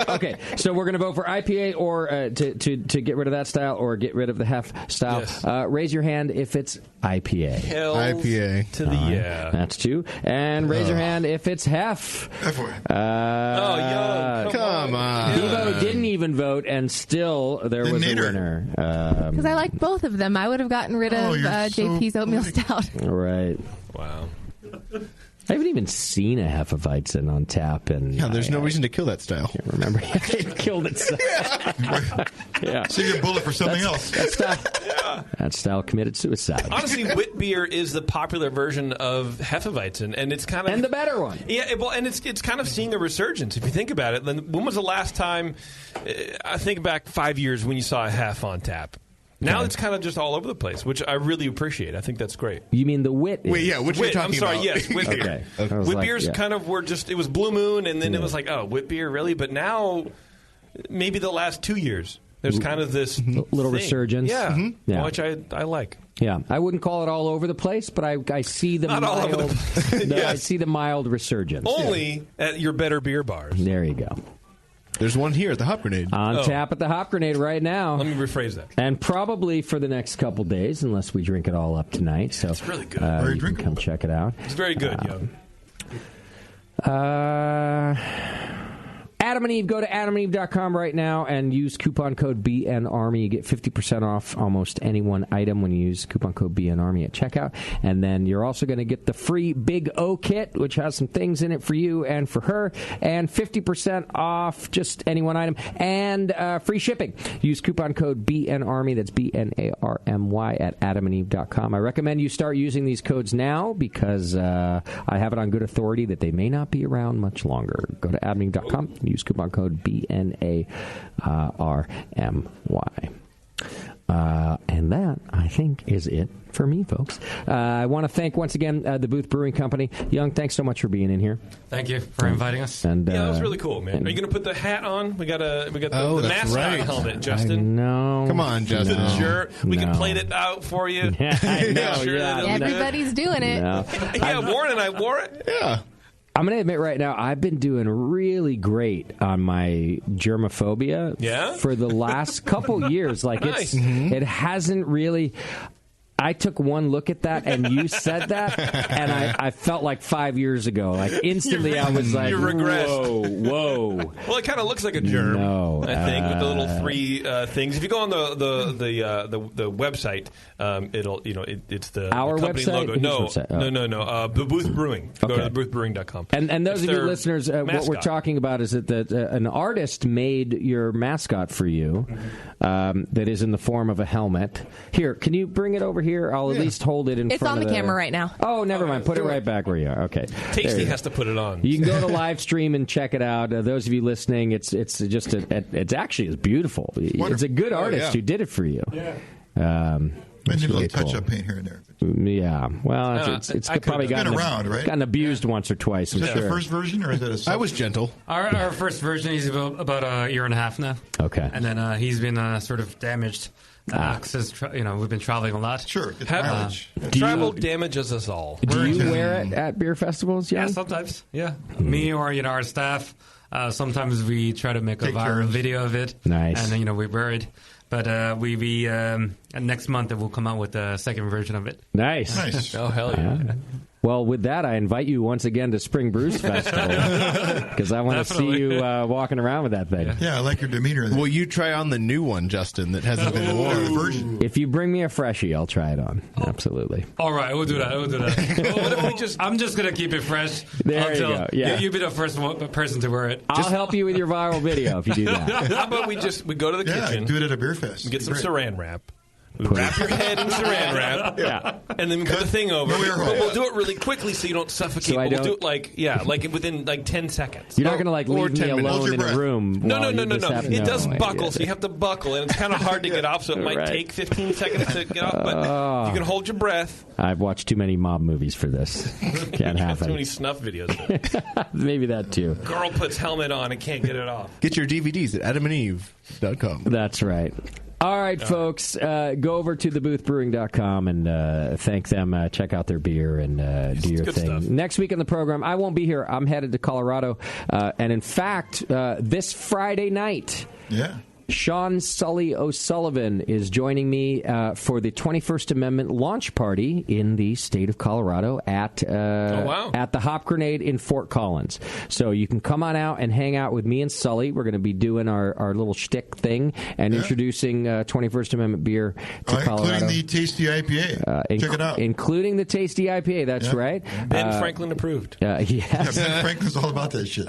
Okay, so we're going to vote for IPA or to get rid of that style or get rid of the hef style. Yes. Raise your hand if it's IPA. IPA. To the yeah. That's 2. And raise your hand if it's hef. Come on. Devo didn't even vote, and still there was a winner. Because I like both of them. I would have gotten rid of JP's oatmeal stout. Right. Wow. I haven't even seen a Hefeweizen on tap. And yeah, there's no reason to kill that style. I can't remember. It killed itself. Yeah. Save your bullet for something else. That style committed suicide. Honestly, wit beer is the popular version of Hefeweizen, and it's kind of and the better one. Yeah, well, and it's kind of seeing a resurgence. If you think about it, then when was the last time? I think back 5 years when you saw a Hef on tap. Now it's kind of just all over the place, which I really appreciate. I think that's great. You mean the wit? Wait, yeah, what you're talking about? I'm sorry, yes, wit beer. Okay. Wit beers kind of were just, it was Blue Moon, and then it was like, oh, wit beer, really? But now, maybe the last 2 years, there's kind of this little resurgence. Yeah, which I like. Yeah, I wouldn't call it all over the place, but I see the Not all over the place. Yes. I see the mild resurgence. Only at your better beer bars. There you go. There's one here at the Hop Grenade. On tap at the Hop Grenade right now. Let me rephrase that. And probably for the next couple days, unless we drink it all up tonight. So it's really good. Very you can come check it out. It's very good, Adam and Eve, go to adamandeve.com right now and use coupon code BNARMY. You get 50% off almost any one item when you use coupon code BNARMY at checkout. And then you're also going to get the free Big O kit, which has some things in it for you and for her, and 50% off just any one item, and free shipping. Use coupon code BNARMY, that's BNARMY, at adamandeve.com. I recommend you start using these codes now because I have it on good authority that they may not be around much longer. Go to adamandeve.com. Use coupon code BNARMY. And that, I think, is it for me, folks. I want to thank once again the Booth Brewing Company. Young, thanks so much for being in here. Thank you for inviting us. And that was really cool, man. Are you going to put the hat on? We got the mascot helmet, Justin. No, come on, Justin. Sure, we can plate it out for you. I know. Everybody's doing it. No. Yeah, Warren and I wore it. Yeah. I'm going to admit right now, I've been doing really great on my germophobia for the last couple years. Like Nice. it hasn't really. I took one look at that, and you said that, and I felt like 5 years ago. Like instantly, I was like, you regressed. Whoa. Well, it kind of looks like a germ. No, I think with the little three things. If you go on the website, it's the Our company website? logo. Whose website? Oh. No. The Booth Brewing. Go to boothbrewing.com. And those of you listeners, what we're mascot. talking about is that an artist made your mascot for you that is in the form of a helmet. Here, can you bring it over here? I'll at least hold it in It's front on of the camera right now. Oh, never mind. Put it right back where you are. Okay. Tasty has to put it on. You can go to live stream and check it out. Those of you listening, it's just it's actually beautiful. It's a good artist who did it for you. Yeah. It's Maybe a really little cool. touch-up paint here and there. Yeah. Well, it's probably been around, right? gotten abused once or twice. Is I'm that sure. the first version, or is that I was gentle. Our first version is about a year and a half now. Okay. And then he's been sort of damaged because we've been traveling a lot. Sure. Travel damages us all. Do you wear it at beer festivals? Yeah, sometimes. Yeah. Me or our staff. Sometimes we try to make a viral video of it. Nice. And then we wear it. But we next month we'll come out with the second version of it. Nice. Oh, hell yeah. Well, with that, I invite you once again to Spring Brews Festival because I want to see you walking around with that thing. Yeah, I like your demeanor. Will you try on the new one, Justin, that hasn't been worn? Version. If you bring me a freshie, I'll try it on. Absolutely. All right, we'll do that. Well, what if we I'm just going to keep it fresh There until you go. Yeah. you be the first person to wear it. I'll help you with your viral video if you do that. How about we go to the kitchen, do it at a beer fest. Get some Saran wrap. Wrap your head in Saran wrap, and then put the thing over. But we'll do it really quickly so you don't suffocate. So We'll do it like within 10 seconds. You're not going to leave me alone in a room. No. while you just have- It does No, buckle, yeah. so you have to buckle, and it's kind of hard to get off. So it might Right. take 15 seconds to get off, but if you can hold your breath. I've watched too many mob movies for this. Can't Too happen. many snuff videos. Maybe that too. Girl puts helmet on and can't get it off. Get your DVDs at adamandeve.com. That's right. All right, folks, go over to theboothbrewing.com and thank them. Check out their beer and do your good thing. stuff. Next week on the program, I won't be here. I'm headed to Colorado. And in fact, this Friday night, Sean Sully O'Sullivan is joining me for the 21st Amendment launch party in the state of Colorado at the Hop Grenade in Fort Collins. So you can come on out and hang out with me and Sully. We're going to be doing our little shtick thing and introducing 21st Amendment beer to Colorado. Including the Tasty IPA. Check it out. Including the Tasty IPA, that's right. Ben Franklin approved. Yes. Yeah, Ben Franklin's all about that shit.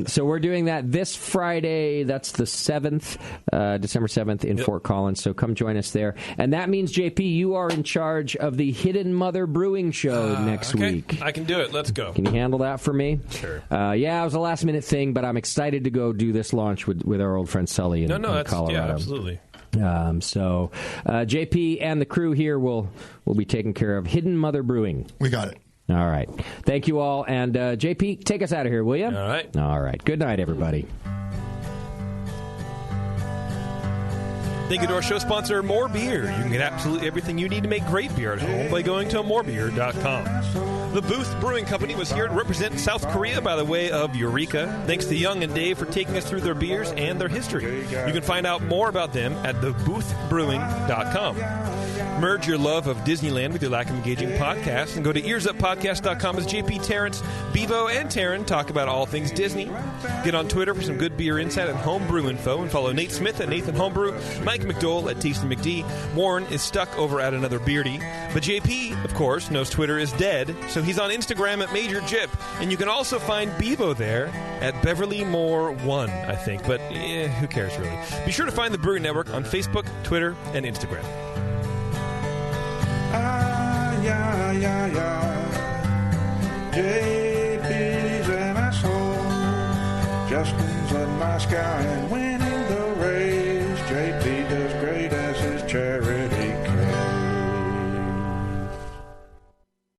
So we're doing that this Friday. That's the 7th. December 7th in Fort Collins, so come join us there. And that means, JP, you are in charge of the Hidden Mother Brewing Show next week. I can do it. Let's go. Can you handle that for me? Sure. Yeah, it was a last-minute thing, but I'm excited to go do this launch with our old friend Sully in Colorado. Yeah, absolutely. So JP and the crew here will be taking care of Hidden Mother Brewing. We got it. All right. Thank you all. And JP, take us out of here, will you? All right. All right. Good night, everybody. Thank you to our show sponsor, More Beer. You can get absolutely everything you need to make great beer at home by going to morebeer.com. The Booth Brewing Company was here to represent South Korea by the way of Eureka. Thanks to Young and Dave for taking us through their beers and their history. You can find out more about them at theboothbrewing.com. Merge your love of Disneyland with your lack of engaging podcasts and go to earsuppodcast.com as JP, Terrence, Bevo, and Taryn talk about all things Disney. Get on Twitter for some good beer insight and homebrew info and follow Nate Smith at Nathan Homebrew, Mike McDowell at Tasty McD. Warren is stuck over at Another Beardy. But JP, of course, knows Twitter is dead, so he's on Instagram at Major Jip. And you can also find Bevo there at Beverly Moore 1, I think. But who cares, really? Be sure to find the Brewing Network on Facebook, Twitter, and Instagram. JP's an asshole. Justin's a nice guy and winning the race. JP JP does great as his cherry.